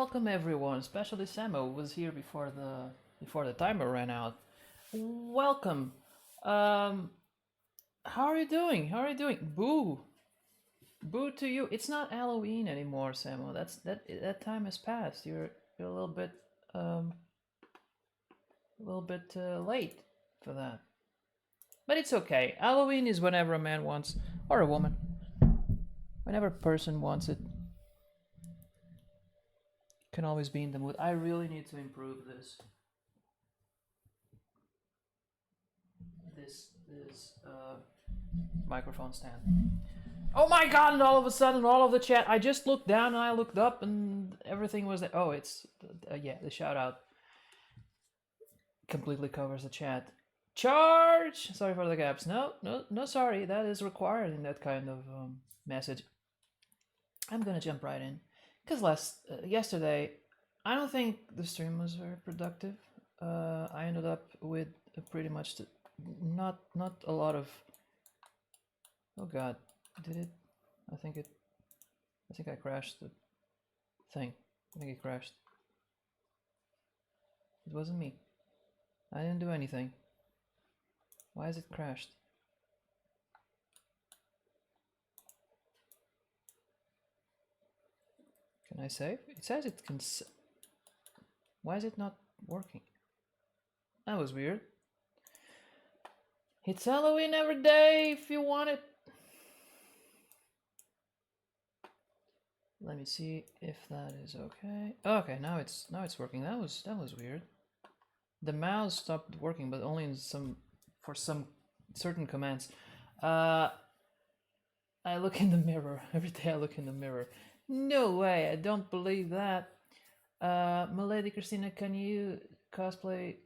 welcome everyone, especially Samo was here before the timer ran out. Welcome. How are you doing? How are you doing? Boo. Boo to you. It's not Halloween anymore, Samo. That time has passed. You're a little bit late for that. But it's okay. Halloween is whenever a man wants, or a woman, whenever a person wants it. Can always be in the mood. I really need to improve this microphone stand. Oh my god! And all of a sudden, all of the chat. I just looked down and I looked up, and everything was there. Oh, it's yeah. The shout out completely covers the chat. Charge! Sorry for the gaps. No, sorry. That is required in that kind of message. I'm gonna jump right in. Because yesterday, I don't think the stream was very productive. I ended up with pretty much not a lot of. Oh God, did it? I think I crashed the thing. I think it crashed. It wasn't me. I didn't do anything. Why is it crashed? Can I save? It says it can. Why is it not working? That was weird. It's Halloween every day if you want it. Let me see if that is okay. Okay, now it's working. That was weird. The mouse stopped working, but only in for some certain commands. I look in the mirror every day. I look in the mirror. No way! I don't believe that. Milady Christina, can you cosplay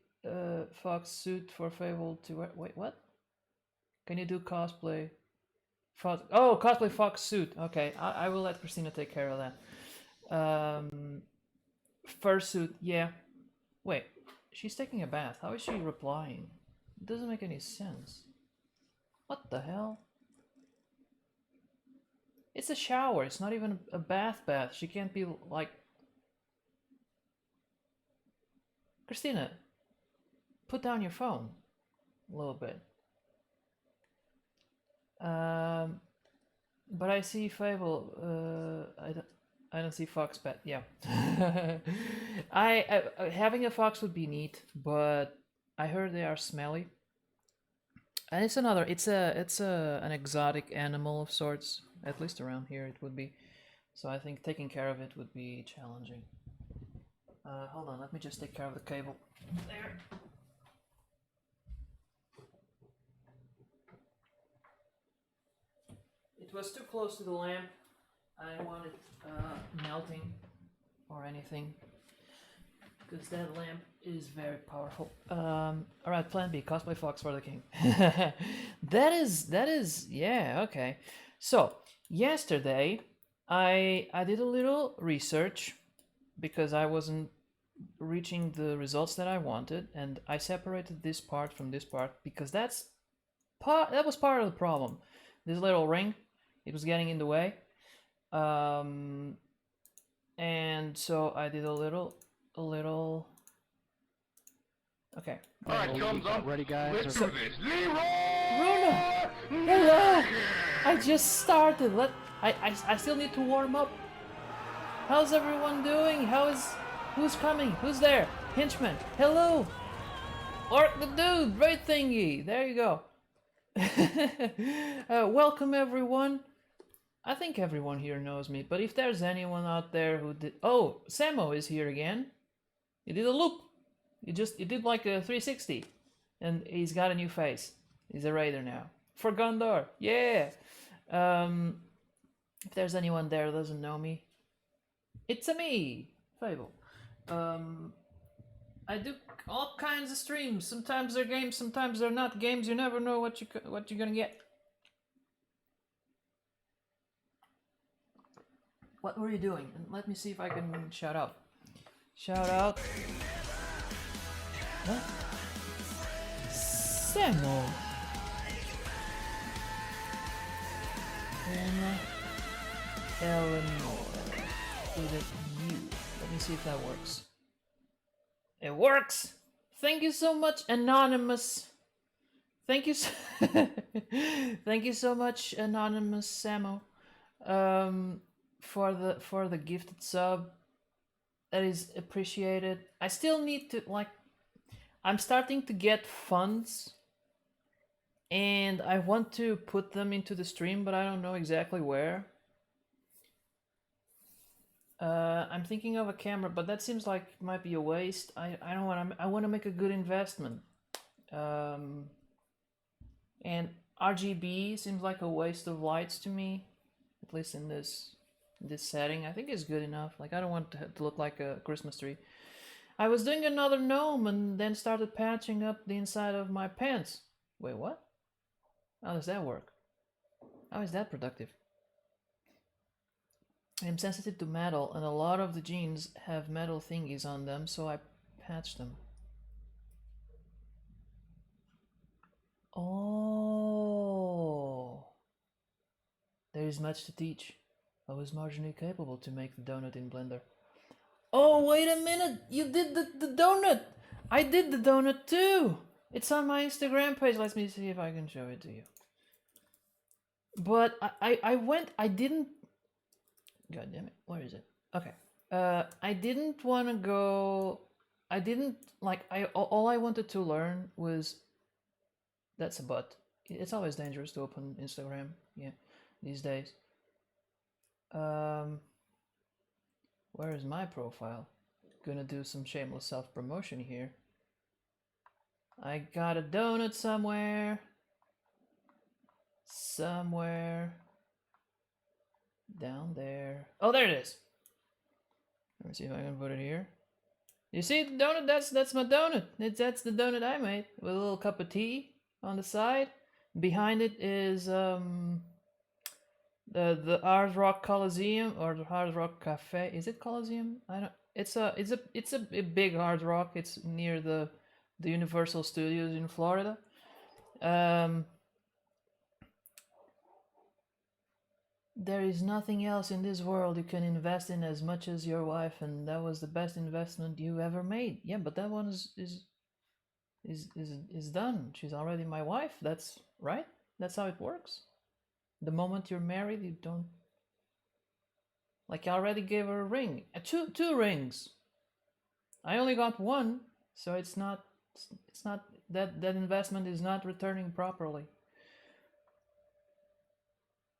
Fox suit for Fable to wear? Wait, what? Can you do cosplay? Oh, cosplay Fox suit. Okay, I will let Christina take care of that. Fursuit, yeah. Wait, she's taking a bath. How is she replying? It doesn't make any sense. What the hell? It's a shower. It's not even a bath. She can't be like... Christina, put down your phone a little bit. But I see Fable. I don't see fox pet. Yeah. I having a fox would be neat, but I heard they are smelly. And it's an exotic animal of sorts. At least around here it would be. So I think taking care of it would be challenging. Hold on, let me just take care of the cable. There. It was too close to the lamp. I didn't want it melting or anything, because that lamp is very powerful. Alright, plan B, cosplay fox for the king. that is yeah, okay. So yesterday I did a little research because I wasn't reaching the results that I wanted, and I separated this part from this part because that was part of the problem. This little ring, it was getting in the way. And so I did a little okay. Alright, thumbs up. Ready, guys? Let's do this. Runa! Hello! I just started. I still need to warm up. How's everyone doing? Who's coming? Who's there? Henchman. Hello! Orc the dude, right thingy. There you go. Welcome everyone. I think everyone here knows me, but if there's anyone out there who did... Oh, Samo is here again. He did a loop. He did like a 360. And he's got a new face. He's a raider now. For Gondor. Yeah! If there's anyone there who doesn't know me, it's a me, Fable. I do all kinds of streams. Sometimes they're games, sometimes they're not games. You never know what you're gonna get. What were you doing? And let me see if I can shout out. Shout out. What? Samo. And Eleanor. Is it you? Let me see if that works. It works! Thank you so much, Anonymous! Thank you thank you so much, Anonymous Samo, for the gifted sub. That is appreciated. I still need to, like, I'm starting to get funds and I want to put them into the stream, but I don't know exactly where. I'm thinking of a camera, but that seems like it might be a waste. I don't want to. I want to make a good investment. And RGB seems like a waste of lights to me, at least in this setting. I think it's good enough. Like, I don't want it to look like a Christmas tree. I was doing another gnome and then started patching up the inside of my pants. Wait, what? How does that work? How is that productive? I'm sensitive to metal, and a lot of the jeans have metal thingies on them, so I patched them. Oh. There is much to teach. I was marginally capable to make the donut in Blender. Oh, wait a minute! You did the donut! I did the donut too! It's on my Instagram page. Let me see if I can show it to you. But I didn't... God damn it, where is it? Okay. I didn't want to go... I didn't, like, all I wanted to learn was... That's a butt. It's always dangerous to open Instagram, yeah, these days. Where is my profile? Gonna do some shameless self-promotion here. I got a donut somewhere. Somewhere. Down there. Oh, there it is. Let me see if I can put it here. You see the donut? That's my donut. That's the donut I made with a little cup of tea on the side. Behind it is the Hard Rock Coliseum or the Hard Rock Cafe. Is it Coliseum? I don't. It's a big Hard Rock. It's near the Universal Studios in Florida. There is nothing else in this world you can invest in as much as your wife, and that was the best investment you ever made. Yeah, but that one is done. She's already my wife. That's right. That's how it works. The moment you're married, you don't... Like, I already gave her a ring. Two rings. I only got one, so it's not that investment is not returning properly.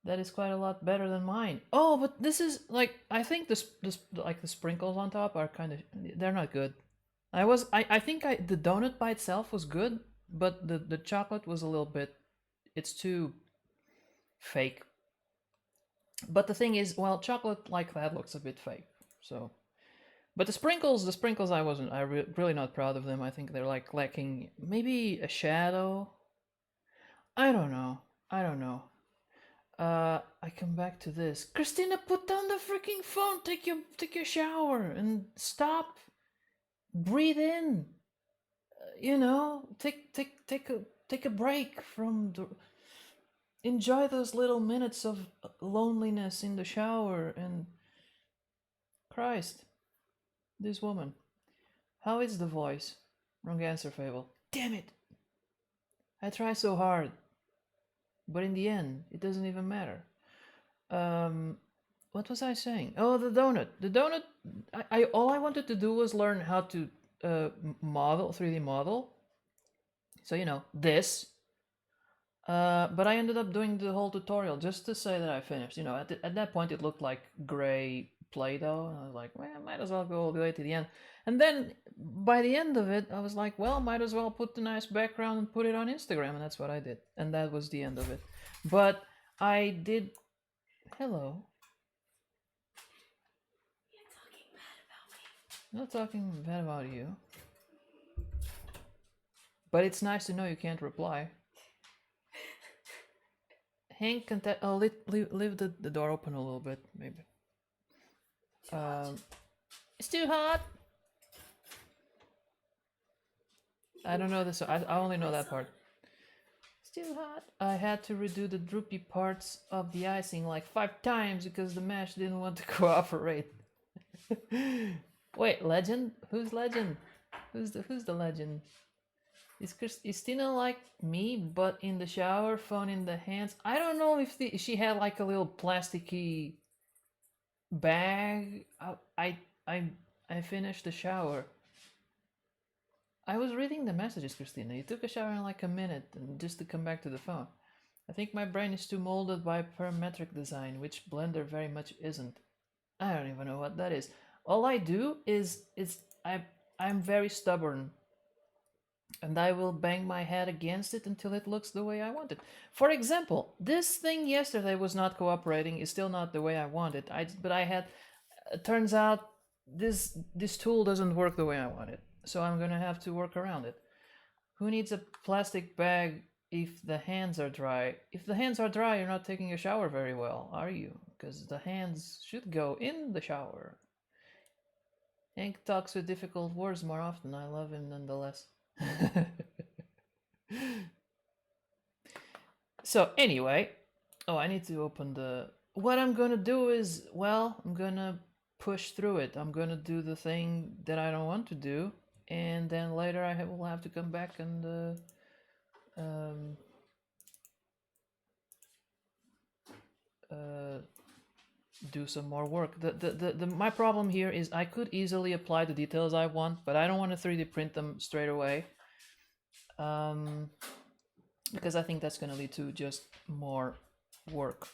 That is quite a lot better than mine. Oh, but this is, like, I think this like the sprinkles on top are kind of... They're not good. I think the donut by itself was good, but the chocolate was a little bit... It's too fake. But the thing is, well, chocolate like that looks a bit fake. So, but the sprinkles I'm really not proud of them. I think they're like lacking maybe a shadow. I don't know. I come back to this. Christina, put down the freaking phone. Take your shower and stop. Breathe in. You know, take a break from the... Enjoy those little minutes of loneliness in the shower. And Christ, this woman. How is the voice? Wrong answer, Fable. Damn it! I try so hard. But in the end, it doesn't even matter. What was I saying? Oh, the donut. The donut, all I wanted to do was learn how to 3D model. So, you know, this. But I ended up doing the whole tutorial just to say that I finished. You know, at that point it looked like gray Play-Doh, and I was like, well, I might as well go all the way to the end. And then by the end of it, I was like, well, might as well put the nice background and put it on Instagram, and that's what I did. And that was the end of it. But I did... Hello. You're talking bad about me. Not talking bad about you. But it's nice to know you can't reply. Hank, leave the door open a little bit, maybe. It's too hot. I don't know this. I only know that part. It's too hot. I had to redo the droopy parts of the icing like 5 times because the mesh didn't want to cooperate. Wait, legend? Who's legend? Who's the legend? Is Christina like me, but in the shower, phone in the hands? I don't know if she had like a little plasticky bag. I I finished the shower. I was reading the messages, Christina. You took a shower in like a minute, and just to come back to the phone. I think my brain is too molded by parametric design, which Blender very much isn't. I don't even know what that is. All I do is I'm very stubborn, and I will bang my head against it until it looks the way I want it. For example, this thing yesterday was not cooperating. It's still not the way I want it. But I had. It turns out this tool doesn't work the way I want it, so I'm gonna have to work around it. Who needs a plastic bag if the hands are dry? If the hands are dry, you're not taking a shower very well, are you? Because the hands should go in the shower. Hank talks with difficult words more often. I love him nonetheless. So anyway, oh, I need to open the. What I'm gonna do is, well, I'm gonna push through it. I'm gonna do the thing that I don't want to do, and then later will have to come back and um, do some more work. My problem here is I could easily apply the details I want, but I don't want to 3D print them straight away. Because I think that's going to lead to just more work.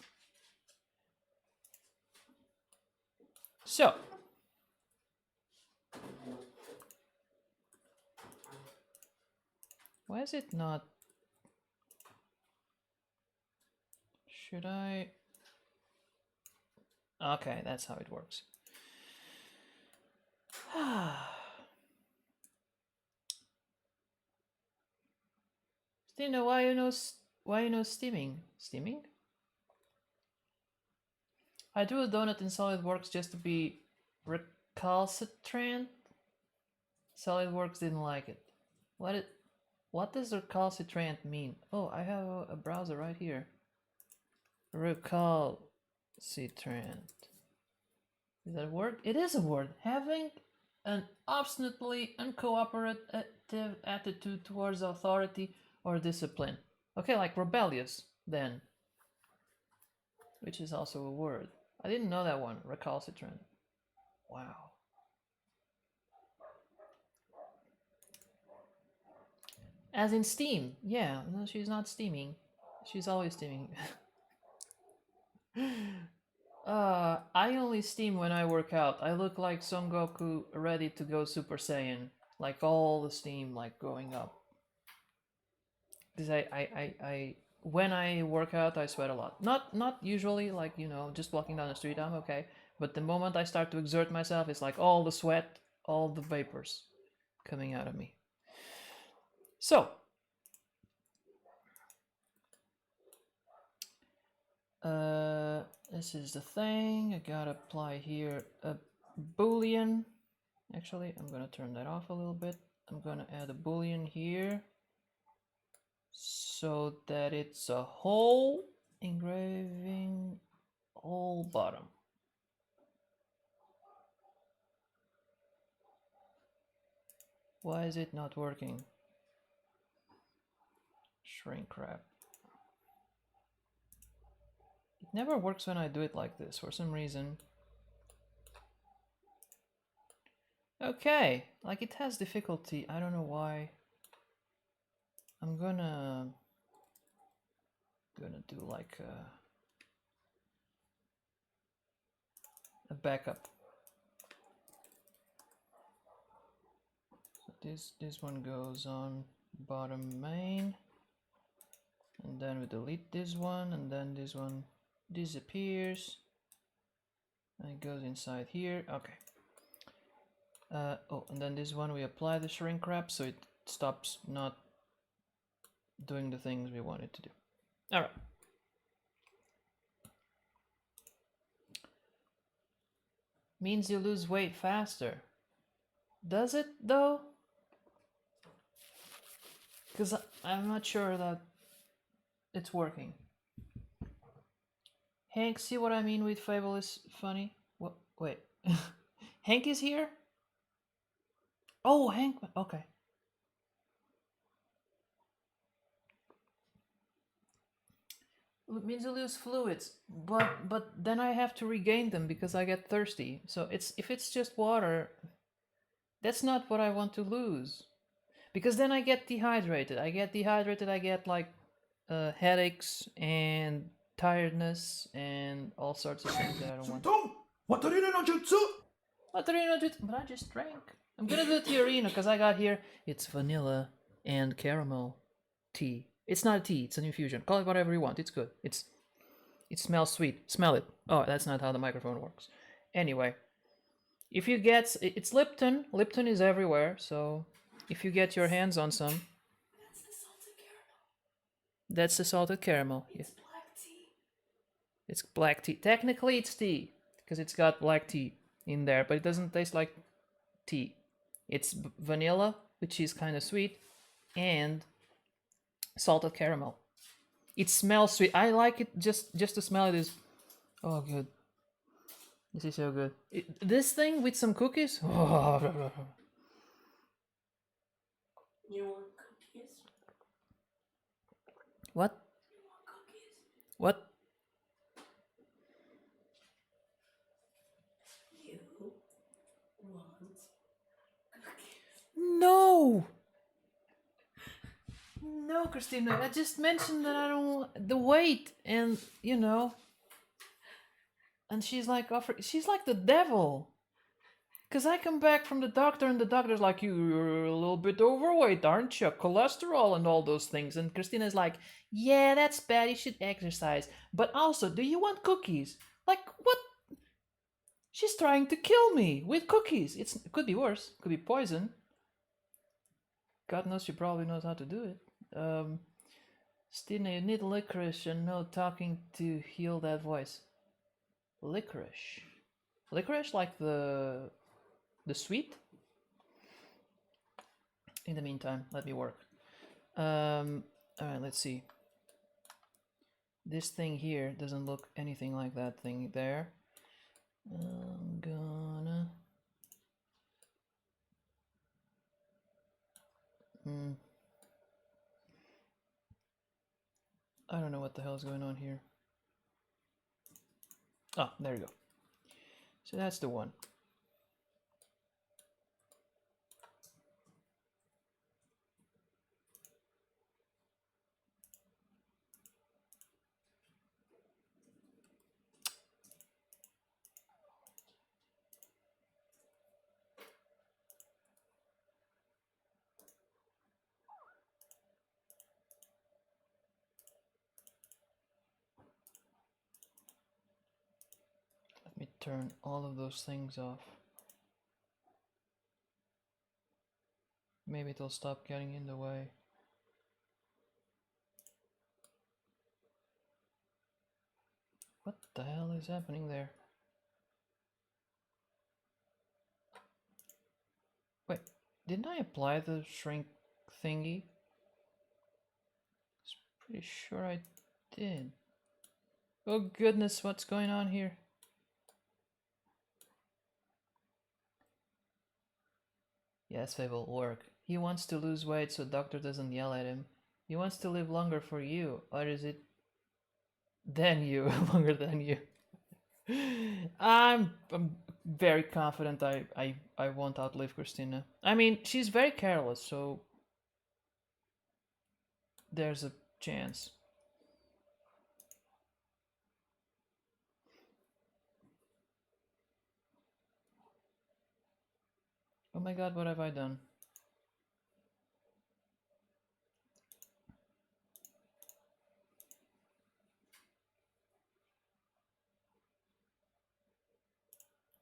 So, why is it not? Should I? Okay, that's how it works. Stina, why you know steaming? Steaming? I drew a donut in SolidWorks just to be recalcitrant. SolidWorks didn't like it. What does recalcitrant mean? Oh, I have a browser right here. Recalcitrant. Is that a word? It is a word. Having an obstinately uncooperative attitude towards authority or discipline. Okay, like rebellious, then. Which is also a word. I didn't know that one. Recalcitrant. Wow. As in steam. Yeah, no, she's not steaming. She's always steaming. I only steam when I work out. I look like Son Goku ready to go Super Saiyan. Like all the steam like going up. Because when I work out I sweat a lot. Not usually, like, you know, just walking down the street I'm okay. But the moment I start to exert myself, it's like all the sweat, all the vapors coming out of me. So this is the thing. I gotta apply here a boolean. Actually, I'm gonna turn that off a little bit. I'm gonna add a boolean here so that it's a whole engraving whole bottom. Why is it not working? Shrink wrap. It never works when I do it like this for some reason. Okay, like it has difficulty. I don't know why. I'm gonna do like a backup. So this one goes on bottom main, and then we delete this one, and then this one disappears and it goes inside here. Okay. Oh, and then this one we apply the shrink wrap so it stops not doing the things we want it to do. All right. Means you lose weight faster. Does it though? Because I'm not sure that it's working. Hank, see what I mean with Fable is funny? What? Wait. Hank is here? Oh, Hankman. Okay. It means you lose fluids, but then I have to regain them because I get thirsty. So it's if it's just water, that's not what I want to lose. Because then I get dehydrated. I get dehydrated. I get like headaches and tiredness and all sorts of things that I don't want. But I just drank. I'm gonna do the arena because I got here. It's vanilla and caramel tea. It's not a tea. It's an infusion. Call it whatever you want. It's good. It smells sweet. Smell it. Oh, that's not how the microphone works. Anyway, if you get it's Lipton. Lipton is everywhere. So if you get your hands on some, that's the salted caramel. It's black tea. It's black tea. Technically, it's tea because it's got black tea in there, but it doesn't taste like tea. It's vanilla, which is kind of sweet, and salted caramel. It smells sweet. I like it just to smell it is. Oh, good. This is so good. This thing with some cookies. Oh. You want cookies? What? You want cookies? What? You want cookies? No! No, Christina. I just mentioned that I don't the weight and and she's like she's like the devil. Cause I come back from the doctor and the doctor's like, you're a little bit overweight, aren't you? Cholesterol and all those things. And Christina's like, yeah, that's bad. You should exercise. But also, do you want cookies? Like, what? She's trying to kill me with cookies. It could be worse. Could be poison. God knows she probably knows how to do it. Stina, you need licorice and no talking to heal that voice. Licorice. Licorice like the sweet? In the meantime, let me work. Alright, let's see. This thing here doesn't look anything like that thing there. I'm gonna... I don't know what the hell is going on here. Oh, there you go. So that's the one. Let me turn all of those things off. Maybe it'll stop getting in the way. What the hell is happening there? Wait, didn't I apply the shrink thingy? I'm pretty sure I did. Oh goodness, what's going on here? Yes, it will work. He wants to lose weight so doctor doesn't yell at him. He wants to live longer for you, or is it than you, longer than you? I'm very confident I won't outlive Christina. I mean, she's very careless, so there's a chance. Oh my god, what have I done?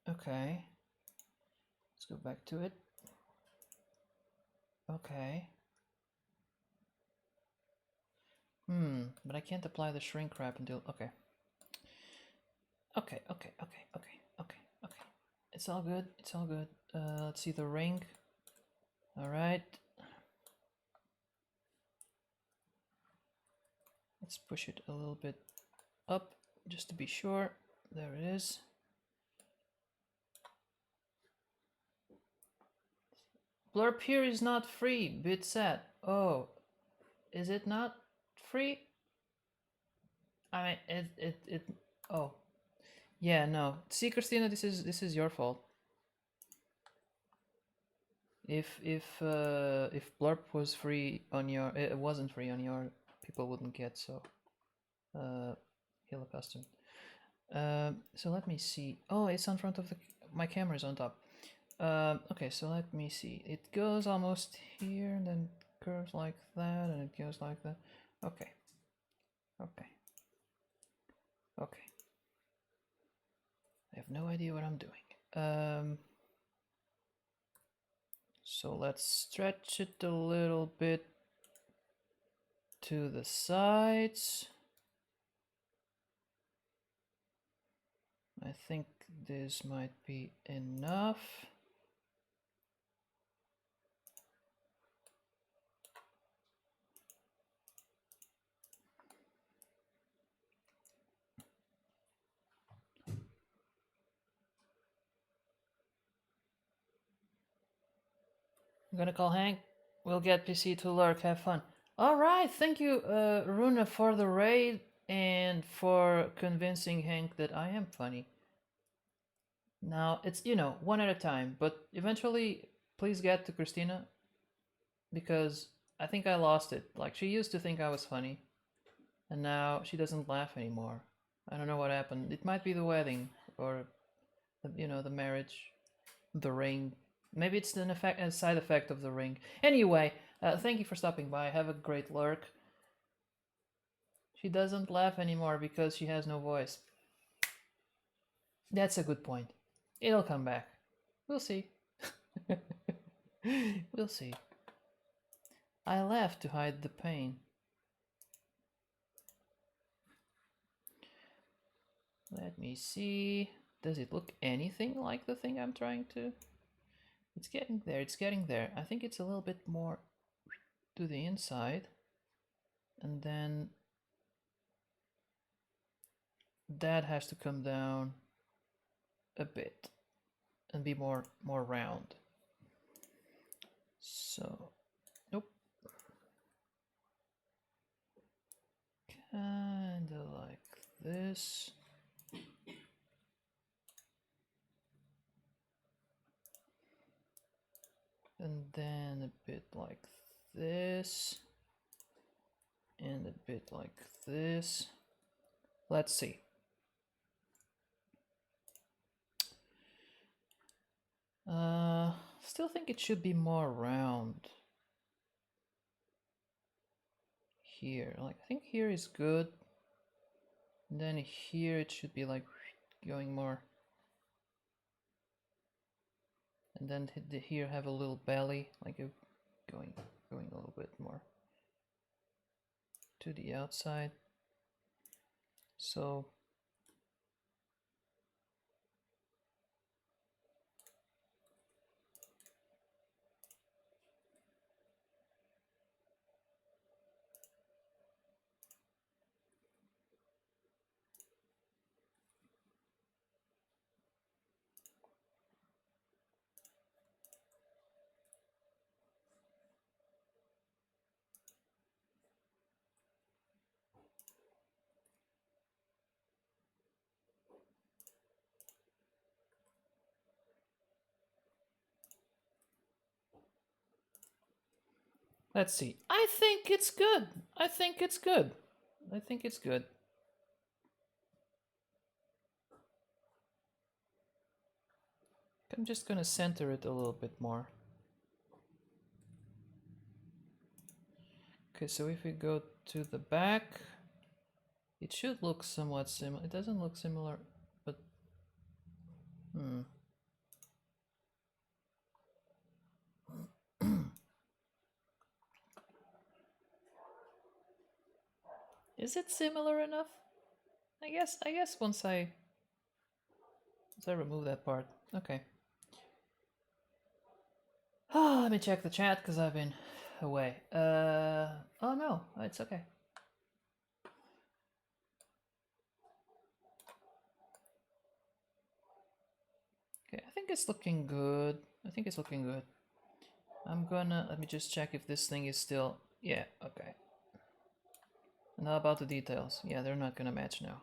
Okay. Let's go back to it. Okay. But I can't apply the shrink wrap until... Okay. Okay. It's all good. It's all good. Let's see the ring. Alright. Let's push it a little bit up just to be sure. There it is. Blurb here is not free. Bit sad. Oh, is it not free? I mean, it. Oh, yeah. No. See, Christina, this is your fault. If Blurb was free on your, it wasn't free on your, people wouldn't get so. Heal a custom. So let me see. Oh, it's on front of the. My camera is on top. Okay, so let me see. It goes almost here, and then curves like that, and it goes like that. Okay. Okay. Okay. I have no idea what I'm doing. So let's stretch it a little bit to the sides. I think this might be enough. I'm gonna call Hank. We'll get PC to lurk. Have fun. All right, thank you, Runa, for the raid and for convincing Hank that I am funny. Now it's, you know, one at a time, but eventually, please get to Christina, because I think I lost it. Like, she used to think I was funny, and now she doesn't laugh anymore. I don't know what happened. It might be the wedding, or you know, the marriage, the ring. Maybe it's an effect, a side effect of the ring. Anyway, thank you for stopping by. Have a great lurk. She doesn't laugh anymore because she has no voice. That's a good point. It'll come back. We'll see. We'll see. I laugh to hide the pain. Let me see. Does it look anything like the thing I'm trying to? It's getting there, it's getting there. I think it's a little bit more to the inside. And then that has to come down a bit and be more round. So, nope. Kinda like this. And then a bit like this. And a bit like this. Let's see. Still think it should be more round. Here, like, I think here is good. And then here it should be like going more. And then here have a little belly, like a going a little bit more to the outside. So let's see. I think it's good. I think it's good. I think it's good. I'm just gonna center it a little bit more. Okay, so if we go to the back, it should look somewhat similar. It doesn't look similar, but is it similar enough? I guess once I remove that part. Okay. Oh, let me check the chat because I've been away. Oh no, it's okay. Okay, I think it's looking good. I think it's looking good. let me just check if this thing is still, yeah, okay. And how about the details? Yeah, they're not gonna match now.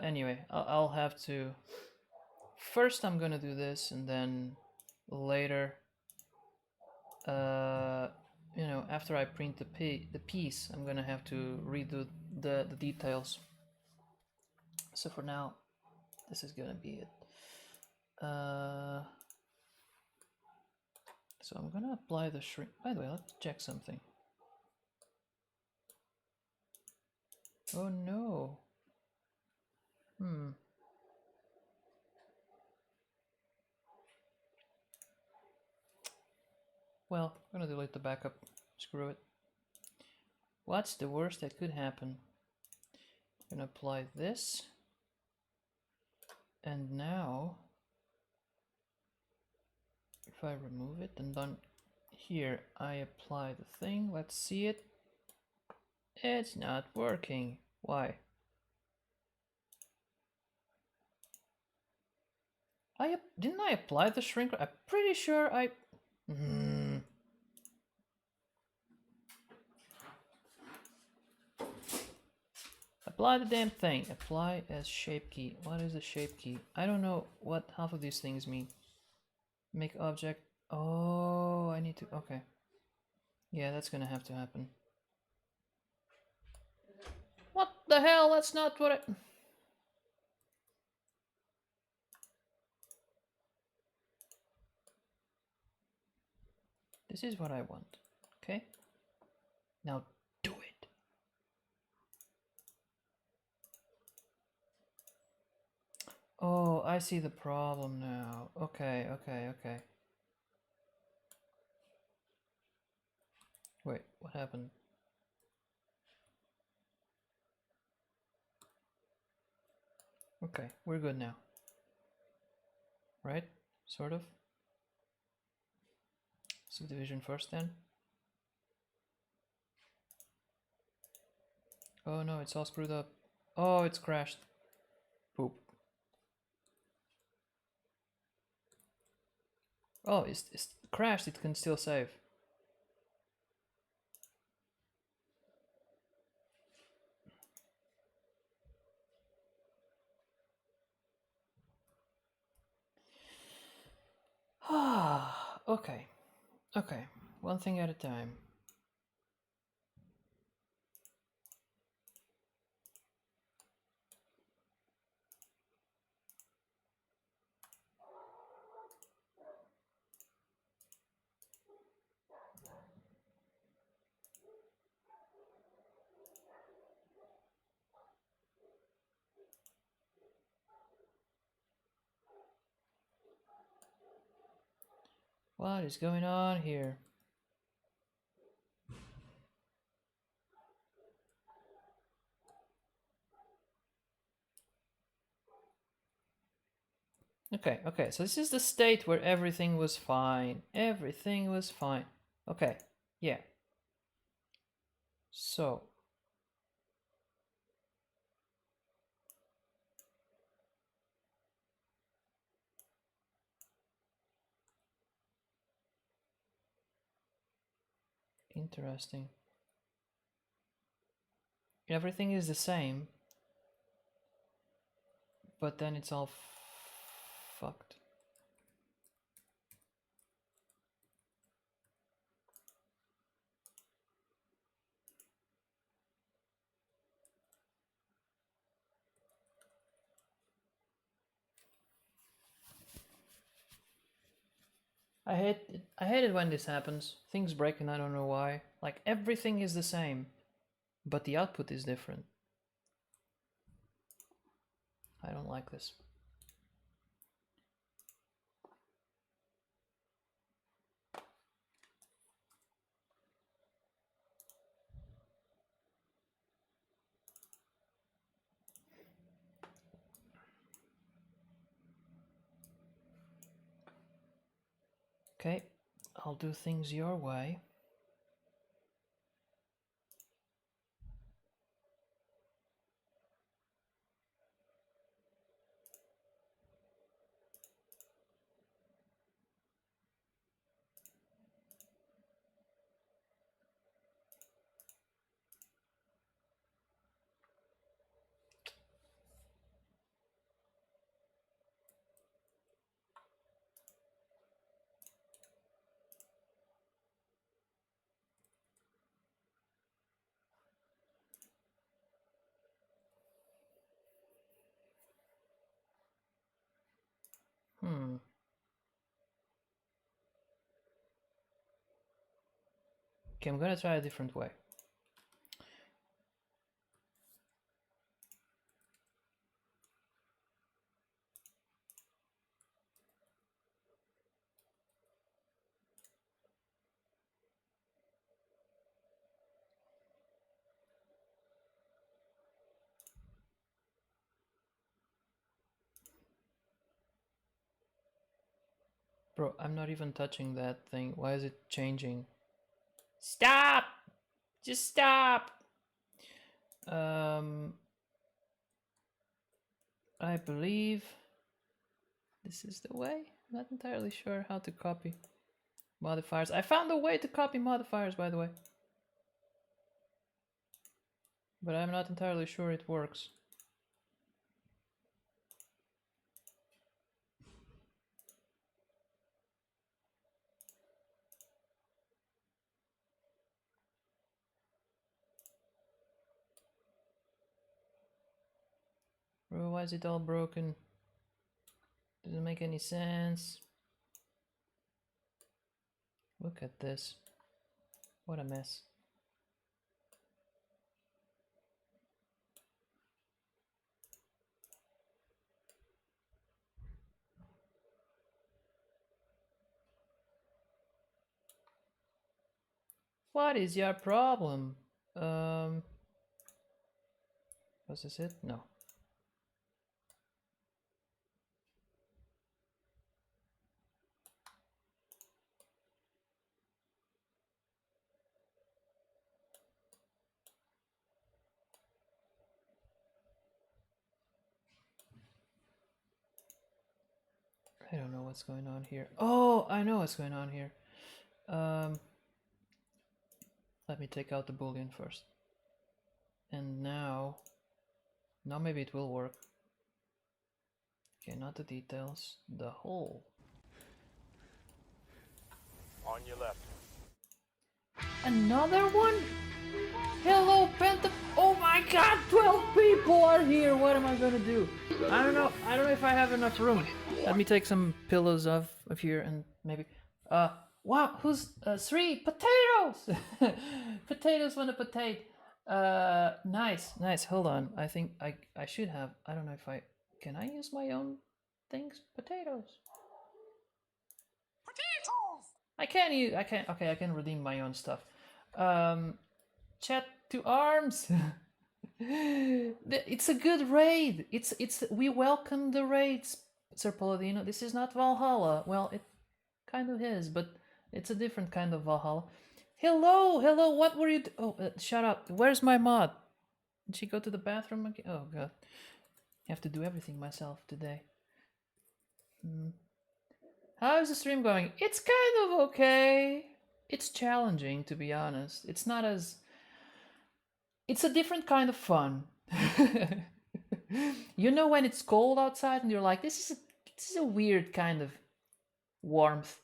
Anyway, I'll have to, first I'm gonna do this, and then later, you know, after I print the piece, I'm gonna have to redo the details. So for now, this is gonna be it. So I'm gonna apply the shrink. By the way, let's check something. Oh no. Well, I'm gonna delete the backup. Screw it. What's the worst that could happen? I'm gonna apply this. And now, if I remove it and then here I apply the thing, let's see it. It's not working. Why? Didn't I apply the shrink? I'm pretty sure I... Apply the damn thing. Apply as shape key. What is a shape key? I don't know what half of these things mean. Make object. Oh, I need to... Okay. Yeah, that's gonna have to happen. What the hell? That's not what I... This is what I want. Okay? Now do it. Oh, I see the problem now. Okay, okay, okay. Wait, what happened? Okay, we're good now. Right? Sort of? Subdivision first then? Oh no, it's all screwed up. Oh, it's crashed. Poop. Oh, it's crashed, it can still save. Ah, okay. Okay, one thing at a time. What is going on here? Okay, okay, so this is the state where everything was fine. Everything was fine. Okay, yeah. So. Interesting. Everything is the same. But then it's all fucked. I hate it when this happens. Things break and I don't know why. Like everything is the same, but the output is different. I don't like this. Okay, I'll do things your way. Okay, I'm gonna try a different way. Bro, I'm not even touching that thing. Why is it changing? Stop! Just stop! I believe this is the way. I'm not entirely sure how to copy modifiers. I found a way to copy modifiers, by the way. But I'm not entirely sure it works. Bro, why is it all broken? Doesn't make any sense. Look at this. What a mess. What is your problem? Was this it? No. I don't know what's going on here. Oh, I know what's going on here. Let me take out the boolean first. And now maybe it will work. Okay, not the details, the whole. On your left. Another one? Hello, Penta. Oh my god, 12 people are here. What am I gonna do? I don't know if I have enough room. Let me take some pillows off of here and maybe. Wow, who's 3 potatoes? Potatoes want a potato. Nice. Hold on. I think I should have. I don't know if I can. I use my own things. Potatoes. I can't use. I can't. Okay, I can redeem my own stuff. Chat to arms. It's a good raid. It's we welcome the raids, Sir Paladino. This is not Valhalla. Well, it kind of is, but it's a different kind of Valhalla. Hello. What were you? Shut up. Where's my mod? Did she go to the bathroom again? Oh god, I have to do everything myself today. How is the stream going? It's kind of okay. It's challenging, to be honest. It's not as. It's a different kind of fun. You know when it's cold outside and you're like, this is a weird kind of warmth.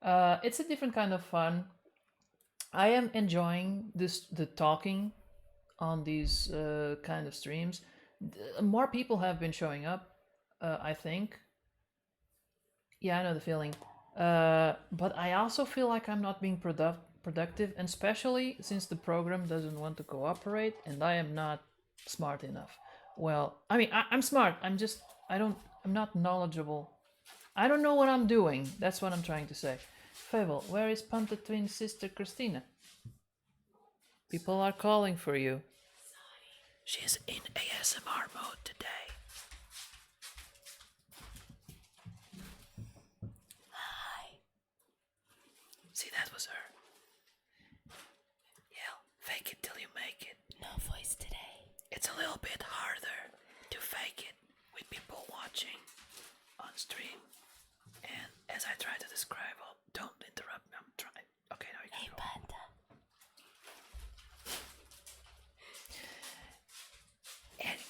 It's a different kind of fun. I am enjoying the talking on these kind of streams. More people have been showing up, I think. Yeah, I know the feeling. But I also feel like I'm not being productive, and especially since the program doesn't want to cooperate and I am not smart enough. Well, I mean, I'm smart. I'm not knowledgeable. I don't know what I'm doing. That's what I'm trying to say. Fable, where is Panta twin sister Christina? People are calling for you. She's in ASMR mode today. See, that was her. Yeah, fake it till you make it. No voice today. It's a little bit harder to fake it with people watching on stream. And as I try to describe, don't interrupt me, I'm trying. Okay, now you can go. Panda.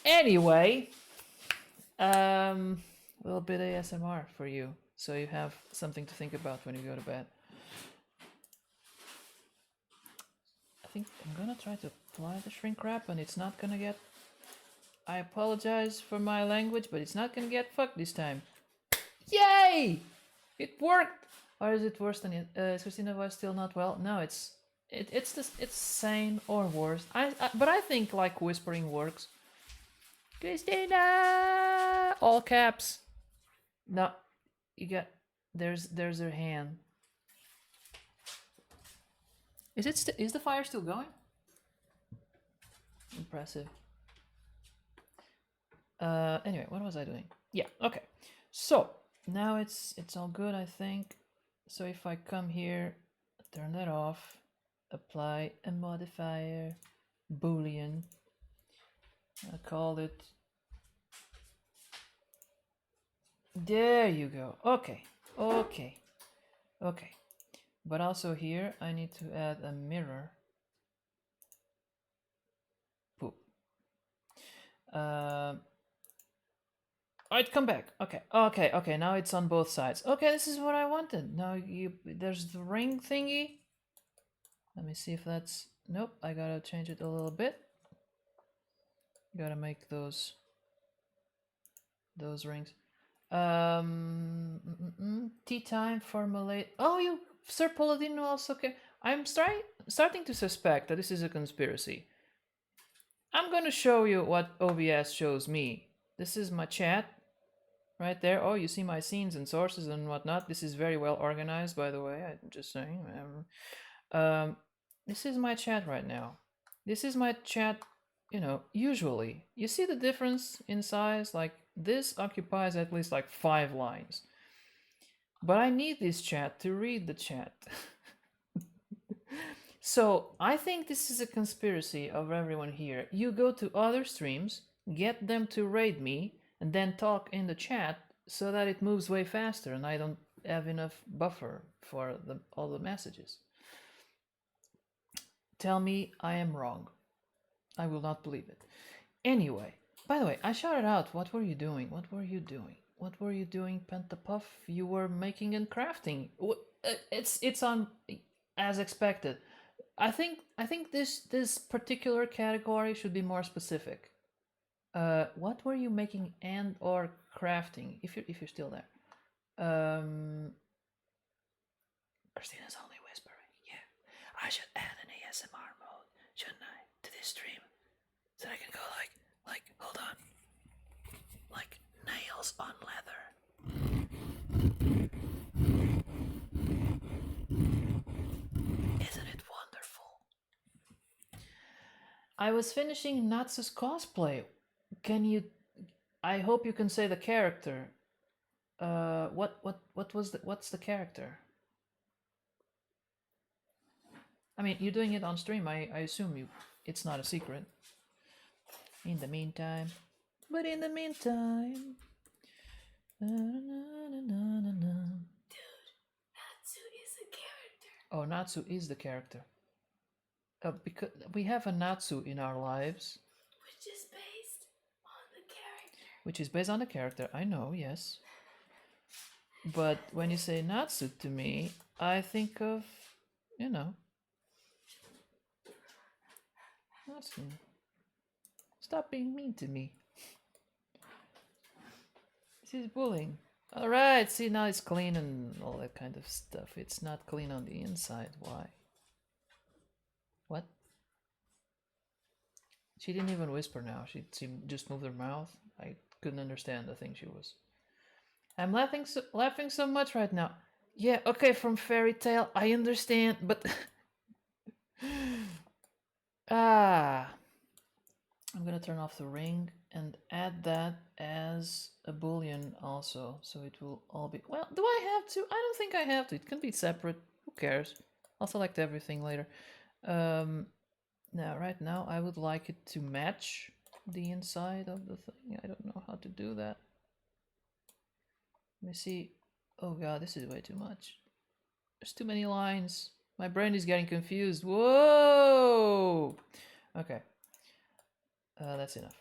Anyway, a little bit of ASMR for you, so you have something to think about when you go to bed. I think I'm gonna try to apply the shrink wrap, and it's not gonna get. I apologize for my language, but it's not gonna get fucked this time. Yay! It worked! Or is it worse than it? Is Christina voice still not well? No, it's same or worse. But I think like whispering works. Christina, all caps. No, you got. There's her hand. Is the fire still going? Impressive. Anyway, what was I doing? Yeah, okay. So now it's all good, I think. So if I come here, turn that off, apply a modifier, boolean. I called it. There you go. Okay, okay, okay. But also here I need to add a mirror. Poop. Alright, come back. Okay, okay, okay. Now it's on both sides. Okay, this is what I wanted. Now there's the ring thingy. Let me see if that's... Nope, I gotta change it a little bit. Gotta make those rings. Tea time formulate. Oh, you, Sir Paladino also can... I'm starting to suspect that this is a conspiracy. I'm gonna show you what OBS shows me. This is my chat. Right there. Oh, you see my scenes and sources and whatnot. This is very well organized, by the way. I'm just saying. This is my chat right now. This is my chat, usually. You see the difference in size? Like, this occupies at least like 5 lines. But I need this chat to read the chat. So, I think this is a conspiracy of everyone here. You go to other streams, get them to raid me, and then talk in the chat so that it moves way faster and I don't have enough buffer for all the messages. Tell me I am wrong. I will not believe it. Anyway, by the way, I shouted out, what were you doing? What were you doing? What were you doing, Pentapuff? You were making and crafting. It's on as expected. I think this particular category should be more specific. What were you making and or crafting? If you're still there. Christina's only whispering. Yeah, I should add an ASMR mode, shouldn't I, to this stream, so I can go like hold on, like nails on leather. Isn't it wonderful? I was finishing Natsu's cosplay. Can you? I hope you can say the character. What's the character? I mean, you're doing it on stream. I assume it's not a secret. In the meantime, but in the meantime, dude, Natsu is a character. Oh, Natsu is the character. Because we have a Natsu in our lives, which is based on the character. Which is based on the character. I know, yes. But when you say Natsu to me, I think of, Natsu. Stop being mean to me. This is bullying. Alright, see, now it's clean and all that kind of stuff. It's not clean on the inside. Why? What? She didn't even whisper now. She just moved her mouth. I couldn't understand the thing she was. I'm laughing so much right now. Yeah, okay, from Fairy Tale, I understand, but... I'm gonna turn off the ring and add that as a boolean also, so it will all be... Well, do I have to? I don't think I have to. It can be separate. Who cares? I'll select everything later. Now, right now, I would like it to match the inside of the thing. I don't know how to do that. Let me see. Oh god, this is way too much. There's too many lines. My brain is getting confused. Whoa! Okay. That's enough.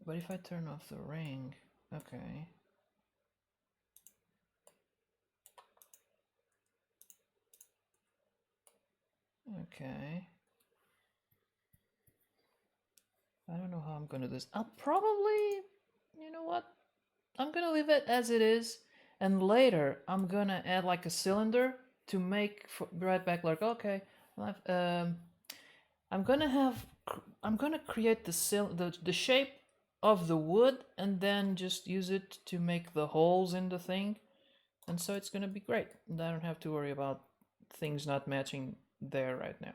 But if I turn off the ring... Okay. Okay. I don't know how I'm gonna do this. I'll probably... You know what? I'm gonna leave it as it is, and later I'm gonna add like a cylinder to make right back like okay. I'm gonna have I'm gonna create the shape of the wood and then just use it to make the holes in the thing, and so it's gonna be great. And I don't have to worry about things not matching there right now.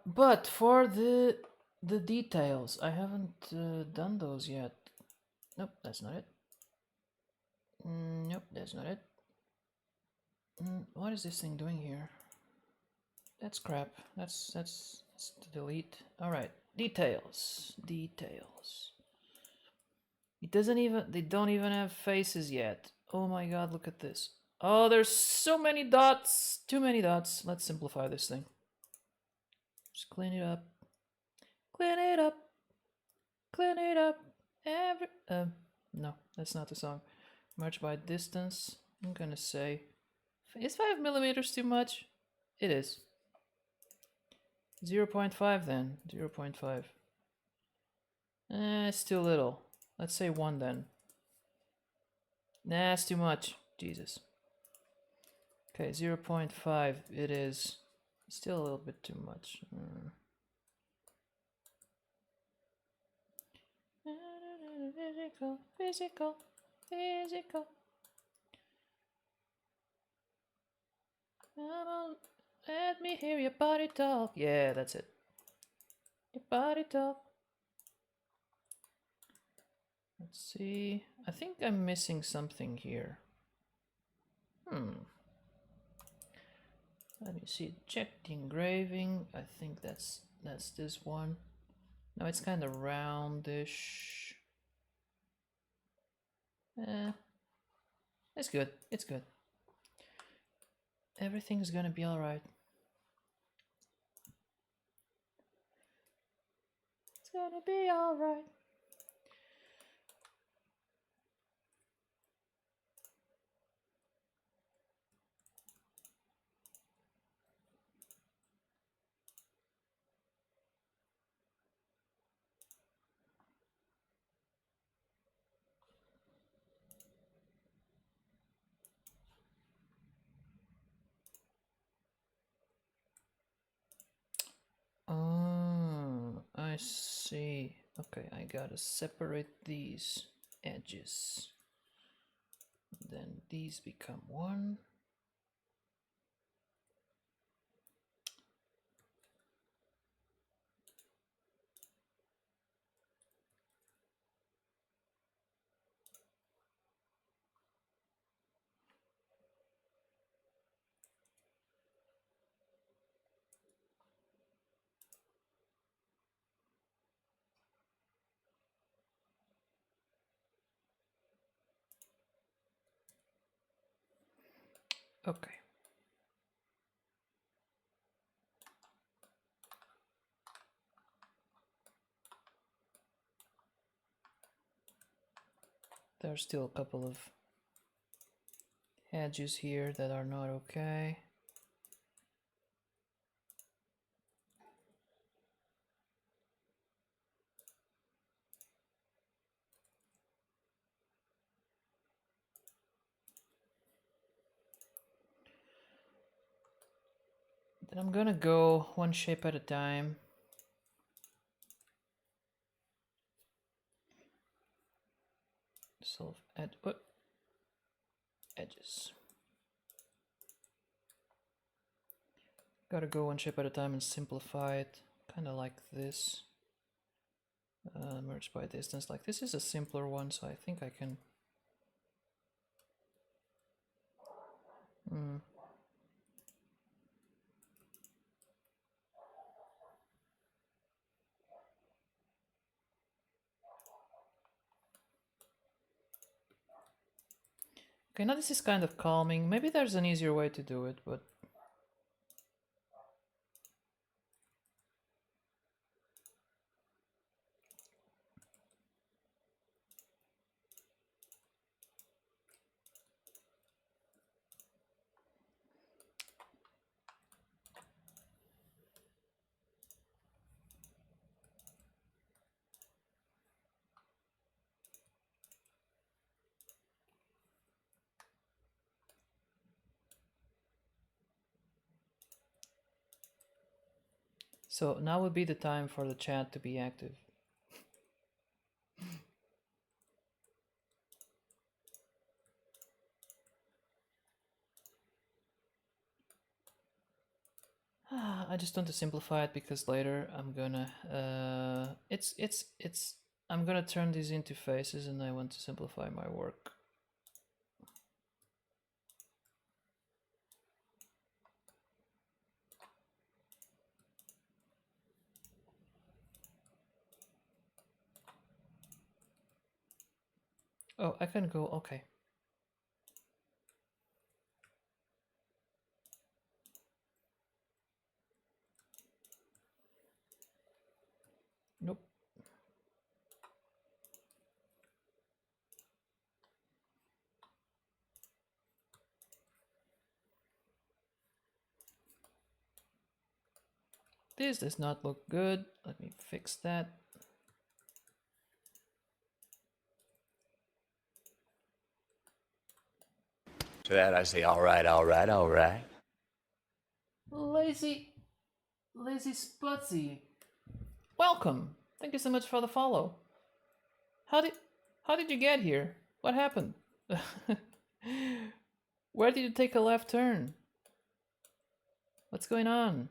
But for the details, I haven't done those yet. Nope, that's not it. Nope, that's not it. What is this thing doing here? That's crap. That's to delete. All right, details. It doesn't even. They don't even have faces yet. Oh my god, look at this. Oh, there's so many dots. Too many dots. Let's simplify this thing. Just clean it up. Clean it up. Clean it up. No, that's not the song. Merge by distance. I'm gonna say, is 5 millimeters too much? It is. 0.5 then. 0.5. It's too little. Let's say 1 then. Nah, it's too much. Jesus. Okay, 0.5 it is. Still a little bit too much. Physical. Let me hear your body talk. Yeah, that's it. Your body talk. Let's see. I think I'm missing something here. Let me see. Check the engraving. I think that's this one. No, it's kind of roundish. It's good. It's good. Everything's gonna be alright. It's gonna be alright. Oh, I see. Okay, I gotta separate these edges. Then these become one. Okay. There's still a couple of edges here that are not okay. Then I'm gonna go one shape at a time. Edges. Gotta go one shape at a time and simplify it, kind of like this. Merge by distance. Like this is a simpler one, so I think I can. Okay, now this is kind of calming. Maybe there's an easier way to do it, but So now would be the time for the chat to be active. I just want to simplify it because later I'm gonna I'm gonna turn these into faces and I want to simplify my work. Oh, I can go, okay. Nope. This does not look good. Let me fix that. To that I say, all right, all right, all right. Lazy Sputsy. Welcome. Thank you so much for the follow. How did you get here? What happened? Where did you take a left turn? What's going on?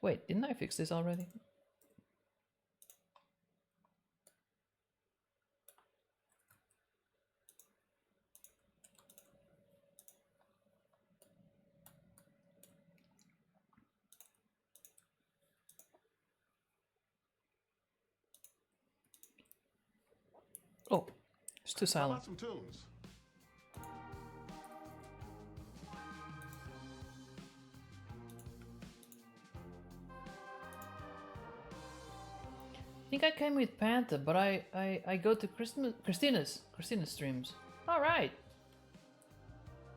Wait, didn't I fix this already? Oh, it's too silent. How about some tunes? I think I came with Panther, but I go to Christina's streams. All right.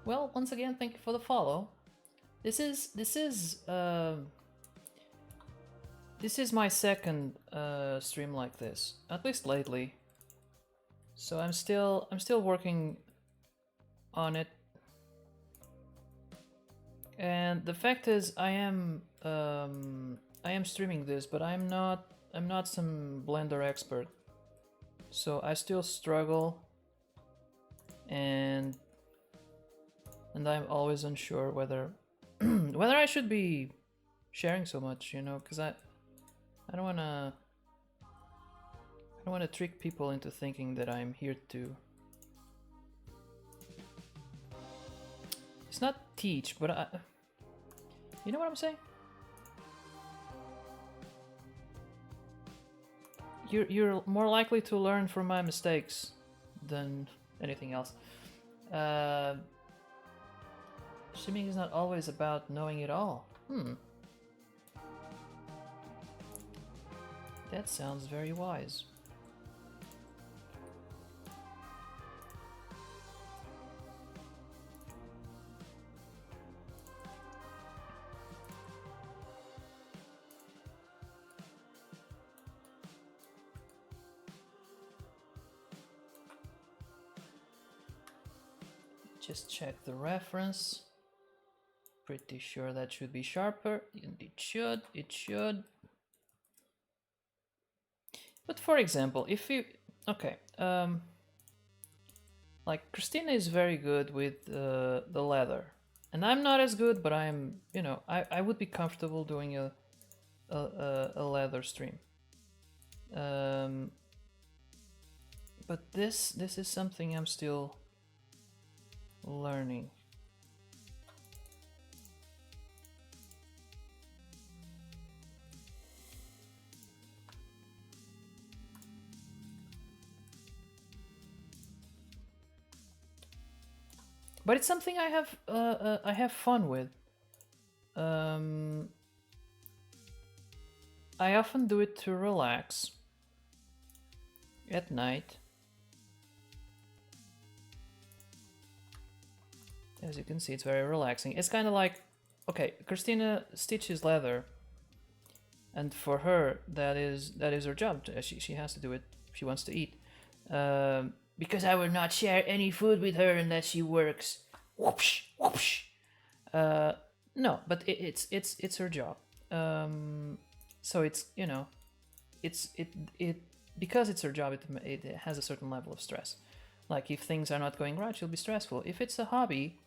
Well, once again, thank you for the follow. This is my second stream like this, at least lately. So I'm still working on it. And the fact is, I am streaming this, but I'm not some Blender expert. So I still struggle, and I'm always unsure whether whether I should be sharing so much, you know, because I don't wanna trick people into thinking that I'm here to. It's not teach, but you know what I'm saying? You're more likely to learn from my mistakes than anything else. Streaming is not always about knowing it all. That sounds very wise. Just check the reference. Pretty sure that should be sharper, and it should. But for example, if you, okay, like Christina is very good with the leather, and I'm not as good, but I'm, you know, I would be comfortable doing a leather stream. But this is something I'm still learning. But it's something I have fun with. I often do it to relax at night. As you can see, it's very relaxing. It's kind of like, okay, Christina stitches leather, and for her, that is her job. She has to do it. She wants to eat. Because I will not share any food with her unless she works. Whoopsh, whoopsh. No, but it's her job. So it's, you know, it because it's her job, it has a certain level of stress. Like if things are not going right, she'll be stressful. If it's a hobby,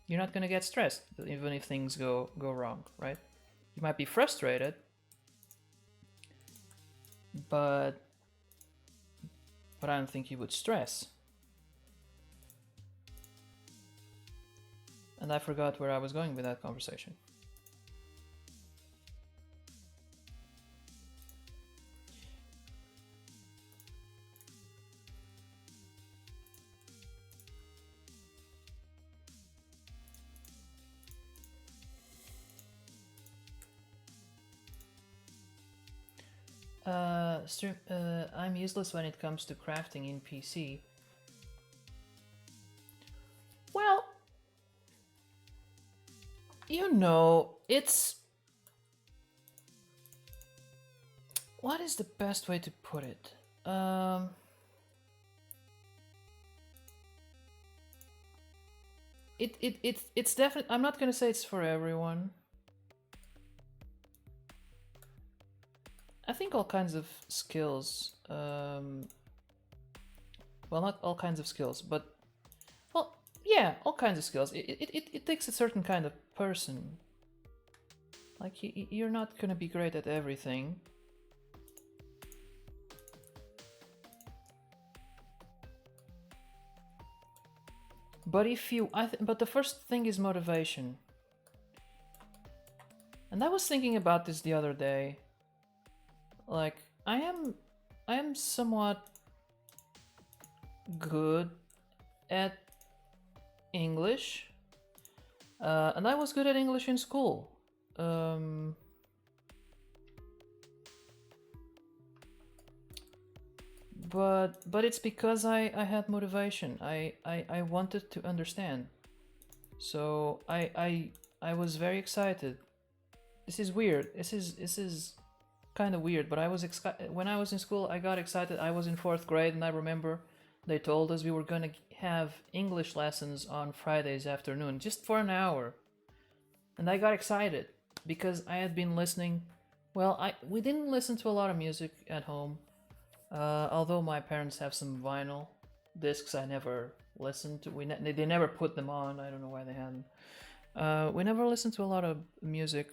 you're not gonna get stressed, even if things go wrong, right? You might be frustrated, but I don't think you would stress. And I forgot where I was going with that conversation. I'm useless when it comes to crafting in PC. Well, you know, it's... What is the best way to put it? It's definitely... I'm not gonna say it's for everyone. I think all kinds of skills... well, not all kinds of skills, but... Well, yeah, all kinds of skills. It takes a certain kind of person. Like, you're not gonna be great at everything. But if you... but the first thing is motivation. And I was thinking about this the other day. Like, I am somewhat good at English. And I was good at English in school. But it's because I had motivation. I wanted to understand. So I was very excited. This is weird. This is kind of weird, but I was when I was in school, I got excited. I was in 4th grade, and I remember they told us we were gonna have English lessons on Fridays afternoon, just for an hour. And I got excited because I had been listening. Well, we didn't listen to a lot of music at home, although my parents have some vinyl discs I never listened to. They never put them on. I don't know why they hadn't. We never listened to a lot of music.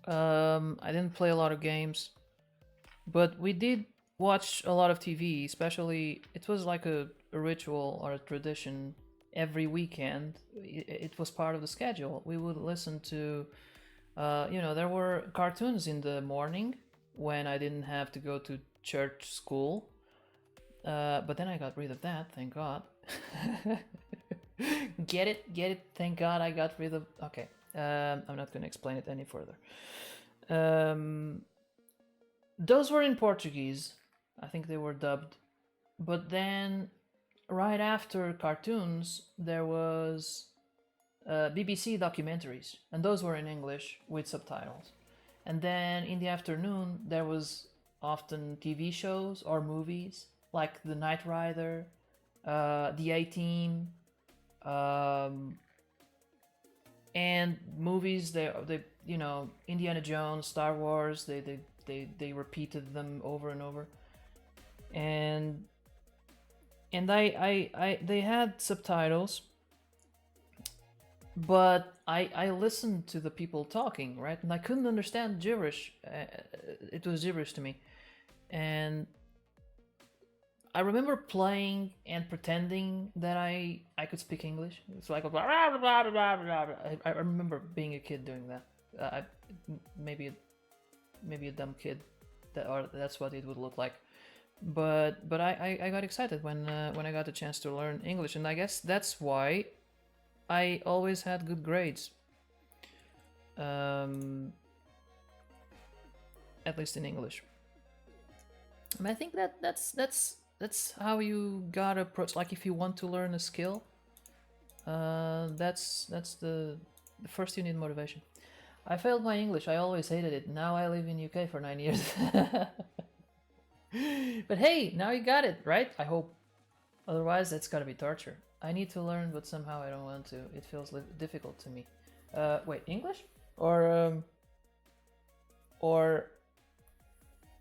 I didn't play a lot of games, but we did watch a lot of TV, especially it was like a ritual or a tradition every weekend. It was part of the schedule. We would listen to, there were cartoons in the morning when I didn't have to go to church school. But then I got rid of that, thank God. Get it, thank God I got rid of... Okay, I'm not going to explain it any further. Those were in Portuguese. I think they were dubbed. But then, right after cartoons, there was BBC documentaries. And those were in English with subtitles. And then in the afternoon, there was often TV shows or movies, like The Knight Rider, The A-Team, and movies. They Indiana Jones, Star Wars. They repeated them over and over, and they had subtitles, but I listened to the people talking, right, and I couldn't understand gibberish. It was gibberish to me, and I remember playing and pretending that I could speak English. It's like blah, blah, blah, blah, blah, blah. I remember being a kid doing that. Maybe a dumb kid, that's what it would look like. But I got excited when I got the chance to learn English, and I guess that's why I always had good grades. At least in English. And I think that's how you gotta approach. Like, if you want to learn a skill, that's the first you need motivation. I failed my English. I always hated it. Now I live in UK for 9 years. But hey, now you got it, right? I hope. Otherwise, that's gotta be torture. I need to learn, but somehow I don't want to. It feels difficult to me. Wait, English? Or, or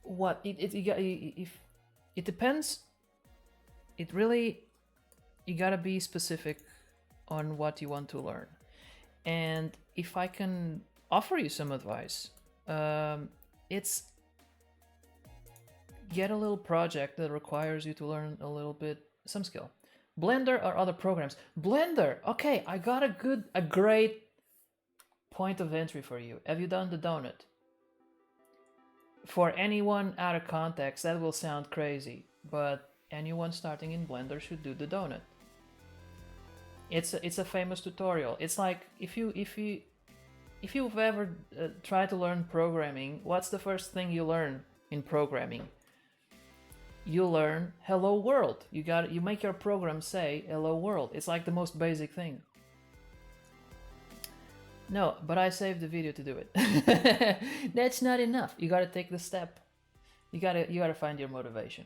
what? If it depends. It really, you gotta be specific on what you want to learn. And if I can offer you some advice, it's get a little project that requires you to learn a little bit, some skill. Blender or other programs. Blender, okay, I got a great point of entry for you. Have you done the donut? For anyone out of context, that will sound crazy, but anyone starting in Blender should do the donut. It's a famous tutorial. It's like if you've ever tried to learn programming, what's the first thing you learn in programming? You learn hello world. You make your program say hello world. It's like the most basic thing. No, but I saved the video to do it. That's not enough. You gotta take the step. You gotta find your motivation.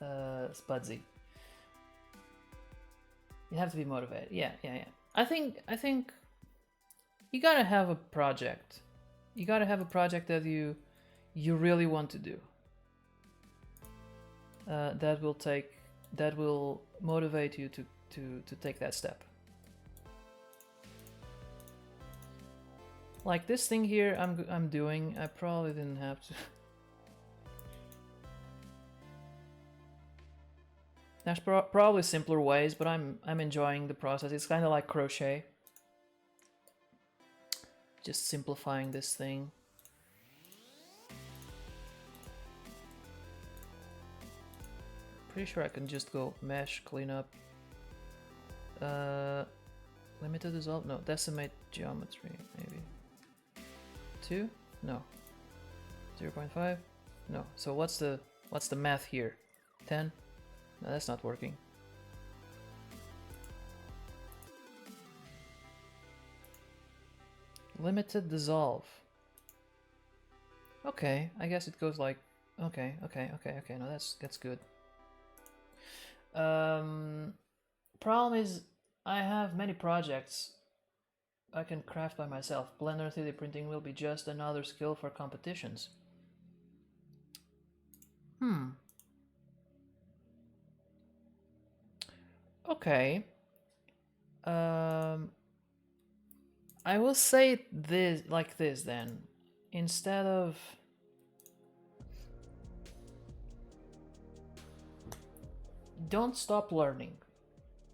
Spudsy. You have to be motivated. Yeah. I think you gotta have a project. You gotta have a project that you really want to do. That will motivate you to take that step. Like this thing here I'm doing, I probably didn't have to. There's probably simpler ways, but I'm enjoying the process. It's kind of like crochet. Just simplifying this thing. Pretty sure I can just go mesh, clean up. Limited dissolve? No, decimate geometry, maybe. 2? No. 0.5? No. So what's the math here? 10? No, that's not working. Limited dissolve. Okay, I guess it goes like okay. No, that's good. Problem is I have many projects I can craft by myself. Blender 3D printing will be just another skill for competitions. Okay. I will say this like this then. Instead of don't stop learning.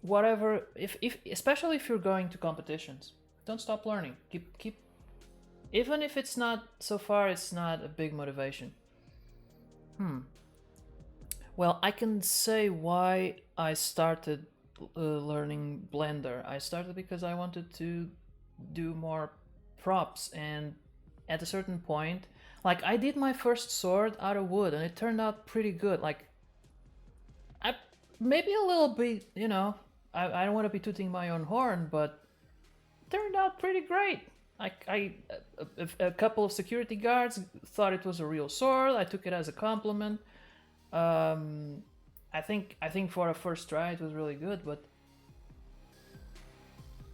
Whatever, if especially if you're going to competitions, don't stop learning. Keep even if it's not so far, it's not a big motivation. Well, I can say why I started learning Blender. I started because I wanted to do more props, and at a certain point, like I did my first sword out of wood and it turned out pretty good. Like maybe a little bit, you know, I don't want to be tooting my own horn, but it turned out pretty great. A couple of security guards thought it was a real sword. I took it as a compliment. I think for a first try it was really good, but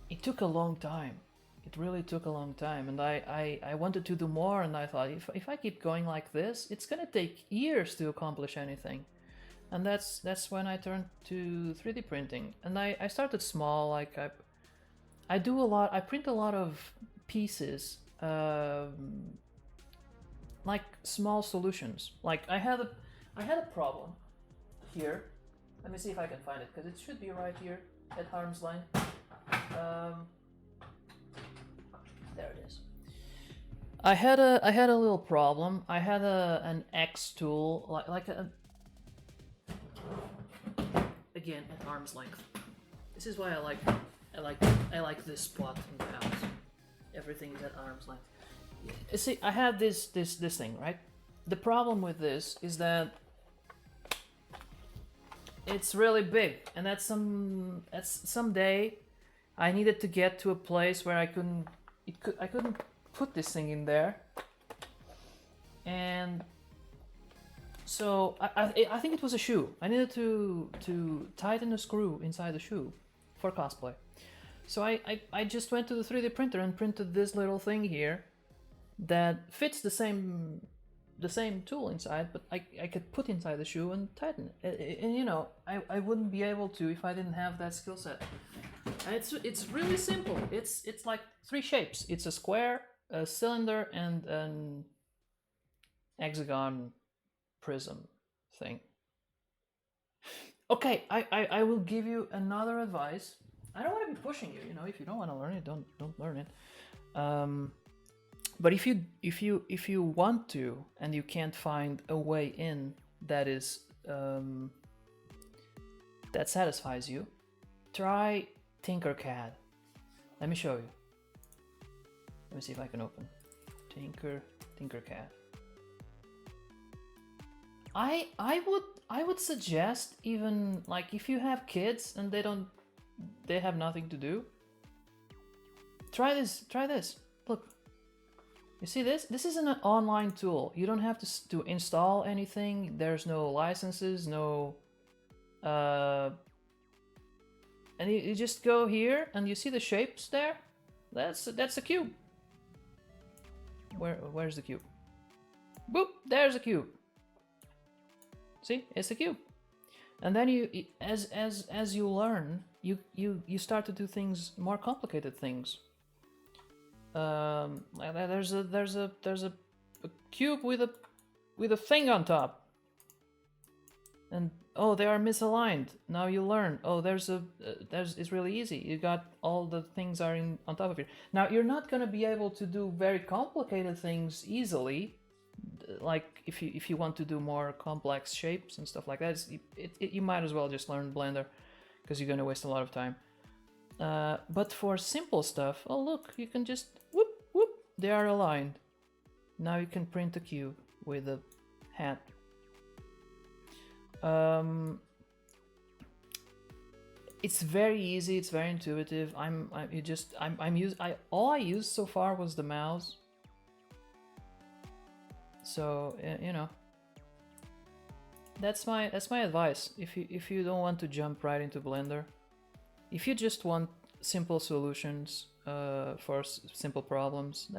it took a long time. It really took a long time, and I wanted to do more, and I thought if I keep going like this, it's gonna take years to accomplish anything. And that's when I turned to 3D printing, and I started small. Like I do a lot. I print a lot of pieces, like small solutions. Like I had a problem here. Let me see if I can find it, because it should be right here at arm's length. There it is. I had a little problem. I had an X tool, like a again at arm's length. This is why I like this spot in the house. Everything is at arm's length. You see, I had this thing, right? The problem with this is that it's really big, and that's someday I needed to get to a place where I couldn't put this thing in there, and so I think it was a shoe. I needed to tighten a screw inside the shoe for cosplay. So I just went to the 3D printer and printed this little thing here, that fits the same tool inside, but I could put inside the shoe and tighten it. And you know, I wouldn't be able to if I didn't have that skill set. And it's really simple. It's like 3 shapes. It's a square, a cylinder, and an hexagon prism thing. Okay, I will give you another advice. I don't want to be pushing you. You know, if you don't want to learn it, don't learn it. But if you want to and you can't find a way in that is that satisfies you, try Tinkercad. Let me show you. Let me see if I can open Tinkercad. I would suggest, even like if you have kids and they have nothing to do, try this. Look, you see this? This is an online tool. You don't have to install anything. There's no licenses, no and you just go here and you see the shapes there. That's a cube. Where's the cube? Boop, there's a cube. See, it's a cube. And then you, as you learn, you start to do things, more complicated things. There's a cube with a thing on top, and oh, they are misaligned. Now you learn. Oh, it's really easy. You got all the things are on top of it. Now you're not gonna be able to do very complicated things easily. Like if you want to do more complex shapes and stuff like that, you might as well just learn Blender, because you're gonna waste a lot of time. But for simple stuff, oh look, you can just whoop whoop, they are aligned. Now you can print a cube with a hat. It's very easy. It's very intuitive. All I used so far was the mouse. So you know, that's my advice. If you don't want to jump right into Blender, if you just want simple solutions for simple problems,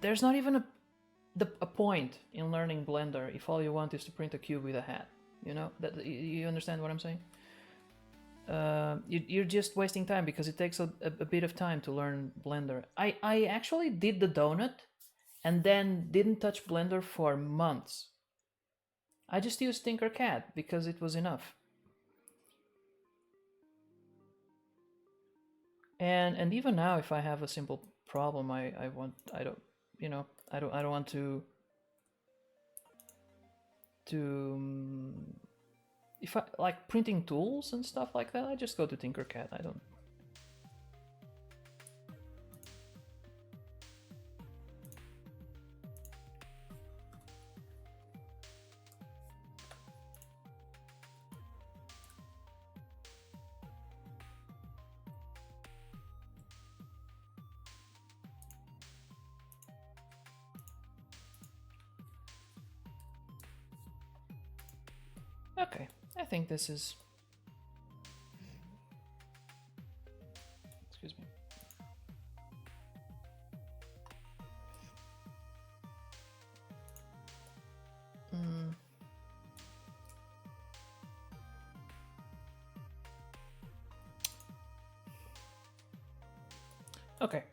there's not even a point in learning Blender if all you want is to print a cube with a hat. You know, that you understand what I'm saying? You're just wasting time, because it takes a bit of time to learn Blender. I actually did the donut and then didn't touch Blender for months. I just used Tinkercad because it was enough. And even now, if I have a simple problem, I don't want to if I like printing tools and stuff like that, I just go to Tinkercad. I don't. Okay, I think this is... Excuse me. Okay.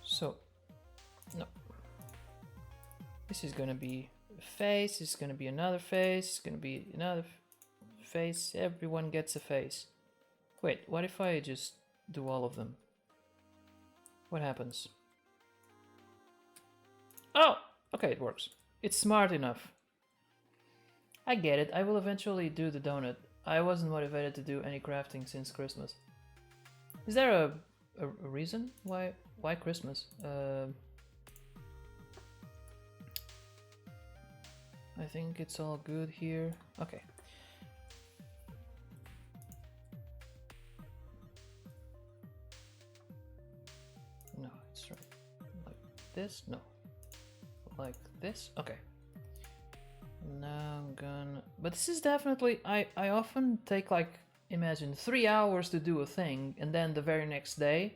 So, no. This is gonna be a face, this is gonna be another face, it's gonna be another face, everyone gets a face. Wait, what if I just do all of them? What happens? Oh! Okay, it works. It's smart enough. I get it, I will eventually do the donut. I wasn't motivated to do any crafting since Christmas. Is there a reason why Christmas? I think it's all good here. Okay. No, it's right. Like this? No. Like this? Okay. Now I'm gonna... But this is definitely... I often take like, imagine 3 hours to do a thing, and then the very next day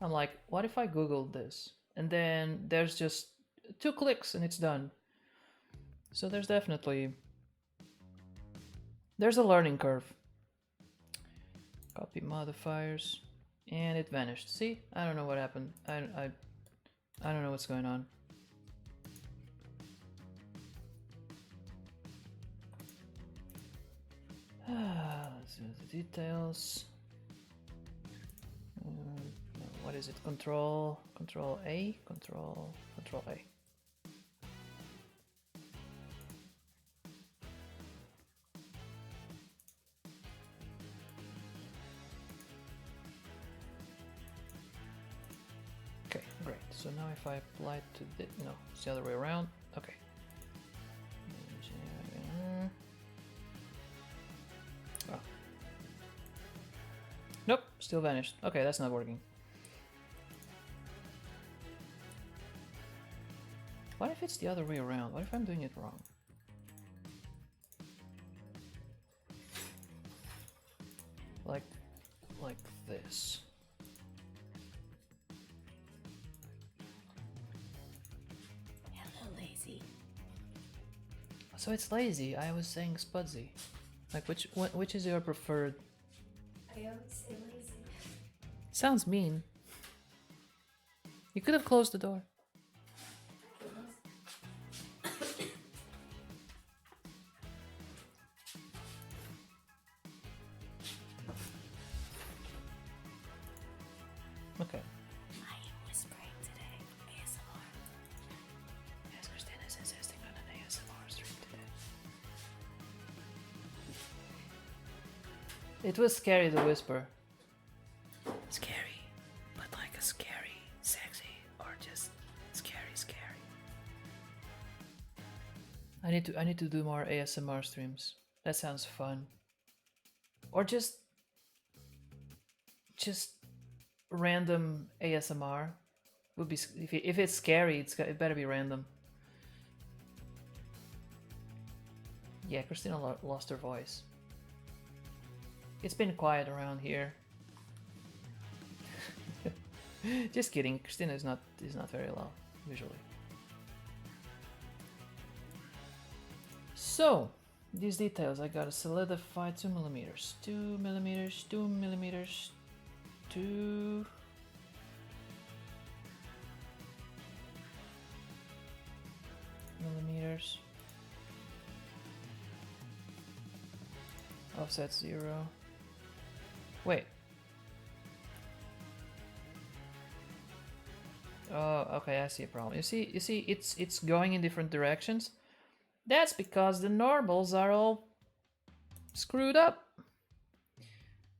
I'm like, what if I Googled this? And then there's just 2 clicks and it's done. So there's definitely... There's a learning curve. Copy modifiers. And it vanished. See? I don't know what happened. I don't know what's going on. Let's do the details. What is it? Control A? Control A. Okay, great. So now if I apply to the... No, it's the other way around. Okay. Oh. Nope, still vanished. Okay, that's not working. What if it's the other way around? What if I'm doing it wrong? Like this. Hello, lazy. So it's lazy. I was saying spudzy. Like which is your preferred? I always say lazy. Sounds mean. You could have closed the door. Okay. I am whispering today. ASMR. Yes, Christina's insisting on an ASMR stream today. It was scary to whisper. Scary, but like a scary, sexy, or just scary. I need to do more ASMR streams. That sounds fun. Or just random ASMR would be if it's scary. It better be random. Yeah, Christina lost her voice. It's been quiet around here. Just kidding. Christina is not very loud usually. So these details, I gotta solidify 2 millimeters, 2 millimeters, 2 millimeters, 2. Millimeters. Offset 0. Wait. Oh, okay, I see a problem. You see, it's going in different directions. That's because the normals are all screwed up.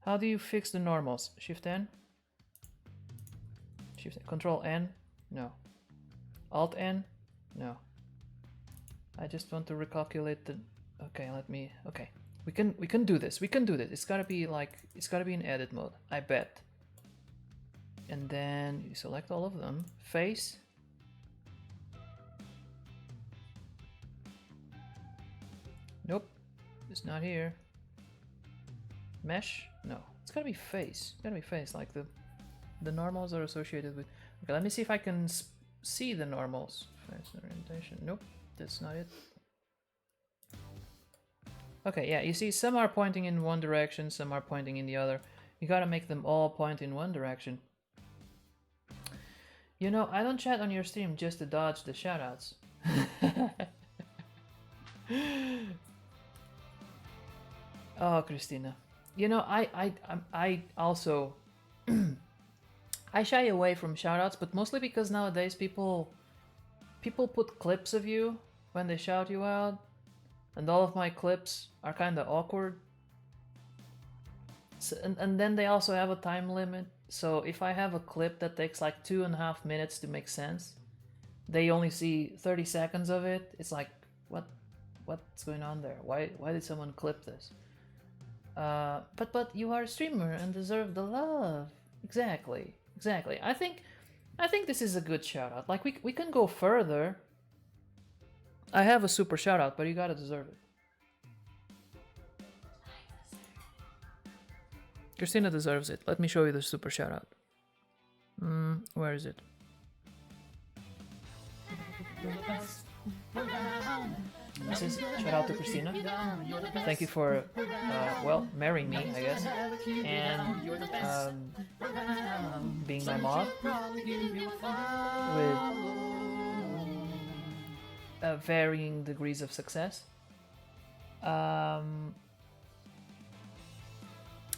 How do you fix the normals? Shift N? Shift N. Control N? No. Alt N? No. I just want to recalculate the... Okay, let me... Okay. We can do this. We can do this. It's gotta be in edit mode. I bet. And then you select all of them. Face. Nope. It's not here. Mesh? No. It's gotta be face. It's gotta be face. Like the normals are associated with... Okay, let me see if I can see the normals. Face orientation. Nope. That's not it. Okay, yeah, you see some are pointing in one direction, some are pointing in the other. You gotta make them all point in one direction. You know, I don't chat on your stream just to dodge the shoutouts. Oh, Christina. You know, I also I shy away from shoutouts, but mostly because nowadays people put clips of you when they shout you out, and all of my clips are kind of awkward. So, and then they also have a time limit. So if I have a clip that takes like 2.5 minutes to make sense, they only see 30 seconds of it. It's like, what's going on there? Why did someone clip this? But you are a streamer and deserve the love. Exactly. I think this is a good shout out. Like we can go further. I have a super shout out, but you gotta deserve it. Christina deserves it. Let me show you the super shout out. Where is it? This is shout out to Christina. Thank you for well, marrying me, I guess, and being my mod with varying degrees of success.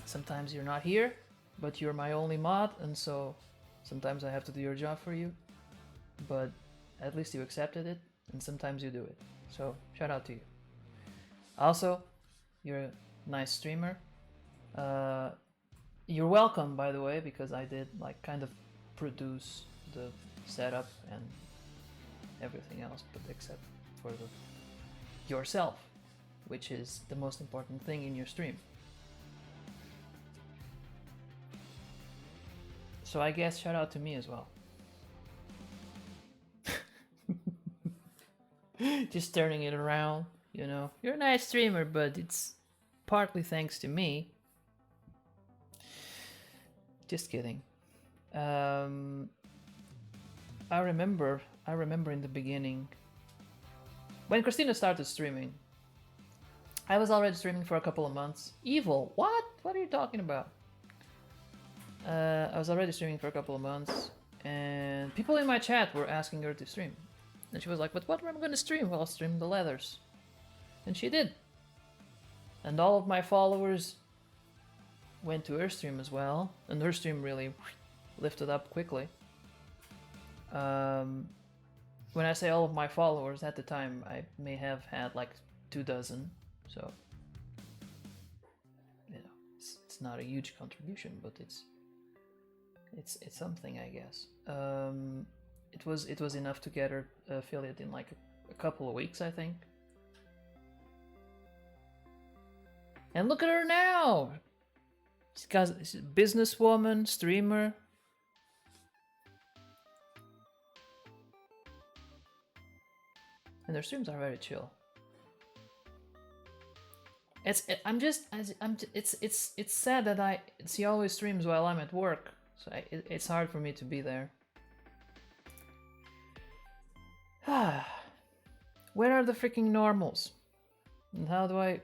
Sometimes you're not here, but you're my only mod, and so sometimes I have to do your job for you, but at least you accepted it, and sometimes you do it. So shout out to you. Also, you're a nice streamer. You're welcome, by the way, because I did like kind of produce the setup and everything else, but except for the yourself, which is the most important thing in your stream. So I guess shout out to me as well. Just turning it around, you know. You're a nice streamer, but it's partly thanks to me. Just kidding. I remember in the beginning when Christina started streaming. I was already streaming for a couple of months. Evil? What? What are you talking about? I was already streaming for a couple of months, and people in my chat were asking her to stream. And she was like, but what am I going to stream? Well, I'll stream the leathers. And she did. And all of my followers went to her stream as well. And her stream really lifted up quickly. When I say all of my followers, at the time I may have had like 24. So, you know, it's not a huge contribution, but it's something, I guess. It was enough to get her affiliate in like a couple of weeks, I think. And look at her she's a businesswoman, streamer. And their streams are very chill. It's sad that she always streams while I'm at work, so it's hard for me to be there. Where are the freaking normals? And how do I...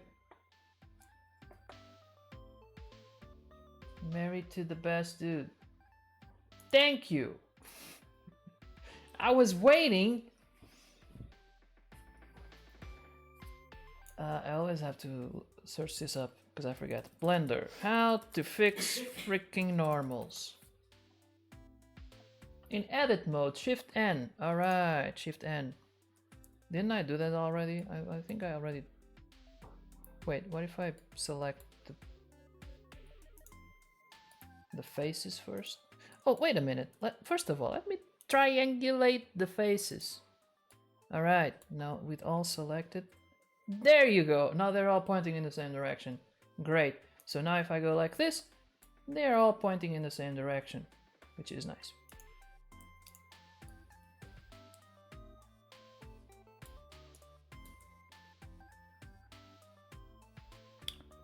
Married to the best dude. Thank you! I was waiting! I always have to search this up because I forget. Blender. How to fix freaking normals. In edit mode, Shift N. Alright, Shift N. Didn't I do that already? I think I already... Wait, what if I select the faces first? Oh, wait a minute. First of all, let me triangulate the faces. Alright, now with all selected. There you go. Now they're all pointing in the same direction. Great. So now if I go like this, they're all pointing in the same direction, which is nice.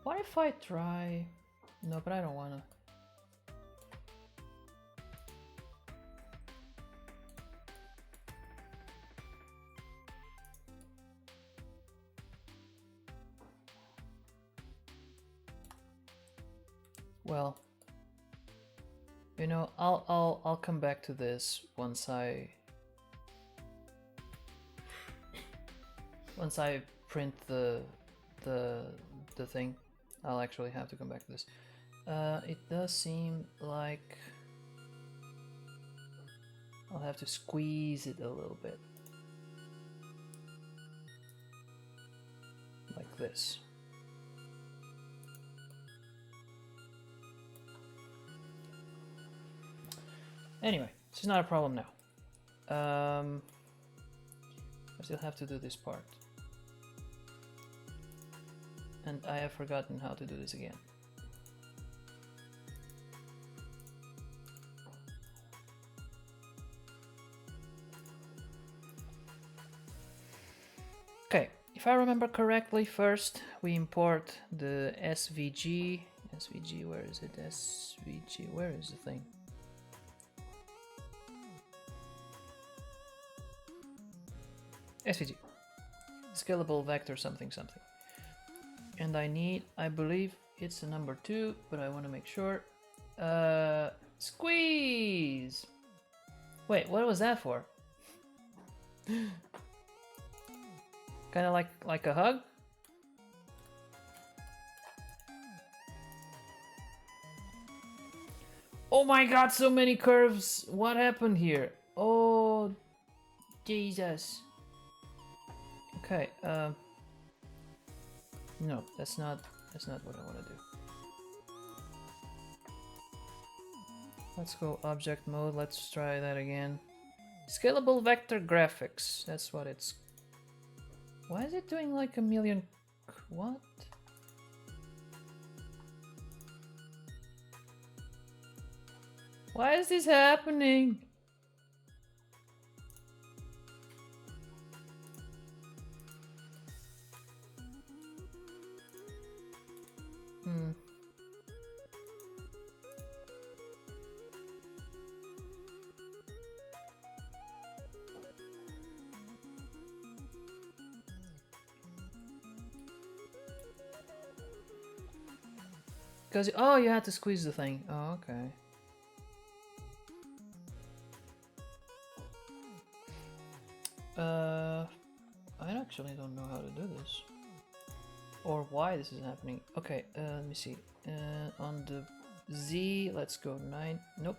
What if I try... No, but I don't wanna. Well, you know, I'll come back to this once I print the thing. I'll actually have to come back to this. It does seem like I'll have to squeeze it a little bit. Like this. Anyway, this is not a problem now. I still have to do this part. And I have forgotten how to do this again. Okay, if I remember correctly, first we import the SVG. SVG, where is it? SVG, where is the thing? SVG. Scalable vector something something. And I need, I believe it's a number 2, but I want to make sure. Squeeze! Wait, what was that for? Kind of like a hug? Oh my god, so many curves! What happened here? Oh, Jesus. Okay, no, that's not what I want to do. Let's go object mode, let's try that again. Scalable vector graphics, that's what it's... Why is it doing like a million... What? Why is this happening? Hmm. Because, oh, you had to squeeze the thing. Oh, okay. I actually don't know how to do this. Or why this is happening. Okay, let me see. On the Z, let's go 9. Nope.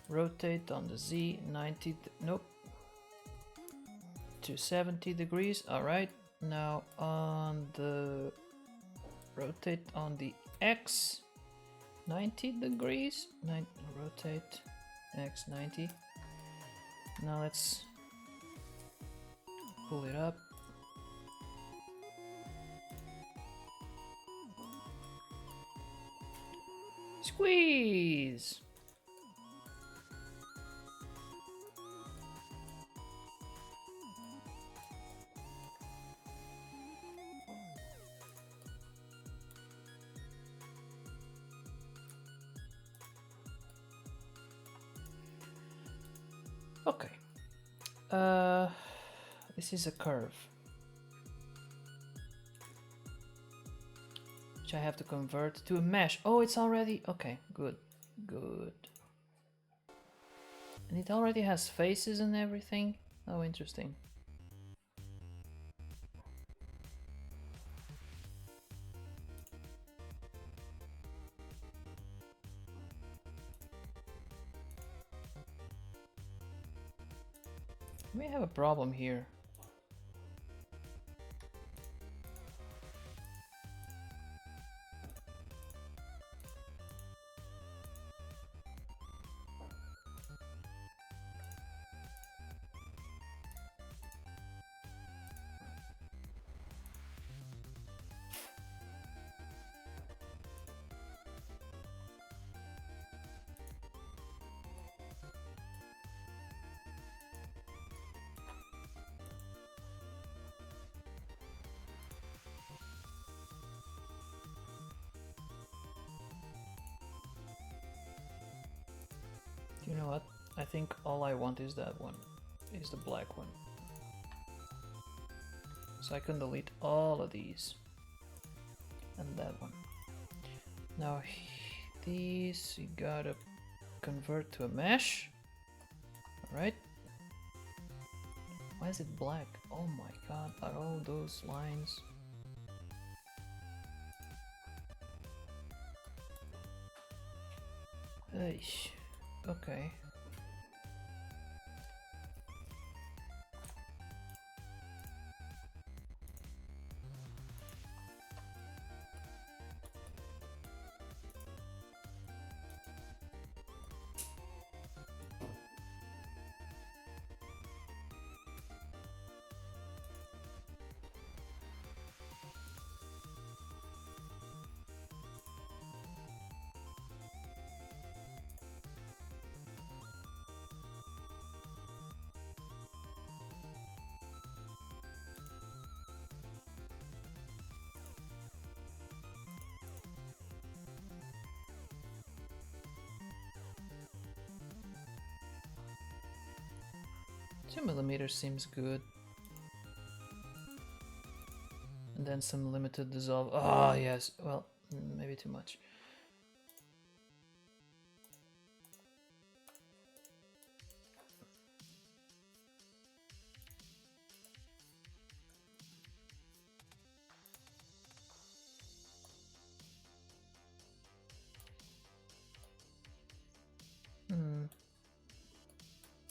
Rotate on the Z, 90. Nope. To 70 degrees. Alright. Now on the... Rotate on the X, 90 degrees. Rotate X 90. Now let's pull it up. Squeeze! Okay. This is a curve. Which I have to convert to a mesh. Oh, it's already... Okay, good. Good. And it already has faces and everything. Oh, interesting. We have a problem here. You know what? I think all I want is that one. Is the black one. So I can delete all of these. And that one. Now these you gotta convert to a mesh. Alright. Why is it black? Oh my god, are all those lines... Eish. Okay. Two millimeters seems good. then some limited dissolve. Oh, yes. Well, maybe too much.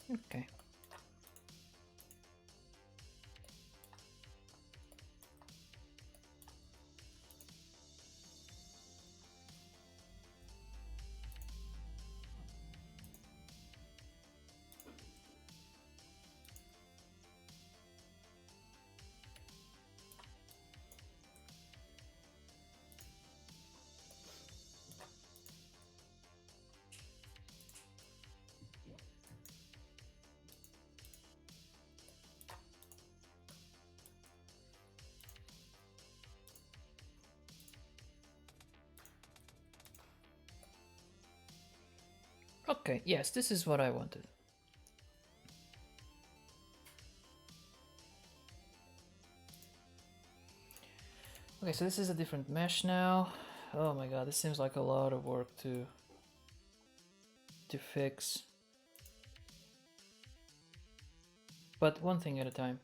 Okay. Okay, yes, this is what I wanted. Okay, so this is a different mesh now. Oh my god, this seems like a lot of work to fix. But one thing at a time.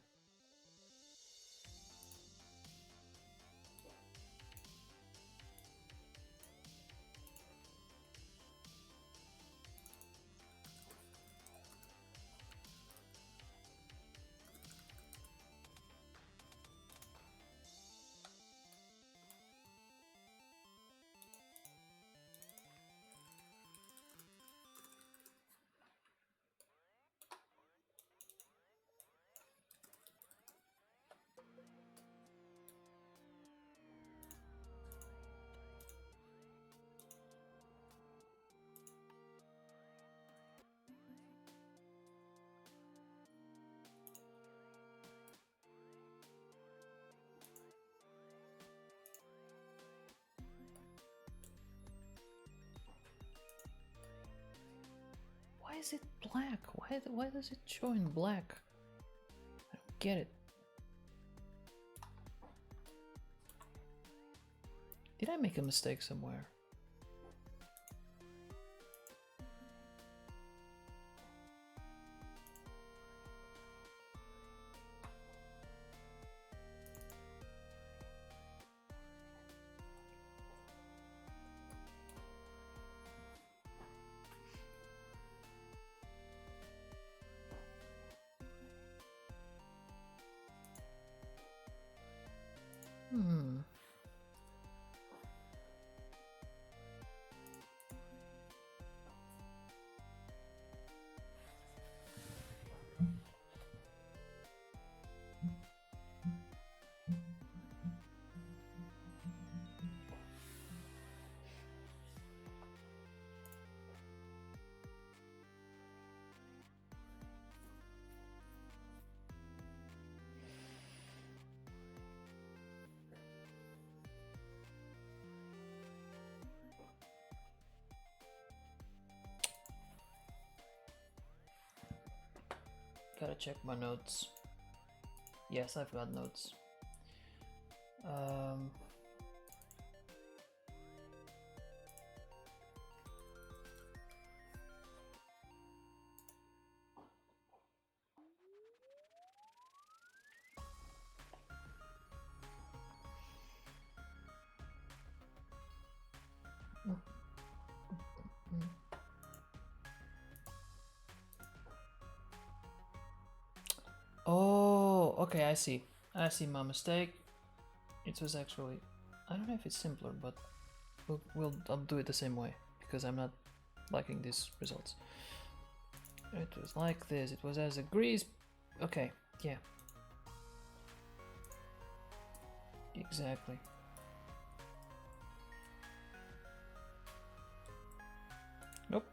Why is it black? Why does it show in black? I don't get it. Did I make a mistake somewhere? Hmm. Gotta check my notes. Yes, I've got notes. Um, oh, okay, I see. I see my mistake. It was actually, I don't know if it's simpler, but I'll do it the same way because I'm not liking these results. It was like this. It was as a grease. Okay, yeah. Exactly. Nope.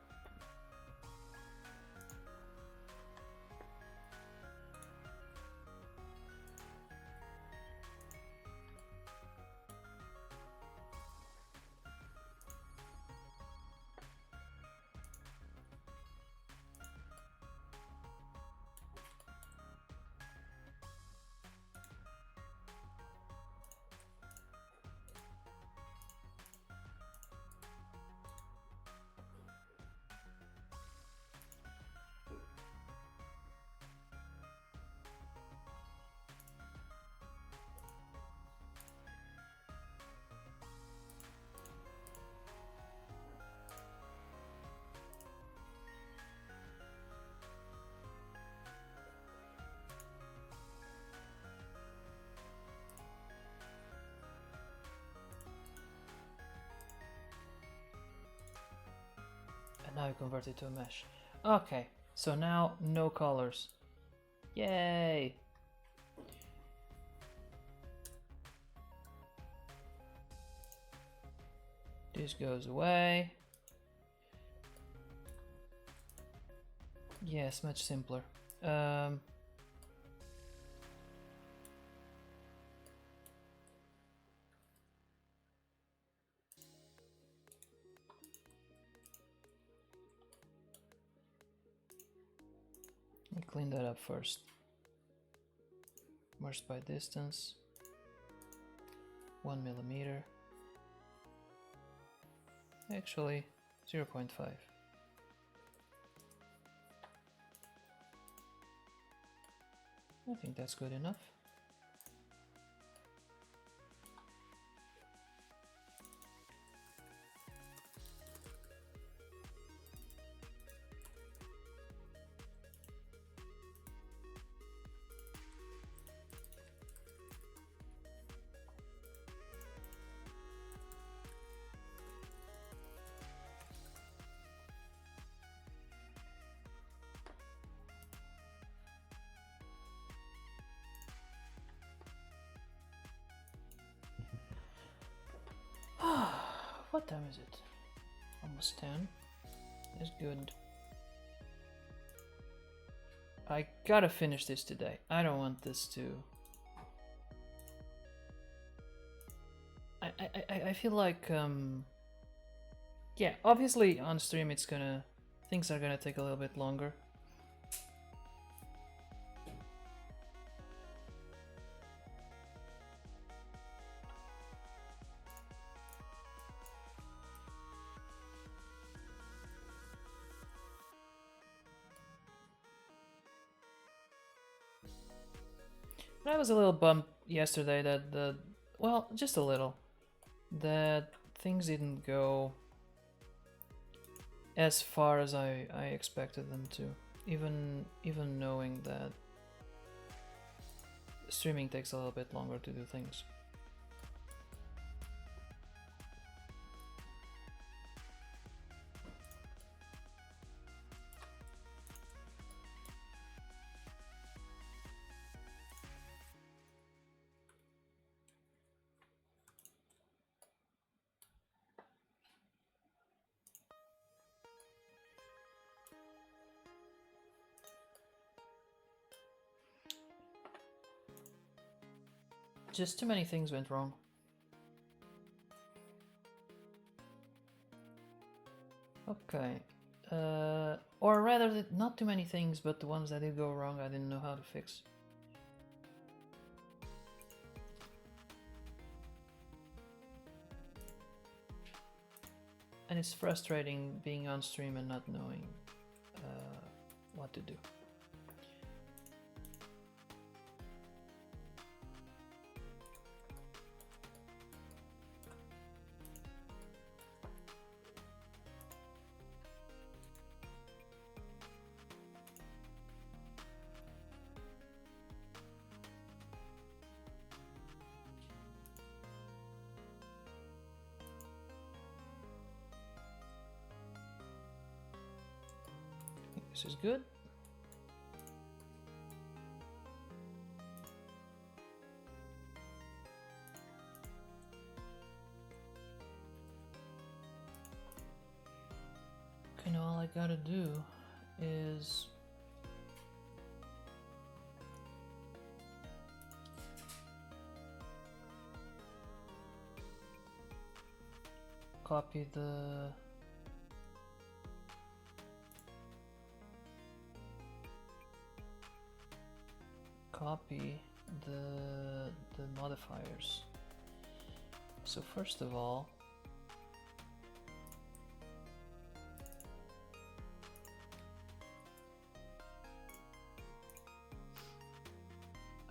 now I convert it to a mesh. Okay, so now no colors. Yay! This goes away. Yes, much simpler. Let me clean that up first. Merged by distance. 1 millimeter. Actually, 0.5. I think that's good enough. What time is it? Almost 10. That's good. I gotta finish this today. I don't want this to... I feel like, yeah, obviously on stream it's gonna... Things are gonna take a little bit longer. I was a little bummed yesterday that well, just a little, that things didn't go as far as I expected them to. Even knowing that streaming takes a little bit longer to do things. Just too many things went wrong. Okay. Or rather, not too many things, but the ones that did go wrong, I didn't know how to fix. And it's frustrating being on stream and not knowing what to do. This is good. Okay, now all I gotta do is copy the modifiers. So first of all,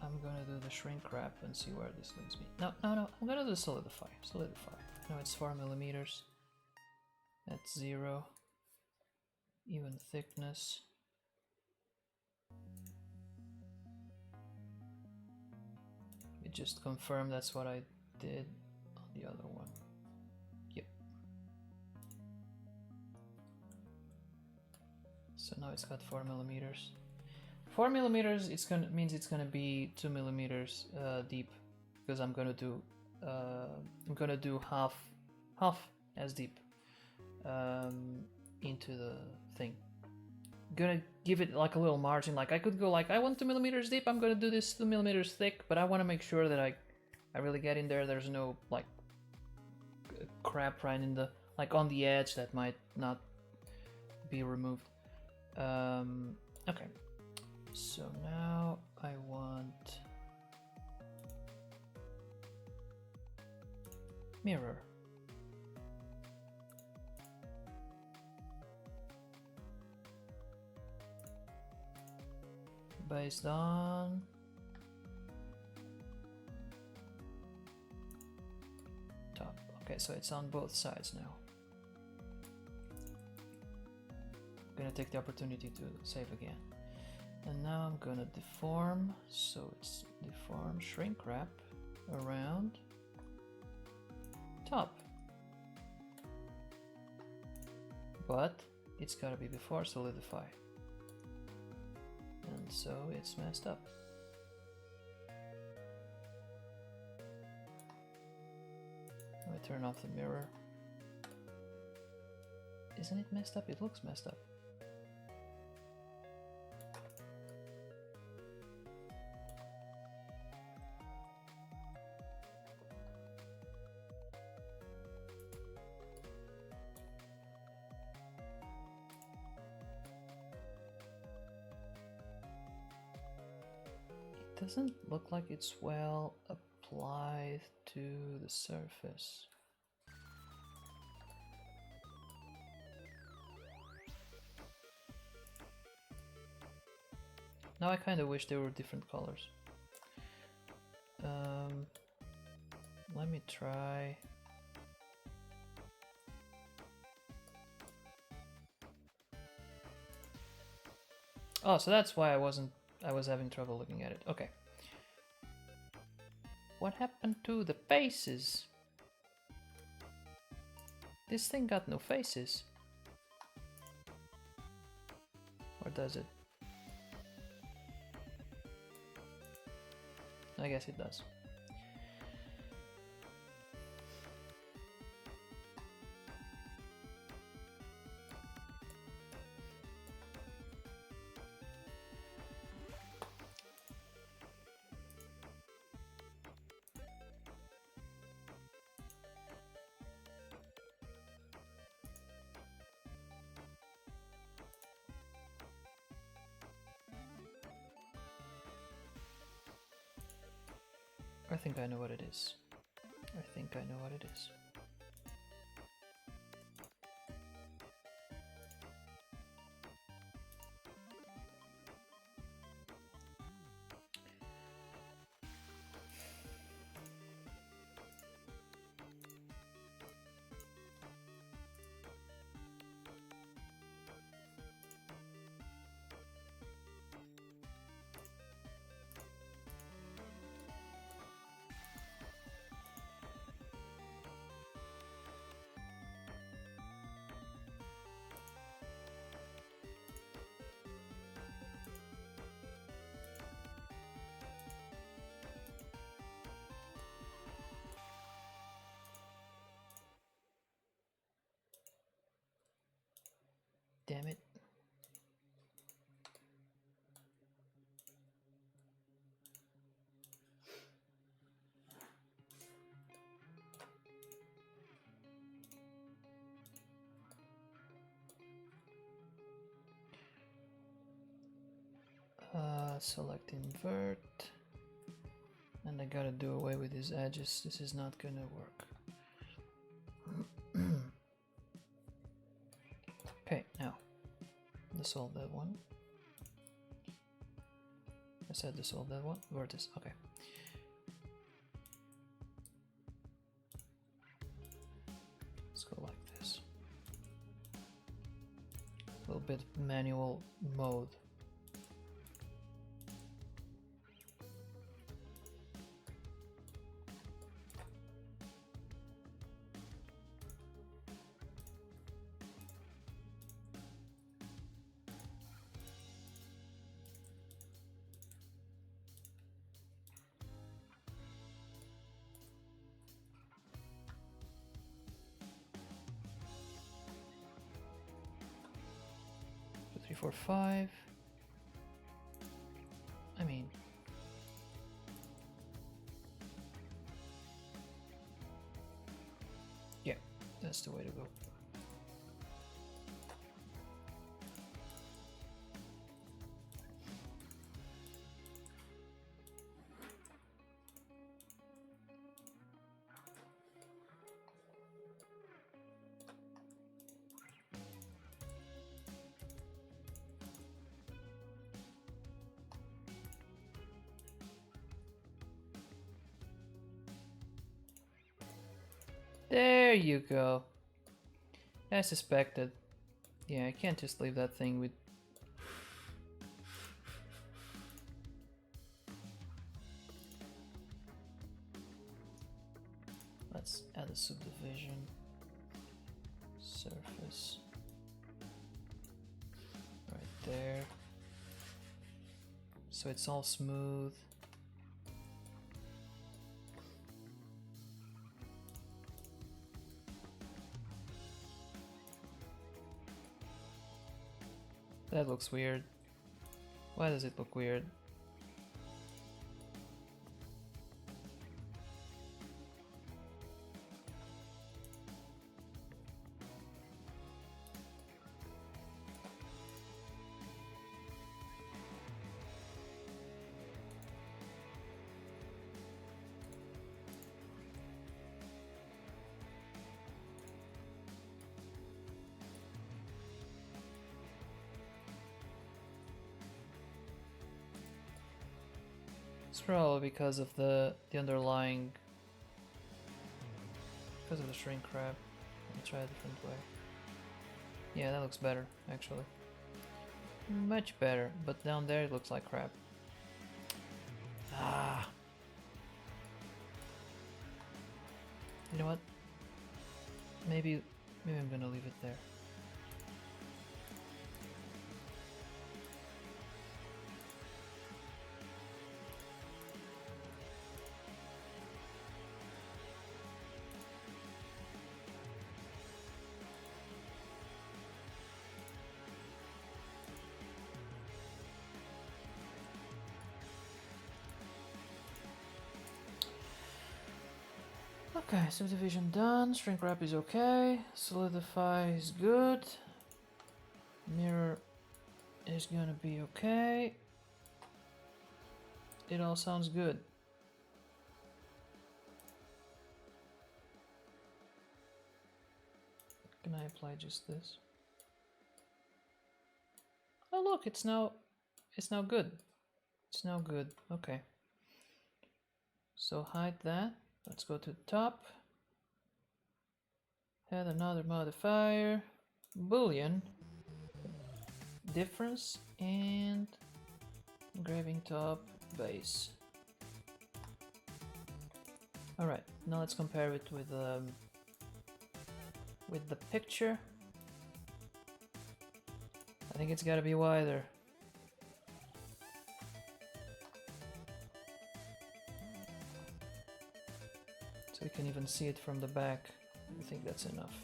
I'm gonna do the shrink wrap and see where this leads me. No, I'm gonna do solidify. I know it's 4 millimeters. That's 0. Even thickness. It just confirmed that's what I did on the other one. Yep. So now it's got 4 millimeters. 4 millimeters means it's gonna be 2 millimeters deep, because I'm gonna do half as deep into the thing. Gonna give it like a little margin. Like I could go like, I want 2 millimeters deep. I'm gonna do this 2 millimeters thick, but I want to make sure that I really get in there. There's no like crap right in the like on the edge that might not be removed. Okay. So now I want mirror. Based on top. Okay, so it's on both sides now. I'm gonna take the opportunity to save again. And now I'm gonna deform, so it's deform, shrink wrap around top. But it's gotta be before solidify. And so it's messed up. Let me turn off the mirror. Isn't it messed up? It looks messed up. Doesn't look like it's well applied to the surface. Now I kind of wish they were different colors. Let me try. Oh, so that's why I was having trouble looking at it. Okay. What happened to the faces? This thing got no faces. Or does it? I guess it does. I think I know what it is. I think I know what it is. Damn it. Select invert. And I gotta do away with these edges. This is not gonna work. Okay, now dissolve that one. I said dissolve that one. Vertex, okay. Let's go like this. A little bit manual mode. 4, 5. I mean, yeah, that's the way to go. There you go. As suspected. Yeah, I can't just leave that thing with... Let's add a subdivision. Surface. Right there. So it's all smooth. That looks weird. Why does it look weird? It's probably because of the underlying, because of the shrink wrap. Let's try a different way. Yeah, that looks better, actually. Much better, but down there it looks like crap. Ah. You know what? Maybe I'm gonna leave it there. Okay, subdivision done, shrink wrap is okay, solidify is good, mirror is gonna be okay, it all sounds good. Can I apply just this? Oh look, it's now good. It's now good, okay. So hide that. Let's go to the top. Add another modifier. Boolean. Difference and engraving top base. Alright, now let's compare it with the picture. I think it's gotta be wider. So you can even see it from the back. I think that's enough.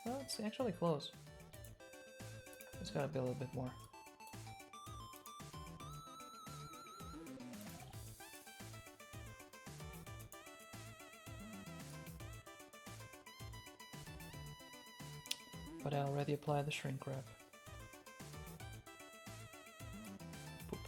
Well, it's actually close. It's gotta be a little bit more. But I already applied the shrink wrap. Poop.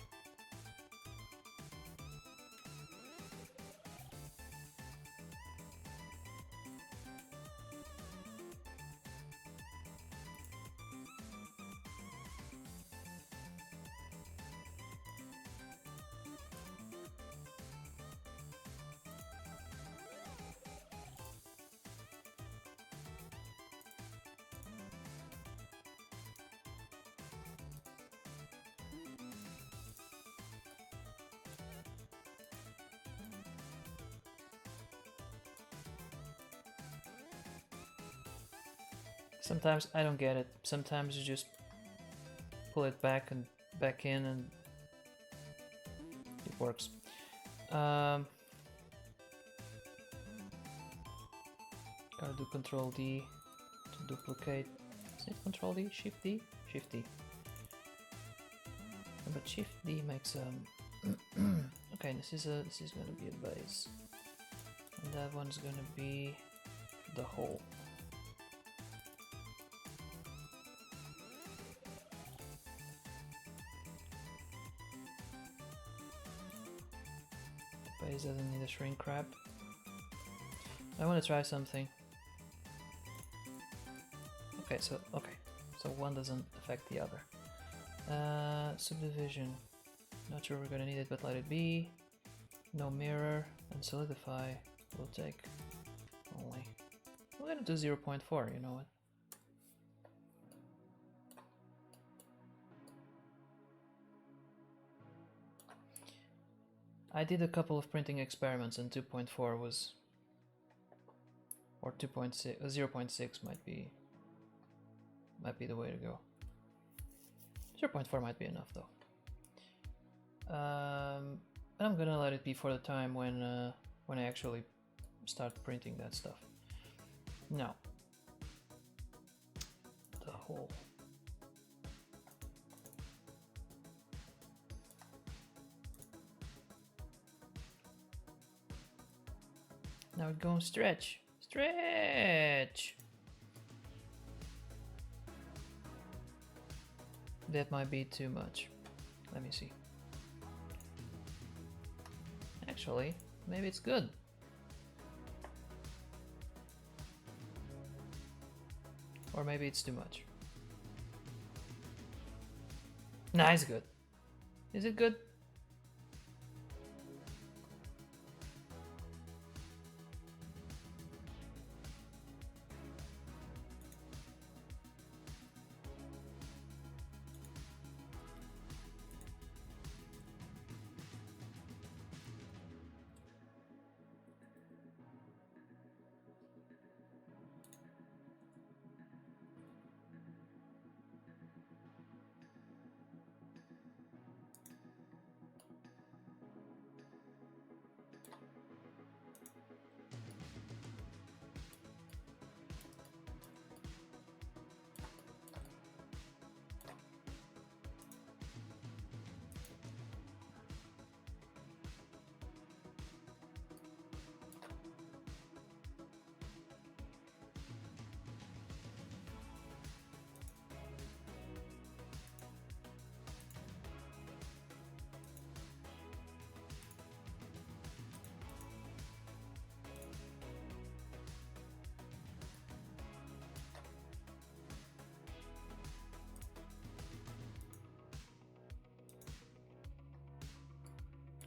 Sometimes I don't get it. Sometimes you just pull it back and back in and it works. Gotta do Control D to duplicate. Is it Control D? Shift D? Shift D. But Shift D makes okay, this is gonna be a base. And that one's gonna be the hole. The base doesn't need a shrink wrap. I wanna try something. Okay, so one doesn't affect the other. Subdivision. Not sure we're gonna need it, but let it be. No mirror and solidify. We'll take only. We're gonna do 0.4. You know what? I did a couple of printing experiments, and 2.4 was, or 2.6, 0.6 might be the way to go. 0.4 might be enough though. But I'm gonna let it be for the time when I actually start printing that stuff. Now, the hole. Now we're going stretch. Stretch! That might be too much. Let me see. Actually, maybe it's good. Or maybe it's too much. Nah, it's good. Is it good?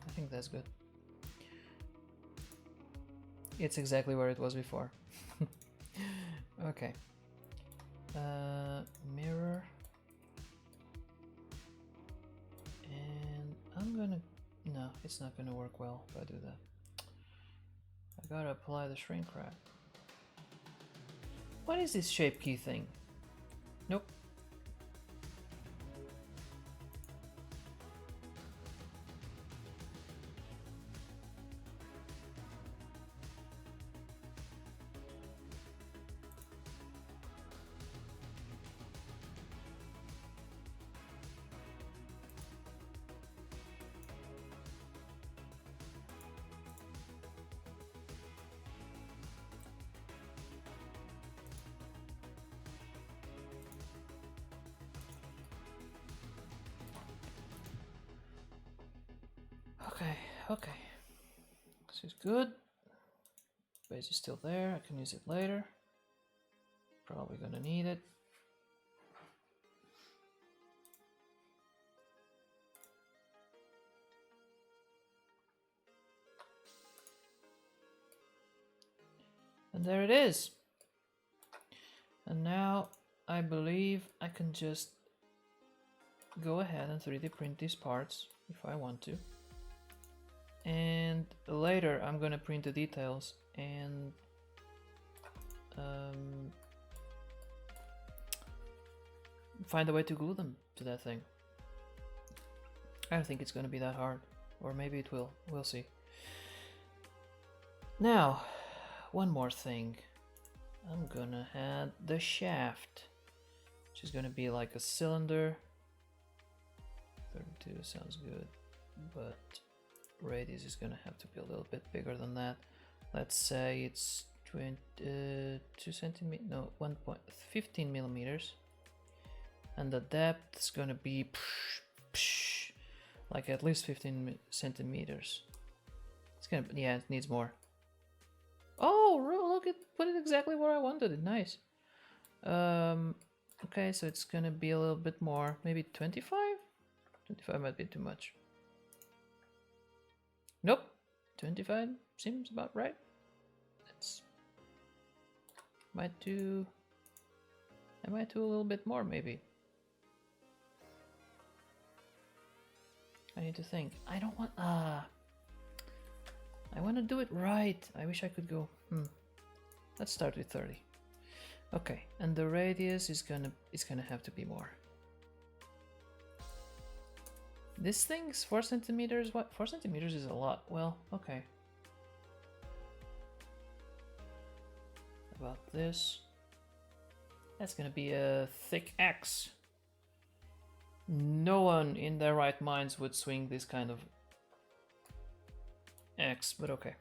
I think that's good. It's exactly where it was before. Okay. Mirror. And I'm gonna... No, it's not gonna work well if I do that. I gotta apply the shrink wrap. What is this shape key thing? Nope. Okay. This is good. Base is still there. I can use it later. Probably gonna need it. And there it is. And now I believe I can just go ahead and 3D print these parts if I want to. And later I'm gonna print the details and find a way to glue them to that thing. I don't think it's gonna be that hard, or maybe it will. We'll see. Now, one more thing. I'm gonna add the shaft, which is gonna be like a cylinder 32 sounds good, but radius is gonna have to be a little bit bigger than that. Let's say it's 2 centimeters, no, 1.15 millimeters, and the depth is gonna be like at least 15 centimeters. It's gonna, yeah, it needs more. Oh, look, it put it exactly where I wanted it. Nice. Okay, so it's gonna be a little bit more, maybe 25. 25 might be too much. Nope, 25 seems about right. That's I might do a little bit more, maybe. I need to think. I don't want I want to do it right. I wish I could go. Let's start with 30. Okay, and the radius is gonna have to be more. This thing's 4 centimeters. What? 4 centimeters is a lot. Well, okay. About this. That's gonna be a thick axe. No one in their right minds would swing this kind of axe, but okay.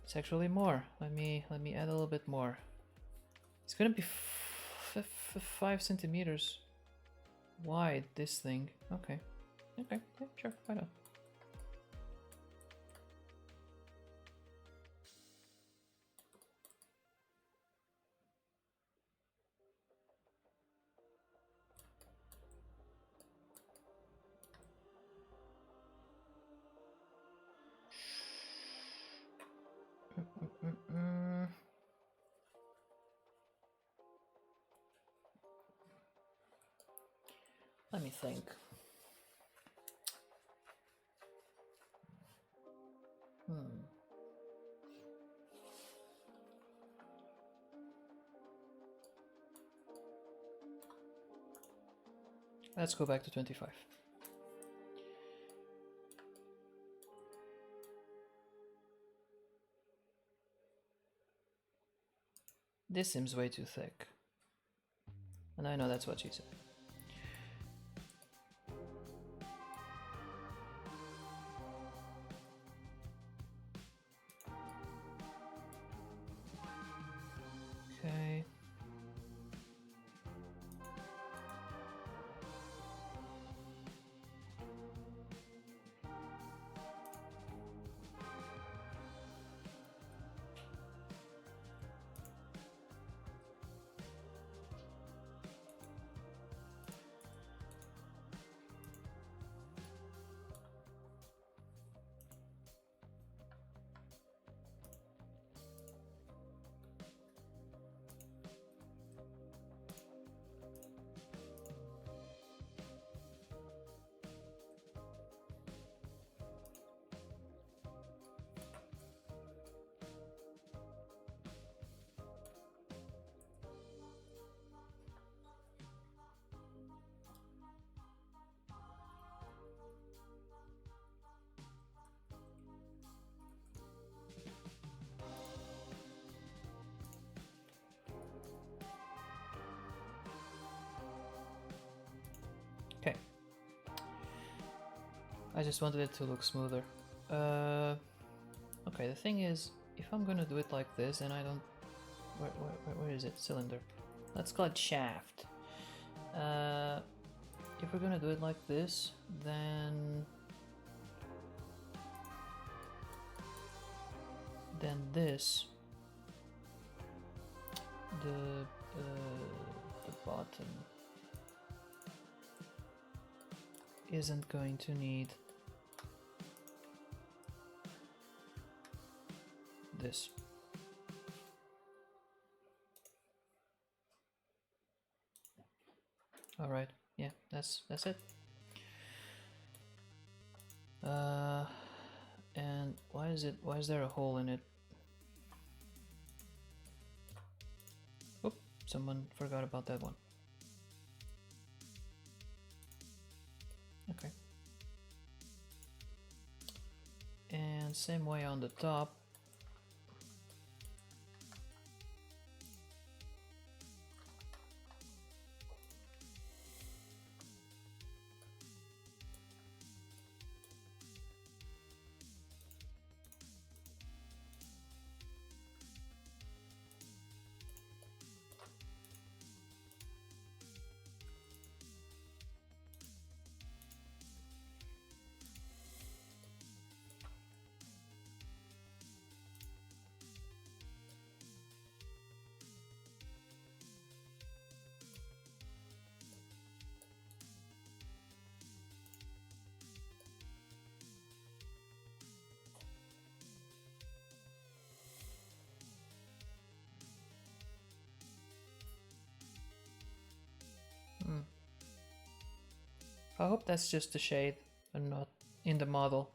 It's actually more. Let me add a little bit more. It's gonna be 5 centimeters wide, this thing. Okay. Okay, yeah, sure, why not? Let me think. Let's go back to 25. This seems way too thick. And I know that's what she said. Okay. Okay. I just wanted it to look smoother. Okay, the thing is, if I'm gonna do it like this and I don't... Where is it? Cylinder. Let's call it shaft. If we're gonna do it like this, then this, the bottom isn't going to need this. All right, yeah, that's it. And why is there a hole in it? Oop, someone forgot about that one. Okay. And same way on the top. I hope that's just the shade and not in the model.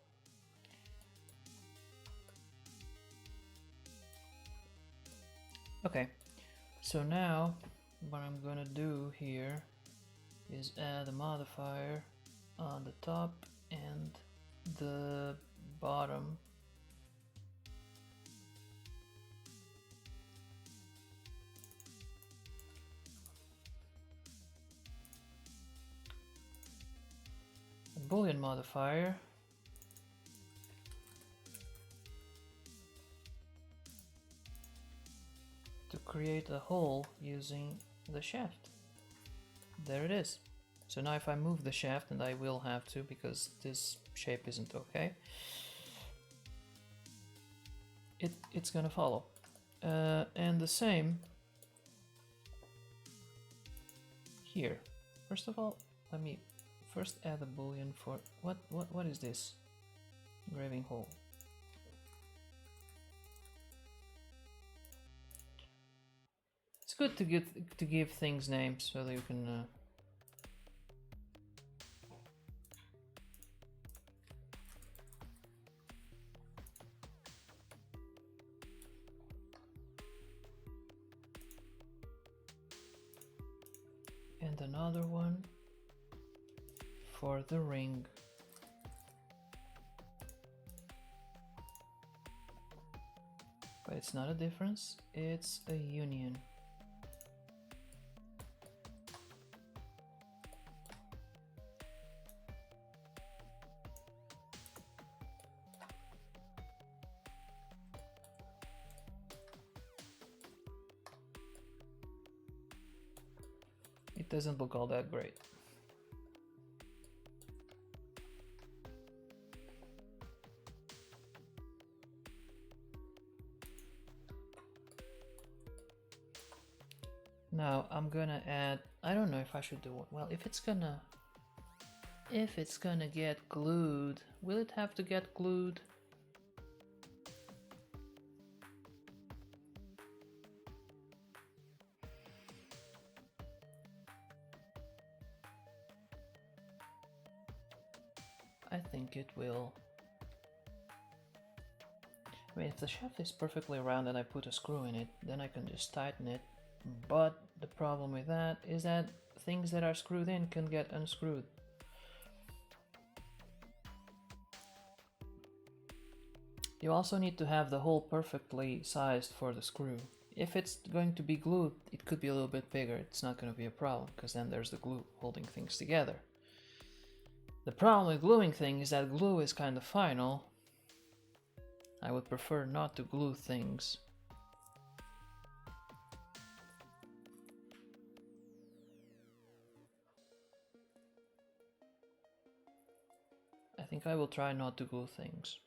Okay, so now what I'm gonna do here is add a modifier on the top and the bottom. A Boolean modifier. To create a hole using the shaft. There it is. So now if I move the shaft, and I will have to because this shape isn't okay, it's gonna follow. And the same here. First of all, let me first add a boolean for what is this? Engraving hole. It's good to give things names so that you can and another one for the ring. But it's not a difference, it's a union. It doesn't look all that great. Now I'm gonna add, I don't know if I should do it. Well, if it's gonna get glued, will it have to get glued? I think it will. I mean, if the shaft is perfectly round and I put a screw in it, then I can just tighten it. But the problem with that is that things that are screwed in can get unscrewed. You also need to have the hole perfectly sized for the screw. If it's going to be glued, it could be a little bit bigger. It's not going to be a problem because then there's the glue holding things together. The problem with gluing things is that glue is kind of final. I would prefer not to glue things. I think I will try not to glue things.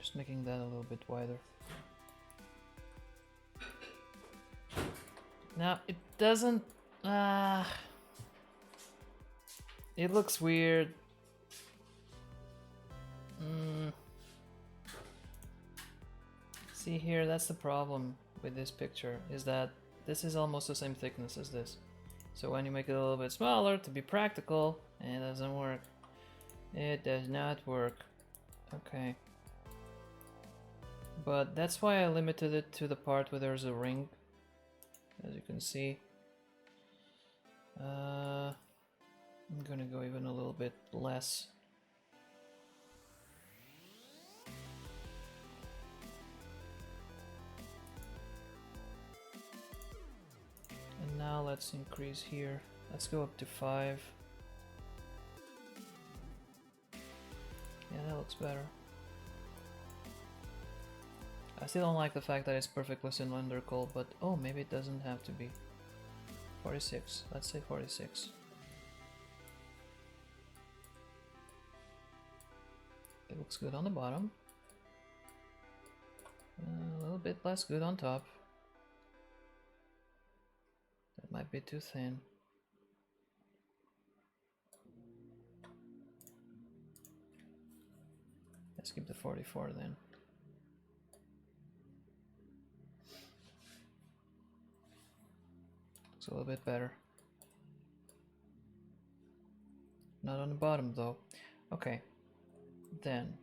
Just making that a little bit wider. Now, it doesn't... it looks weird. See here, that's the problem with this picture, is that this is almost the same thickness as this. So when you make it a little bit smaller to be practical, it doesn't work. It does not work. Okay. But that's why I limited it to the part where there's a ring, as you can see. I'm gonna go even a little bit less. And now let's increase here. Let's go up to 5. Yeah, that looks better. I still don't like the fact that it's perfectly cylindrical, but oh, maybe it doesn't have to be. 46, let's say 46. It looks good on the bottom. A little bit less good on top. That might be too thin. Let's keep the 44 then. Looks a little bit better. Not on the bottom though. Okay. Then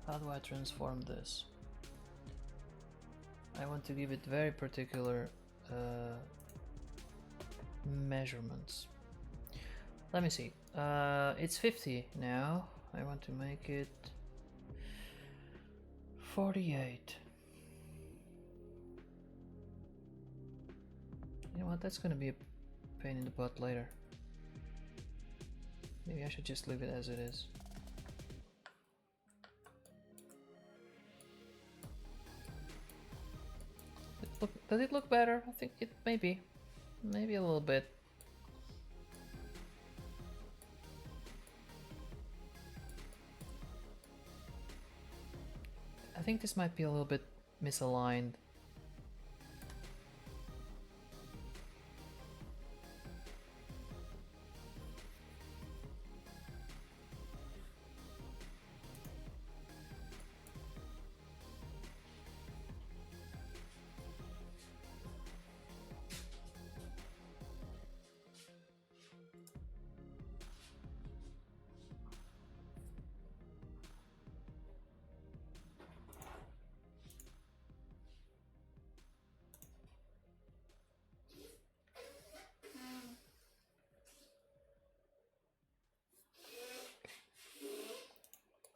how do I transform this? I want to give it very particular measurements. Let me see. It's 50 now. I want to make it 48. You know what? That's gonna be a pain in the butt later. Maybe I should just leave it as it is. Does it look better? I think it maybe a little bit. I think this might be a little bit misaligned.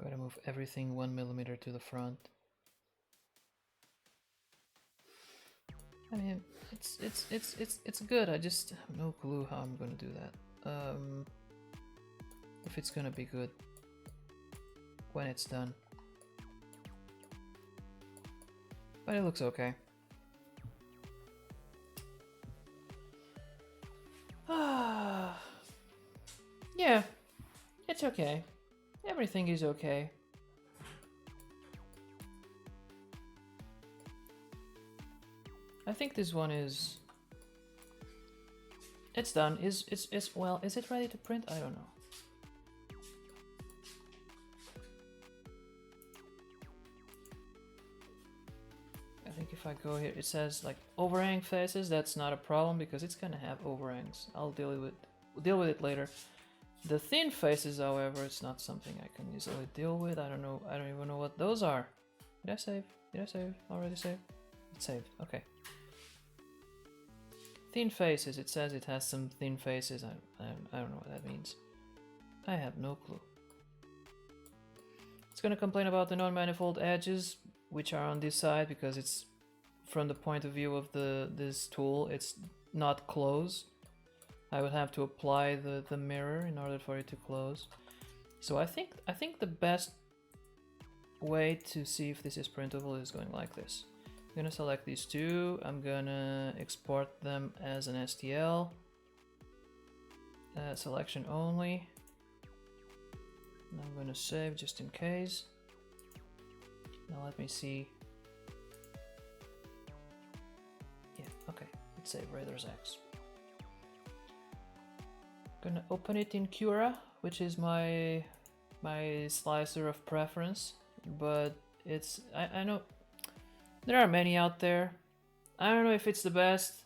Gotta move everything 1 millimeter to the front. I mean, it's good. I just have no clue how I'm gonna do that. If it's gonna be good when it's done. But it looks okay. Yeah, it's okay. Everything is okay. I think this one is It's done. Well, is it ready to print? I don't know. I think if I go here, it says like overhang faces. That's not a problem because it's gonna have overhangs. I'll deal with it later. The thin faces, however, it's not something I can easily deal with. I don't know. I don't even know what those are. Did I save? Did I save? Already saved? It saved. Okay. Thin faces. It says it has some thin faces. I don't know what that means. I have no clue. It's gonna complain about the non-manifold edges, which are on this side because it's from the point of view of this tool. It's not closed. I would have to apply the mirror in order for it to close. So I think the best way to see if this is printable is going like this. I'm gonna select these two. I'm gonna export them as an STL. Selection only. And I'm gonna save just in case. Now let me see. Yeah, okay. Let's save Raiders X. Gonna open it in Cura, which is my slicer of preference, but it's I know there are many out there. I don't know if it's the best,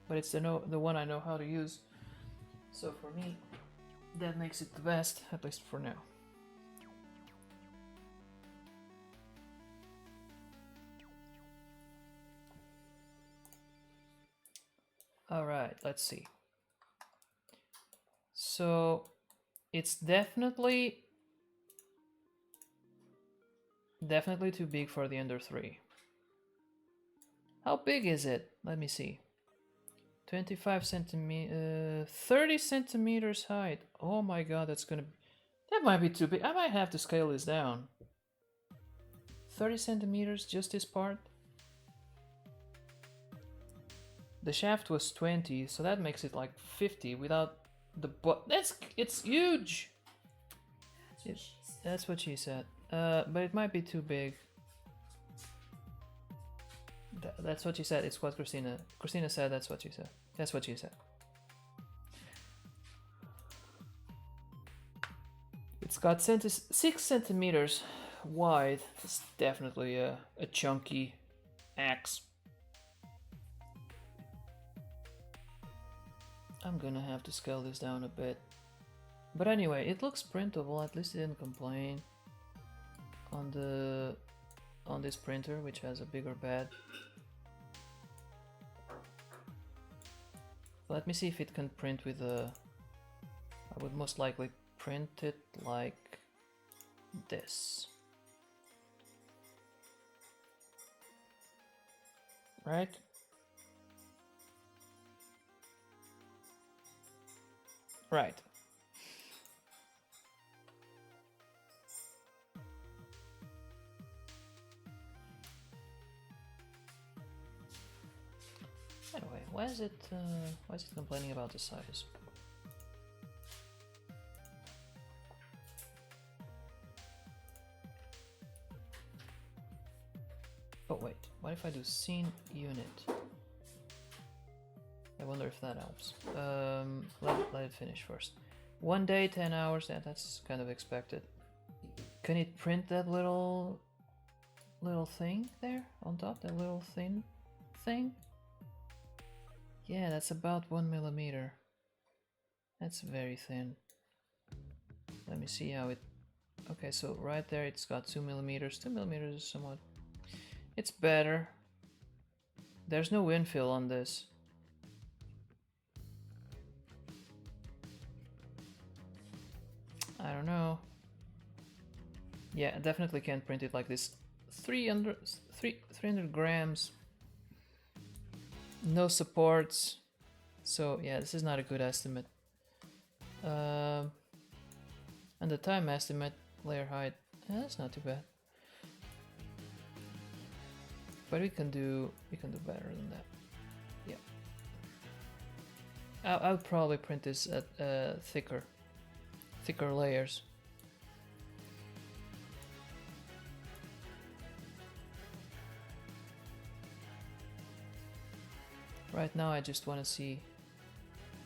but it's the one I know how to use. So for me, that makes it the best, at least for now. All right, let's see. So it's definitely too big for the Ender 3. How big is it? Let me see. 25 centimeters, 30 centimeters height. Oh my god, that might be too big. I might have to scale this down. 30 centimeters, just this part. The shaft was 20, so that makes it like 50 without the butt. It's huge. That's what she said. But it might be too big. That's what she said. It's what Christina said. That's what she said. That's what she said. It's got 6 centimeters wide. It's definitely a chunky axe. I'm gonna have to scale this down a bit. But anyway, it looks printable. At least it didn't complain on this printer, which has a bigger bed. Let me see if it can print with a... I would most likely print it like this. Right? Right. Anyway, why is it complaining about the size? Oh wait, what if I do scene unit? I wonder if that helps. Let it finish first. 1 day, 10 hours. Yeah, that's kind of expected. Can it print that little thing there on top? That little thin thing? Yeah, that's about 1 millimeter. That's very thin. Let me see how it... Okay, so right there it's got 2 millimeters. 2 millimeters is somewhat... It's better. There's no infill on this. I don't know. Yeah, I definitely can't print it like this. 300 grams. No supports. So yeah, this is not a good estimate. And the time estimate, layer height, that's not too bad. But we can do better than that. Yeah. I would probably print this at thicker layers. Right now I just want to see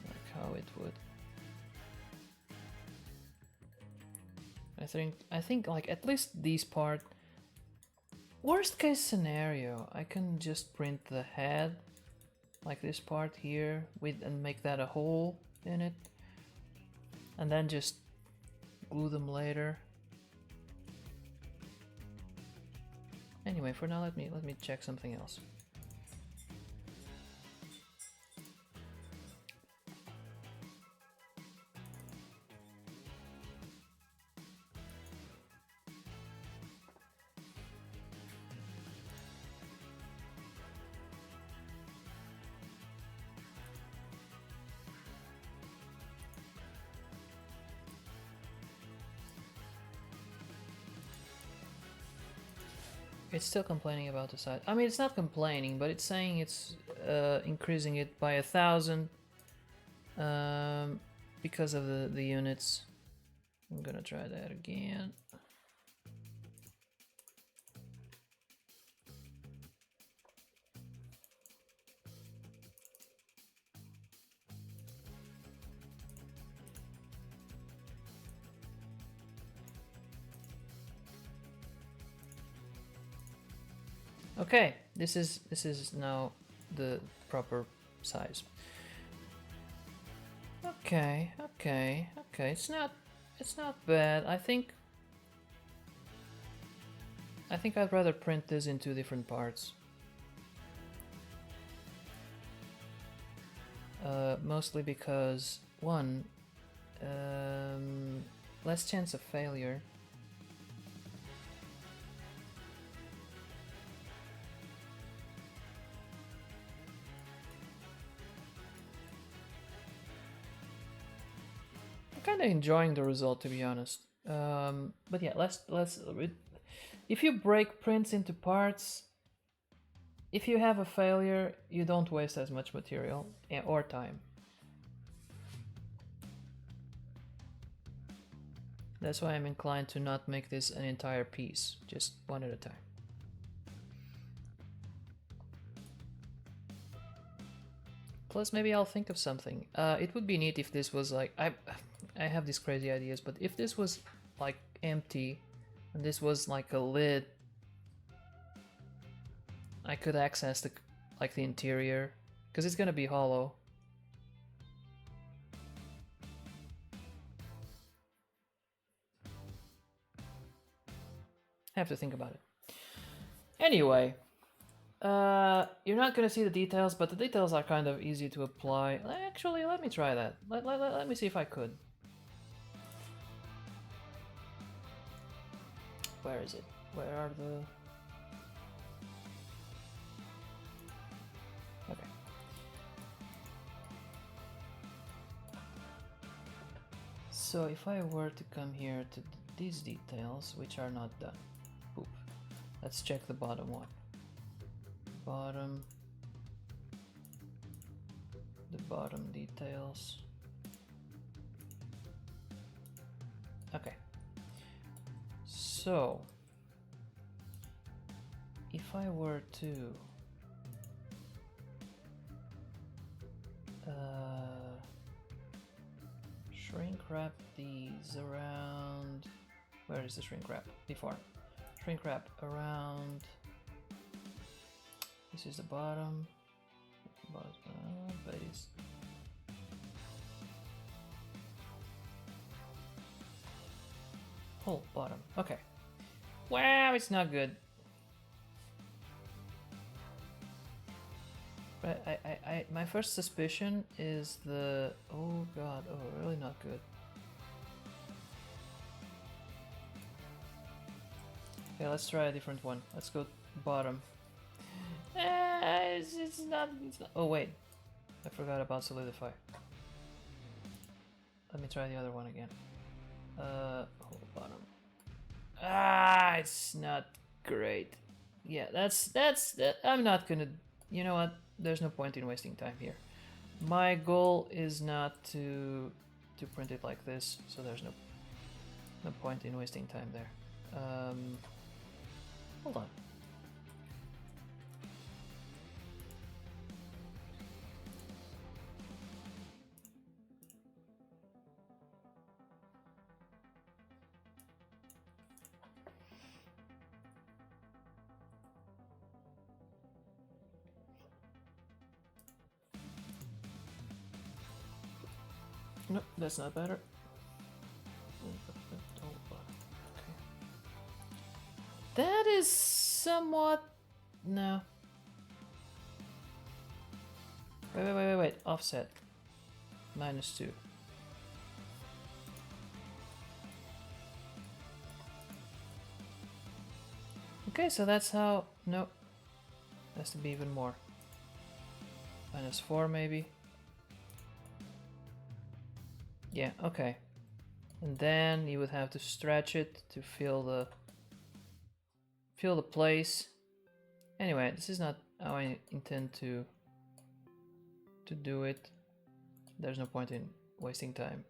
like how it would. I think like at least this part. Worst case scenario, I can just print the head, like this part here, with and make that a hole in it, and then just glue them later. Anyway, for now, let me check something else. It's still complaining about the size. I mean, it's not complaining, but it's saying it's increasing it by 1,000 because of the units. I'm gonna try that again. Okay, this is now the proper size. Okay. It's not bad. I think I'd rather print this in two different parts. Mostly because one, less chance of failure. Kind of enjoying the result, to be honest. But yeah, let's if you break prints into parts, if you have a failure, you don't waste as much material or time. That's why I'm inclined to not make this an entire piece, just one at a time. Plus, maybe I'll think of something. It would be neat if this was like I have these crazy ideas, but if this was like empty and this was like a lid, I could access the interior because it's gonna be hollow. I have to think about it. Anyway, you're not gonna see the details, but the details are kind of easy to apply. Actually, let me try that. Let me see if I could. Where is it? Where are the... Okay. So if I were to come here to these details, which are not done. Boop. Let's check the bottom one. Bottom. The bottom details. Okay. So, if I were to shrink wrap these around, where is the shrink wrap? Before. Shrink wrap around, this is the bottom, base. Whole bottom, okay. Wow, it's not good. But my first suspicion is the... Oh god, oh, really not good. Okay, let's try a different one. Let's go bottom. It's not... Oh wait, I forgot about solidify. Let me try the other one again. Whole bottom. It's not great. Yeah, that's I'm not gonna... You know what? There's no point in wasting time here. My goal is not to print it like this, so there's no point in wasting time there. Hold on. No, that's not better. That is somewhat... No. Wait. Offset. -2. Okay, so that's how... No. Has to be even more. -4 maybe. Yeah, okay. And then you would have to stretch it to feel the place. Anyway, this is not how I intend to do it. There's no point in wasting time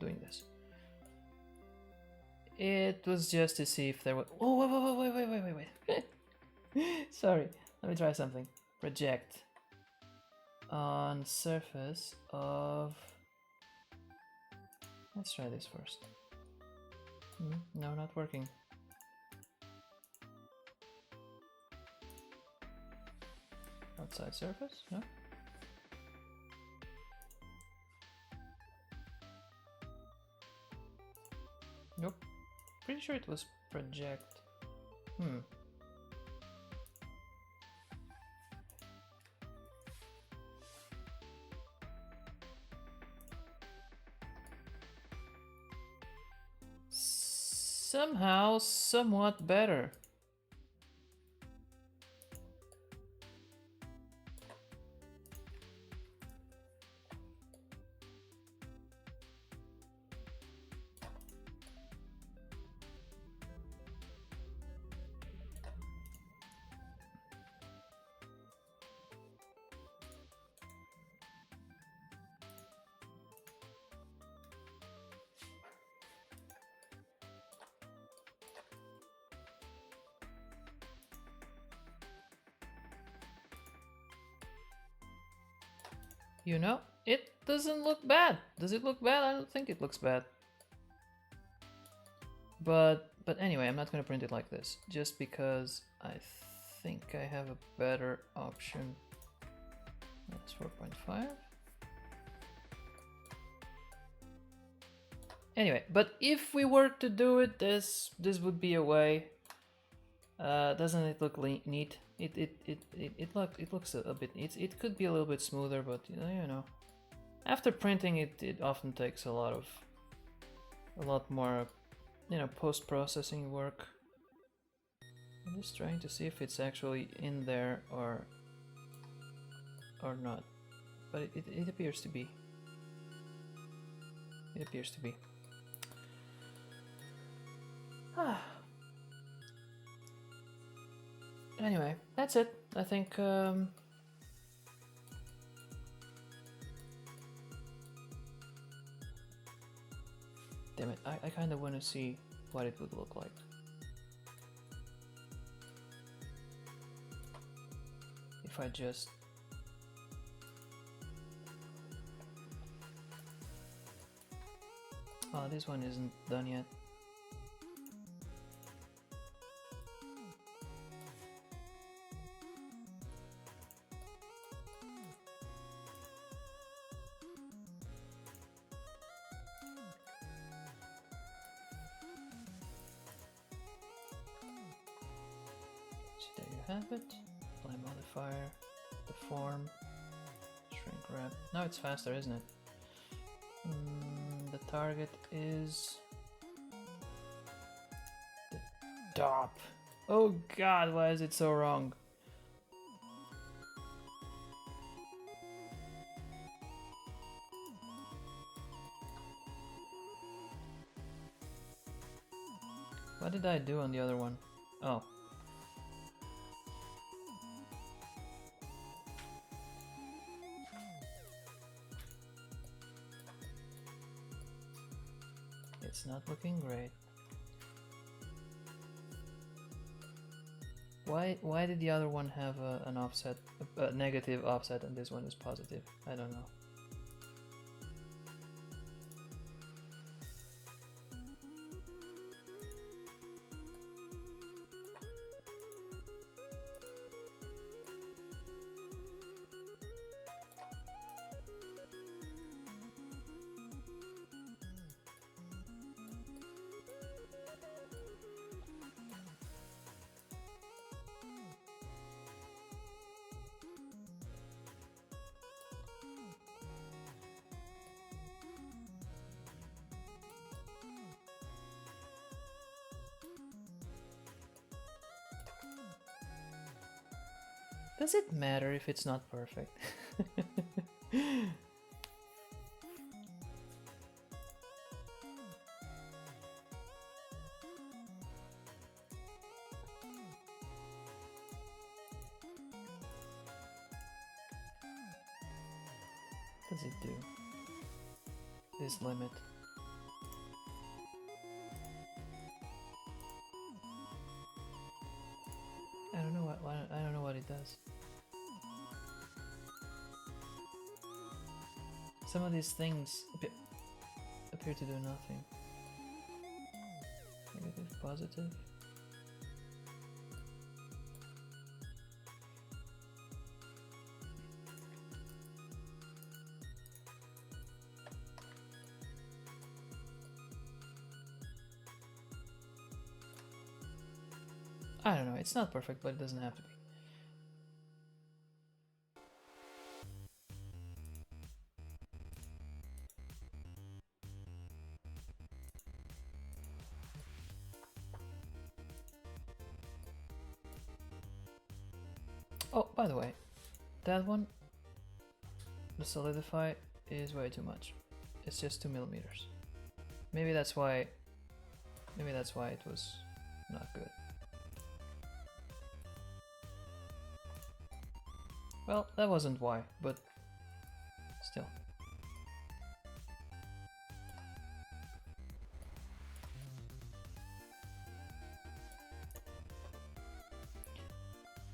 doing this. It was just to see if there was... Oh, wait. Sorry, let me try something. Project on surface of... Let's try this first. No, not working. Outside surface? No? Nope. Pretty sure it was project. Somehow, somewhat better. You know, it doesn't look bad. Does it look bad? I don't think it looks bad. But anyway, I'm not gonna print it like this, just because I think I have a better option. That's 4.5. Anyway, but if we were to do it, this would be a way. Doesn't it look neat? It looks a bit. It could be a little bit smoother, but you know, after printing it often takes a lot more, you know, post-processing work. I'm just trying to see if it's actually in there or not, but it appears to be. It appears to be. Anyway, that's it. I think damn it, I kind of want to see what it would look like. If I just... Oh, this one isn't done yet. There you have it. Apply modifier, the form, shrink wrap. Now it's faster, isn't it? The target is the top. Oh god, why is it so wrong? What did I do on the other one? Oh. It's not looking great. Why did the other one have an offset, a negative offset, and this one is positive? I don't know. Does it matter if it's not perfect? What does it do? This limit. I don't know what it does. Some of these things appear to do nothing. Negative, positive. I don't know, it's not perfect, but it doesn't have to be. Oh, by the way, that one, the solidify, is way too much. It's just 2 millimeters. Maybe that's why it was not good. Well, that wasn't why, but still.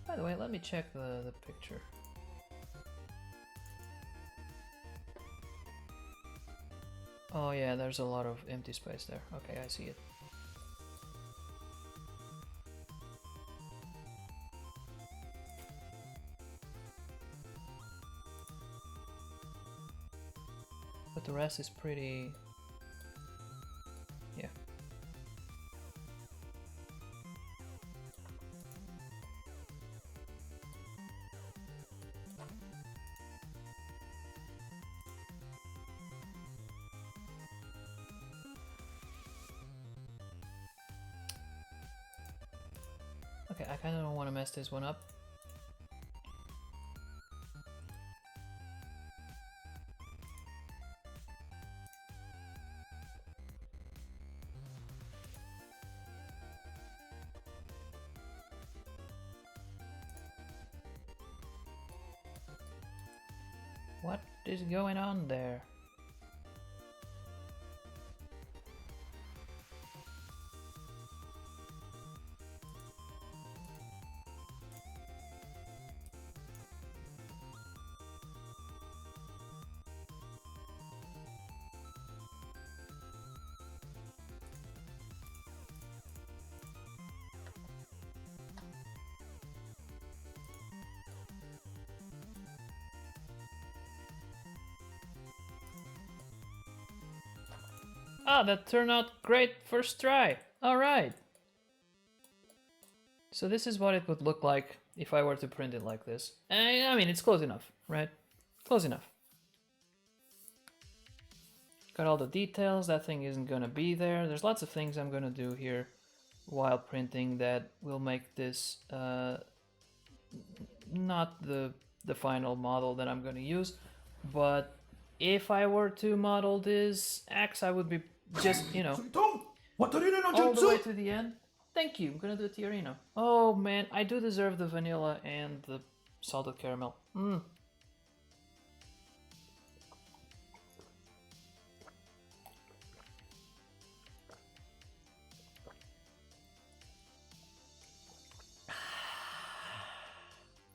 By the way, let me check the picture. Oh yeah, there's a lot of empty space there. Okay, I see it. But the rest is pretty... yeah. Okay, I kind of don't want to mess this one up. What is going on there? Ah, that turned out great first try. Alright. So this is what it would look like if I were to print it like this. I mean, it's close enough, right? Close enough. Got all the details. That thing isn't gonna be there. There's lots of things I'm gonna do here while printing that will make this not the final model that I'm gonna use. But if I were to model this axe, I would be just, you know, all the way to the end. Thank you. I'm gonna do it to Tiarino. Oh man, I do deserve the vanilla and the salted caramel.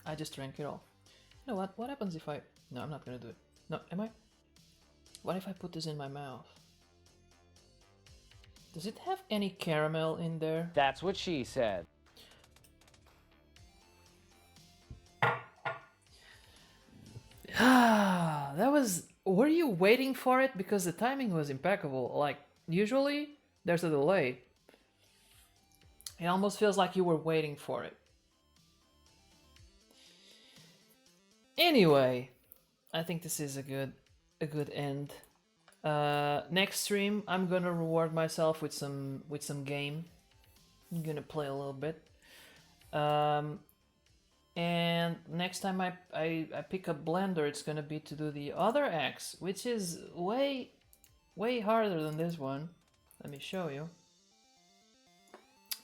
I just drank it all. You know what? What happens if I... No, I'm not gonna do it. No, am I? What if I put this in my mouth? Does it have any caramel in there? That's what she said. That was... Were you waiting for it? Because the timing was impeccable. Like, usually there's a delay. It almost feels like you were waiting for it. Anyway, I think this is a good end. Next stream, I'm gonna reward myself with some game. I'm gonna play a little bit. And next time I pick up Blender, it's gonna be to do the other axe, which is way harder than this one. Let me show you.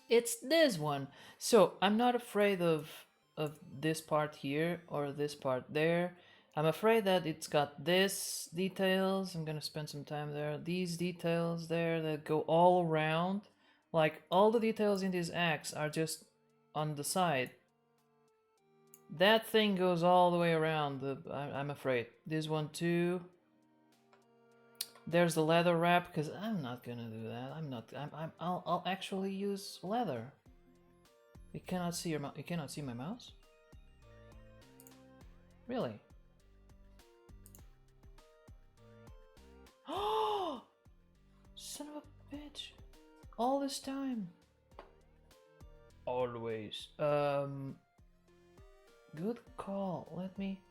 It's this one. So I'm not afraid of this part here or this part there. I'm afraid that it's got this details. I'm gonna spend some time there. These details there that go all around. Like all the details in this axe are just on the side. That thing goes all the way around. I'm afraid. This one too. There's the leather wrap, because I'm not gonna do that. I'll actually use leather. You cannot see your you cannot see my mouse? Really? Oh! Son of a bitch. All this time. Always. Good call. Let me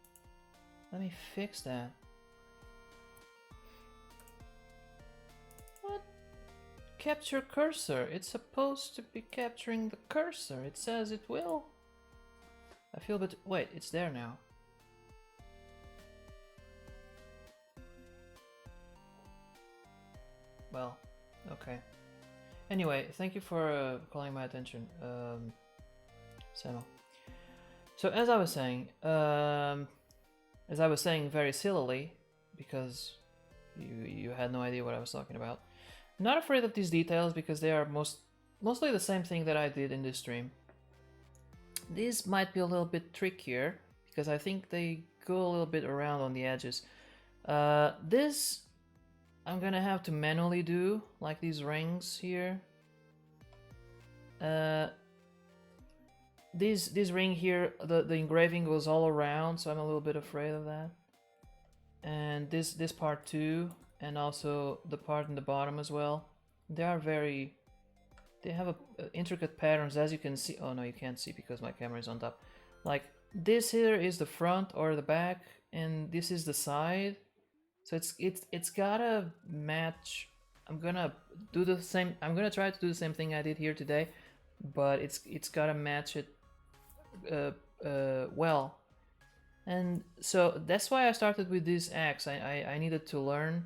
fix that. What? Capture cursor. It's supposed to be capturing the cursor. It says it will. I feel a bit... Wait, it's there now. Well, okay. Anyway, thank you for calling my attention, Samuel. So as I was saying very sillily, because you had no idea what I was talking about. I'm not afraid of these details because they are mostly the same thing that I did in this stream. These might be a little bit trickier because I think they go a little bit around on the edges. This I'm gonna have to manually do, like these rings here. This ring here, the engraving goes all around, so I'm a little bit afraid of that. And this part too, and also the part in the bottom as well. They have intricate patterns, as you can see. Oh no, you can't see because my camera is on top. Like this here is the front or the back, and this is the side. So it's gotta match. I'm gonna do the same. I'm gonna try to do the same thing I did here today, but it's gotta match it well. And so that's why I started with this axe. I needed to learn,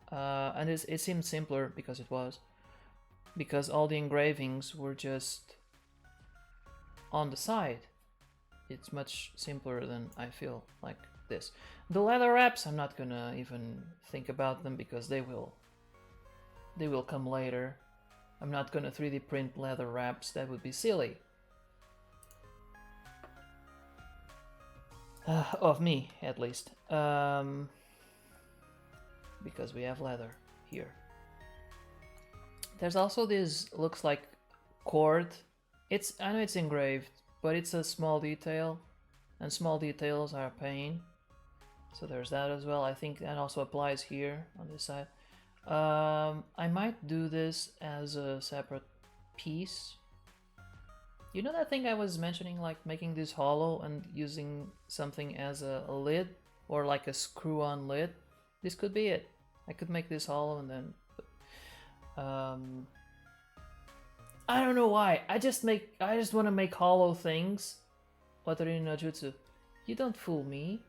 and it seemed simpler because it was, because all the engravings were just on the side. It's much simpler than I feel like this. The leather wraps, I'm not gonna even think about them because they will come later. I'm not gonna 3D print leather wraps, that would be silly. Of me, at least. Because we have leather here. There's also this, looks like cord. I know it's engraved, but it's a small detail, and small details are a pain. So there's that as well. I think that also applies here on this side. I might do this as a separate piece. You know that thing I was mentioning, like making this hollow and using something as a lid, or like a screw-on lid? This could be it. I could make this hollow and then... I don't know why. I just want to make hollow things. Wataru no Jutsu. You don't fool me.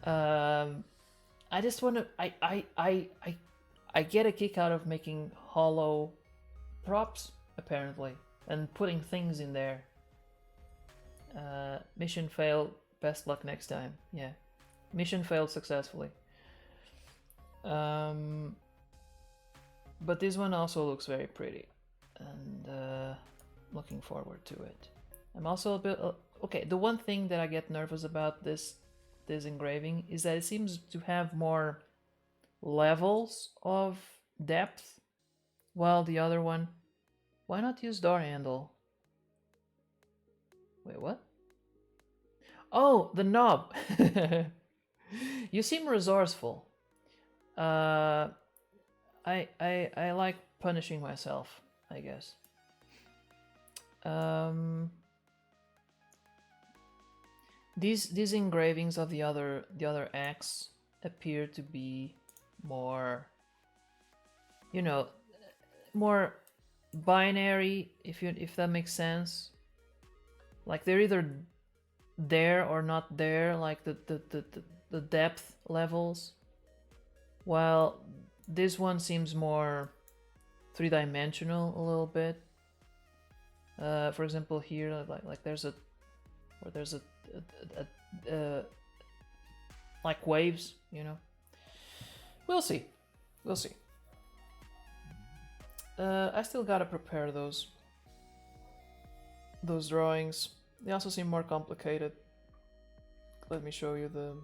I just want to. I get a kick out of making hollow props, apparently, and putting things in there. Mission failed. Best luck next time. Yeah, mission failed successfully. But this one also looks very pretty, and looking forward to it. I'm also a bit okay. The one thing that I get nervous about this engraving is that it seems to have more levels of depth, while the other one, why not use door handle? Wait, what? Oh, the knob. You seem resourceful. I like punishing myself, I guess. These engravings of the other axe appear to be more, you know, more binary, if that makes sense. Like they're either there or not there, like the depth levels. While this one seems more three-dimensional a little bit. For example, here, like there's a like waves, you know. We'll see. We'll see. I still gotta prepare those drawings. They also seem more complicated. Let me show you the...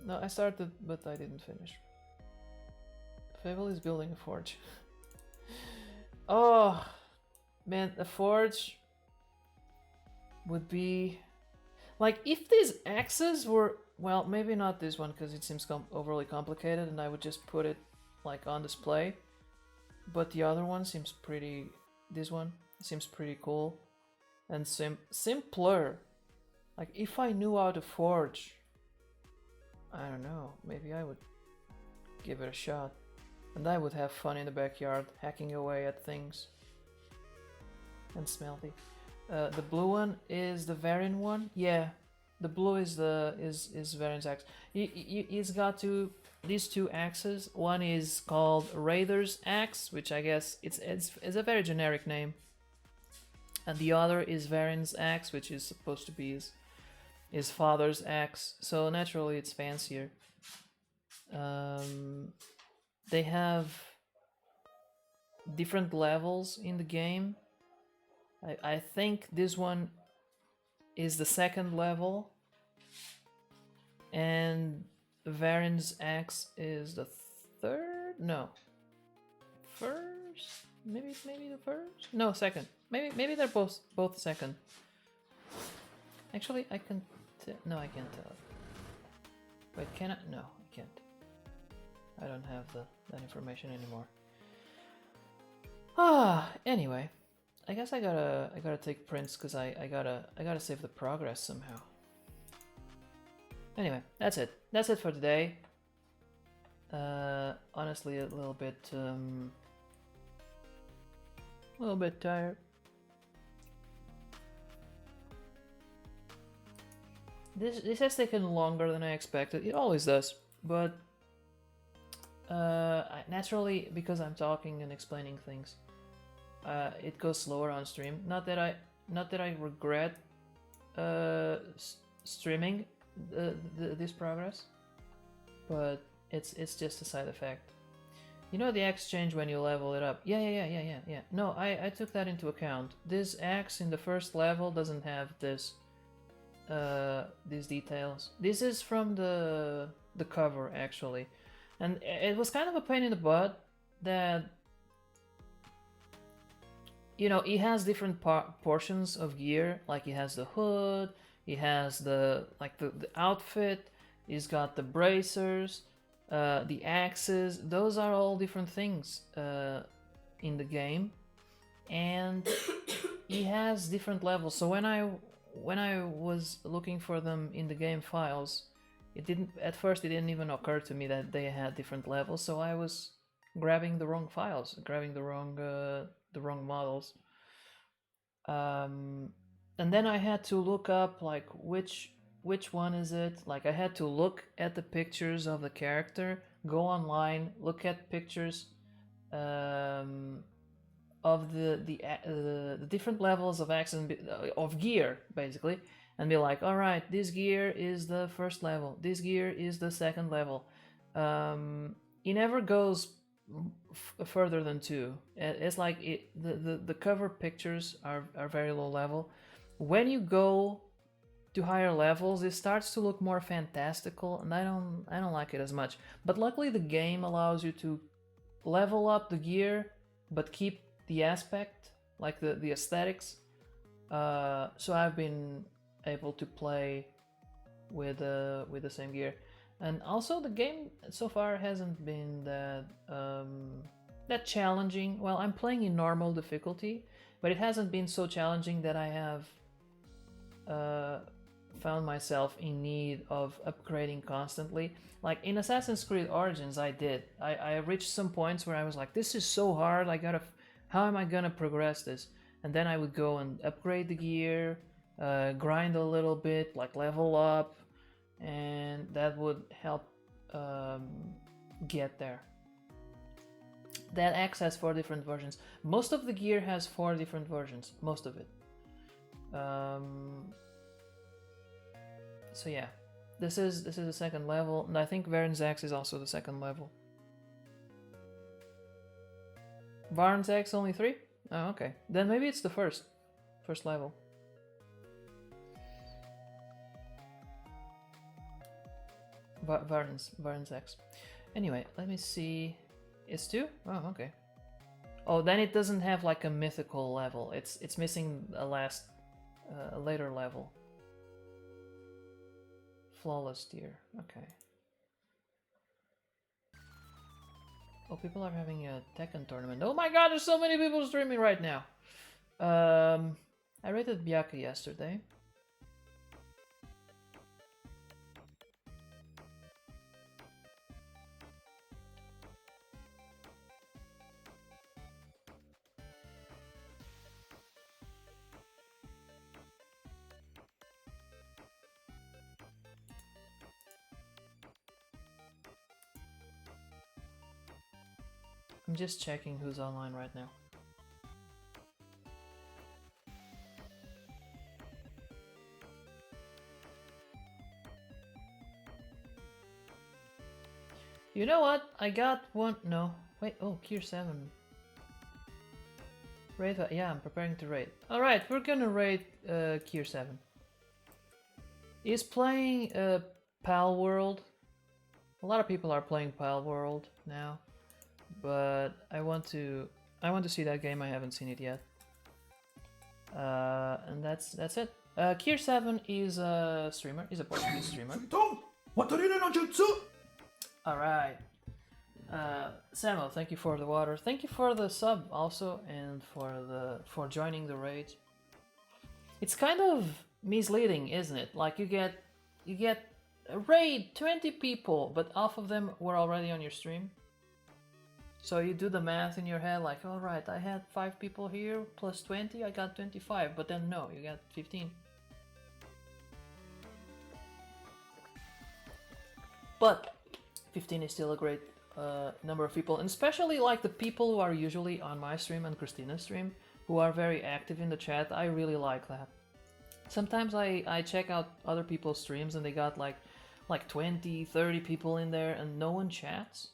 No, I started, but I didn't finish. Fable is building a forge. Oh, man, a forge would be... Like, if these axes were... Well, maybe not this one, because it seems overly complicated, and I would just put it, like, on display. But the other one seems pretty... This one seems pretty cool. And simpler. Like, if I knew how to forge... I don't know, maybe I would give it a shot. And I would have fun in the backyard, hacking away at things. And smelty. The blue one is the Varin one. Yeah, the blue is Varin's axe. He's got these two axes. One is called Raider's axe, which I guess it's a very generic name. And the other is Varin's axe, which is supposed to be his father's axe. So naturally, it's fancier. They have different levels in the game. I think this one is the second level, and Varin's axe is the third? No. First? Maybe the first? No, second. Maybe they're both second. Actually, I can no, I can't tell. Wait, can I? No, I can't. I don't have that information anymore. Anyway, I guess I gotta take prints because I gotta save the progress somehow. Anyway, that's it. That's it for today. Honestly, a little bit tired. This has taken longer than I expected. It always does, but naturally, because I'm talking and explaining things, it goes slower on stream. Not that I regret streaming this progress, but it's just a side effect. You know the axe change when you level it up. Yeah. No, I took that into account. This axe in the first level doesn't have these details. This is from the cover actually, and it was kind of a pain in the butt that, you know, he has different portions of gear. Like he has the hood, he has the outfit, he's got the bracers, the axes. Those are all different things in the game, and he has different levels. So when I was looking for them in the game files, it didn't even occur to me that they had different levels. So I was grabbing the wrong files, grabbing the wrong models. And then I had to look up like which one is it. Like I had to look at the pictures of the character, go online, look at pictures of the different levels of access of gear, basically, and be like, all right, this gear is the first level, this gear is the second level. It never goes further than 2. It's like the cover pictures are very low level. When you go to higher levels, it starts to look more fantastical, and I don't like it as much. But luckily the game allows you to level up the gear but keep the aspect, like the aesthetics. So I've been able to play with the same gear. And also the game so far hasn't been that challenging. Well, I'm playing in normal difficulty, but it hasn't been so challenging that I have found myself in need of upgrading constantly. Like in Assassin's Creed Origins, I reached some points where I was like, this is so hard. How am I gonna progress this? And then I would go and upgrade the gear, grind a little bit, like level up, and that would help get there. That X has 4 different versions. Most of the gear has 4 different versions. Most of it. So yeah, this is the second level, and I think Varin's Axe is also the second level. Varin's Axe only 3? Oh, okay. Then maybe it's the first level. Varin's Axe. Anyway, let me see. It's 2? Oh, okay. Oh, then it doesn't have like a mythical level. It's missing a later level. Flawless Deer. Okay. Oh, people are having a Tekken tournament. Oh my god, there's so many people streaming right now. I rated Byakuya yesterday. I'm just checking who's online right now. You know what? I got one. No. Wait. Oh, Gear 7. Raid. Yeah, I'm preparing to raid. Alright, we're gonna raid Gear 7. He's playing Pal World. A lot of people are playing Pal World now. But I want to see that game. I haven't seen it yet. And that's it. Kier 7 is a streamer. He's a Portuguese streamer. Alright. Samuel, thank you for the water. Thank you for the sub also, and for joining the raid. It's kind of misleading, isn't it? Like you get a raid 20 people, but half of them were already on your stream. So you do the math in your head, like, all right, I had 5 people here plus 20, I got 25, but then no, you got 15. But 15 is still a great number of people, and especially like the people who are usually on my stream and Christina's stream, who are very active in the chat. I really like that. Sometimes I check out other people's streams and they got like 20, 30 people in there and no one chats.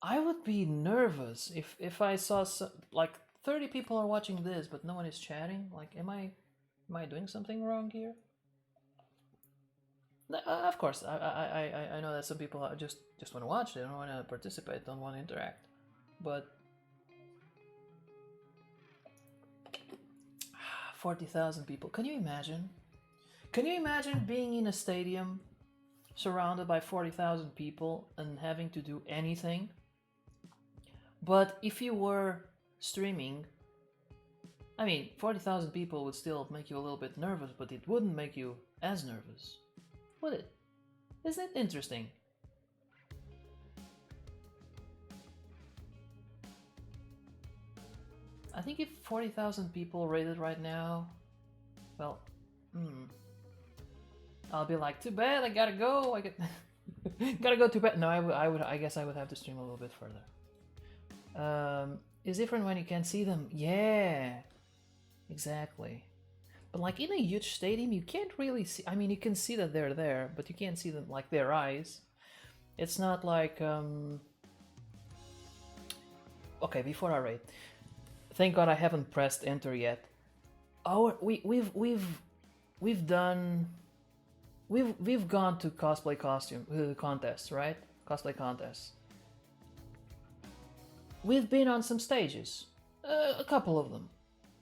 I would be nervous if I saw like 30 people are watching this but no one is chatting. Like, am I doing something wrong here? Of course, I know that some people just want to watch. They don't want to participate, don't want to interact. But 40,000 people. Can you imagine? Can you imagine being in a stadium surrounded by 40,000 people and having to do anything? But if you were streaming, I mean, 40,000 people would still make you a little bit nervous, but it wouldn't make you as nervous, would it? Isn't it interesting? I think if 40,000 people rated right now, well, I'll be like, too bad, I gotta go. I gotta go to bed. No, I guess I would have to stream a little bit further. It's different when you can see them. Yeah, exactly. But like in a huge stadium, you can't really see. I mean, you can see that they're there, but you can't see them like their eyes. It's not like okay, before I rate, thank God I haven't pressed enter yet. We've gone to cosplay costume contests, right? Cosplay contests. We've been on some stages, a couple of them,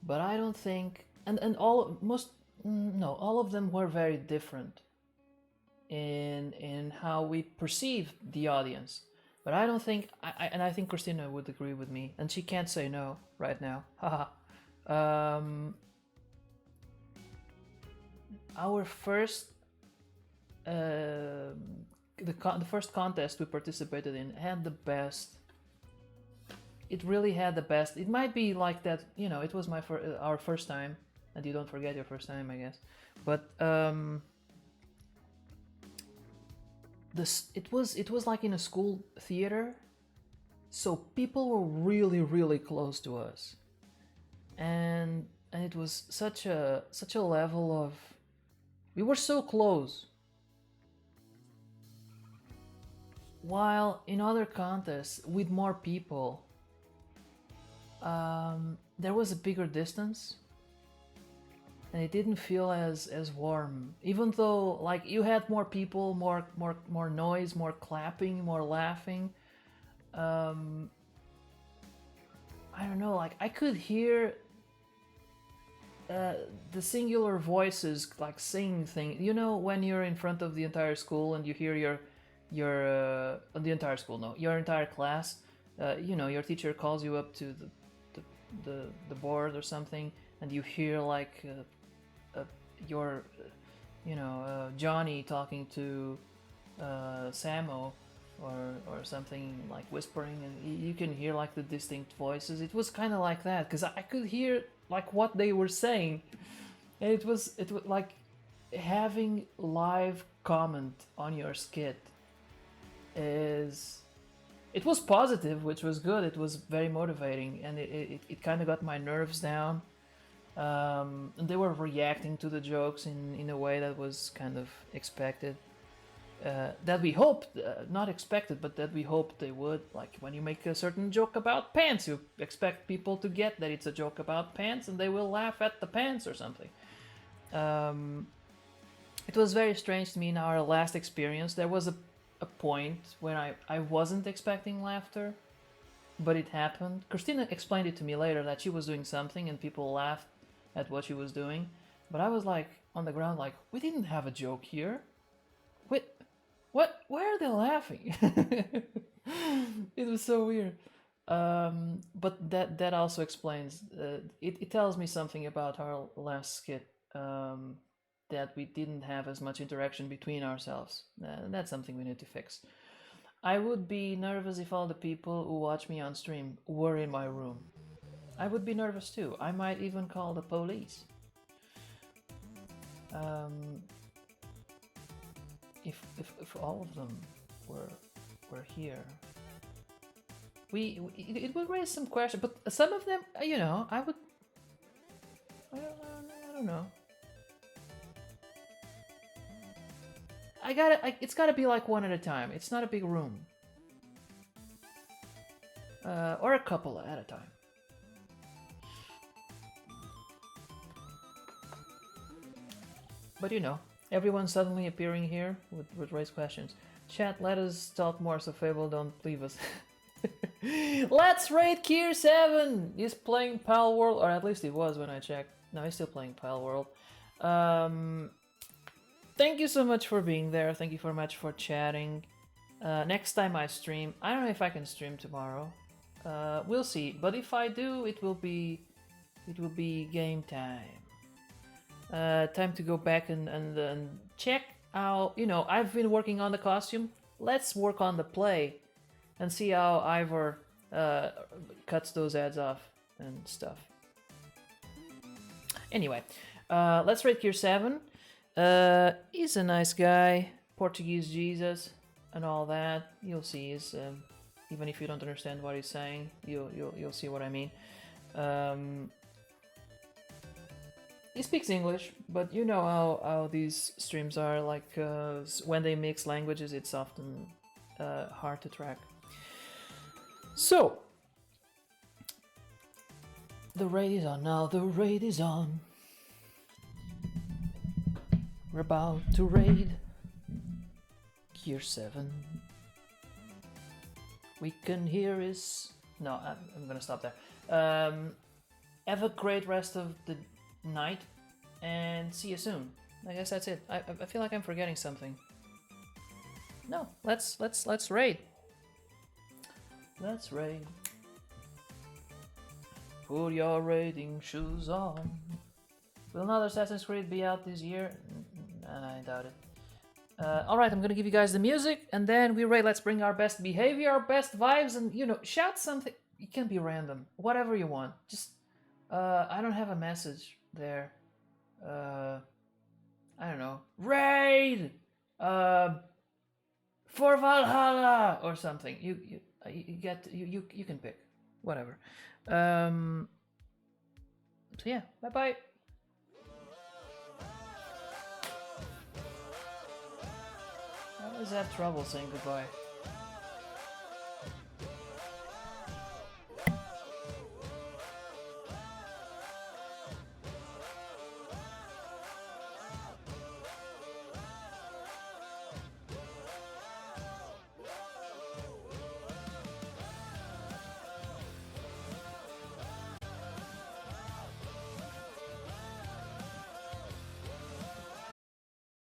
but I don't think, and all of them were very different in how we perceive the audience. But I don't think, I think Christina would agree with me, and she can't say no right now. Haha. our first the first contest we participated in had the best. It really had the best. It might be like that, you know. It was our first time, and you don't forget your first time, I guess. But it was like in a school theater, so people were really close to us, and it was such a level of, we were so close. While in other contests with more people, there was a bigger distance, and it didn't feel as warm. Even though, like, you had more people, more noise, more clapping, more laughing. I don't know. Like, I could hear the singular voices, like, saying things. You know, when you're in front of the entire school and you hear your the entire school, no, your entire class. You know, your teacher calls you up to the board or something, and you hear like your Johnny talking to Samo or something, like whispering, and you can hear like the distinct voices. It was kind of like that, because I could hear like what they were saying, and it was like having live comment on your skit. It was positive, which was good. It was very motivating, and it kind of got my nerves down. And they were reacting to the jokes in a way that was kind of expected. That we hoped, not expected, but that we hoped they would. Like, when you make a certain joke about pants, you expect people to get that it's a joke about pants, and they will laugh at the pants or something. It was very strange to me in our last experience. There was a point when I wasn't expecting laughter, but it happened. Christina explained it to me later that she was doing something and people laughed at what she was doing, but I was like on the ground, like, we didn't have a joke here. Wait, what? Why are they laughing? It was so weird. But that also explains. It tells me something about our last skit. That we didn't have as much interaction between ourselves. That's something we need to fix. I would be nervous if all the people who watch me on stream were in my room. I would be nervous too. I might even call the police. If all of them were here, it would raise some questions. But some of them, you know, I don't know. It's gotta be like one at a time. It's not a big room. Or a couple at a time. But you know, everyone suddenly appearing here would raise questions. Chat, let us talk more so Fable don't leave us. Let's raid Kier 7! He's playing Pal World, or at least he was when I checked. No, he's still playing Pal World. Thank you so much for being there. Thank you very much for chatting. Next time I stream, I don't know if I can stream tomorrow. We'll see. But if I do, it will be game time. Time to go back and check out. You know, I've been working on the costume. Let's work on the play and see how Eivor cuts those ads off and stuff. Anyway, let's rate Gear 7. He's a nice guy, Portuguese Jesus, and all that. You'll see. He's even if you don't understand what he's saying, you'll see what I mean. He speaks English, but you know how these streams are. Like when they mix languages, it's often hard to track. So the raid is on now. The raid is on. We're about to raid Gear 7. We can hear his... No, I'm gonna stop there. Have a great rest of the night, and see you soon. I guess that's it. I feel like I'm forgetting something. No, let's raid. Let's raid. Put your raiding shoes on. Will another Assassin's Creed be out this year? I doubt it. Alright, I'm gonna give you guys the music, and then we rate. Let's bring our best behavior, our best vibes, and, you know, shout something. It can be random. Whatever you want. Just, I don't have a message there. I don't know. Raid! For Valhalla! Or something. You can pick. Whatever. So yeah, bye-bye. I always have trouble saying goodbye.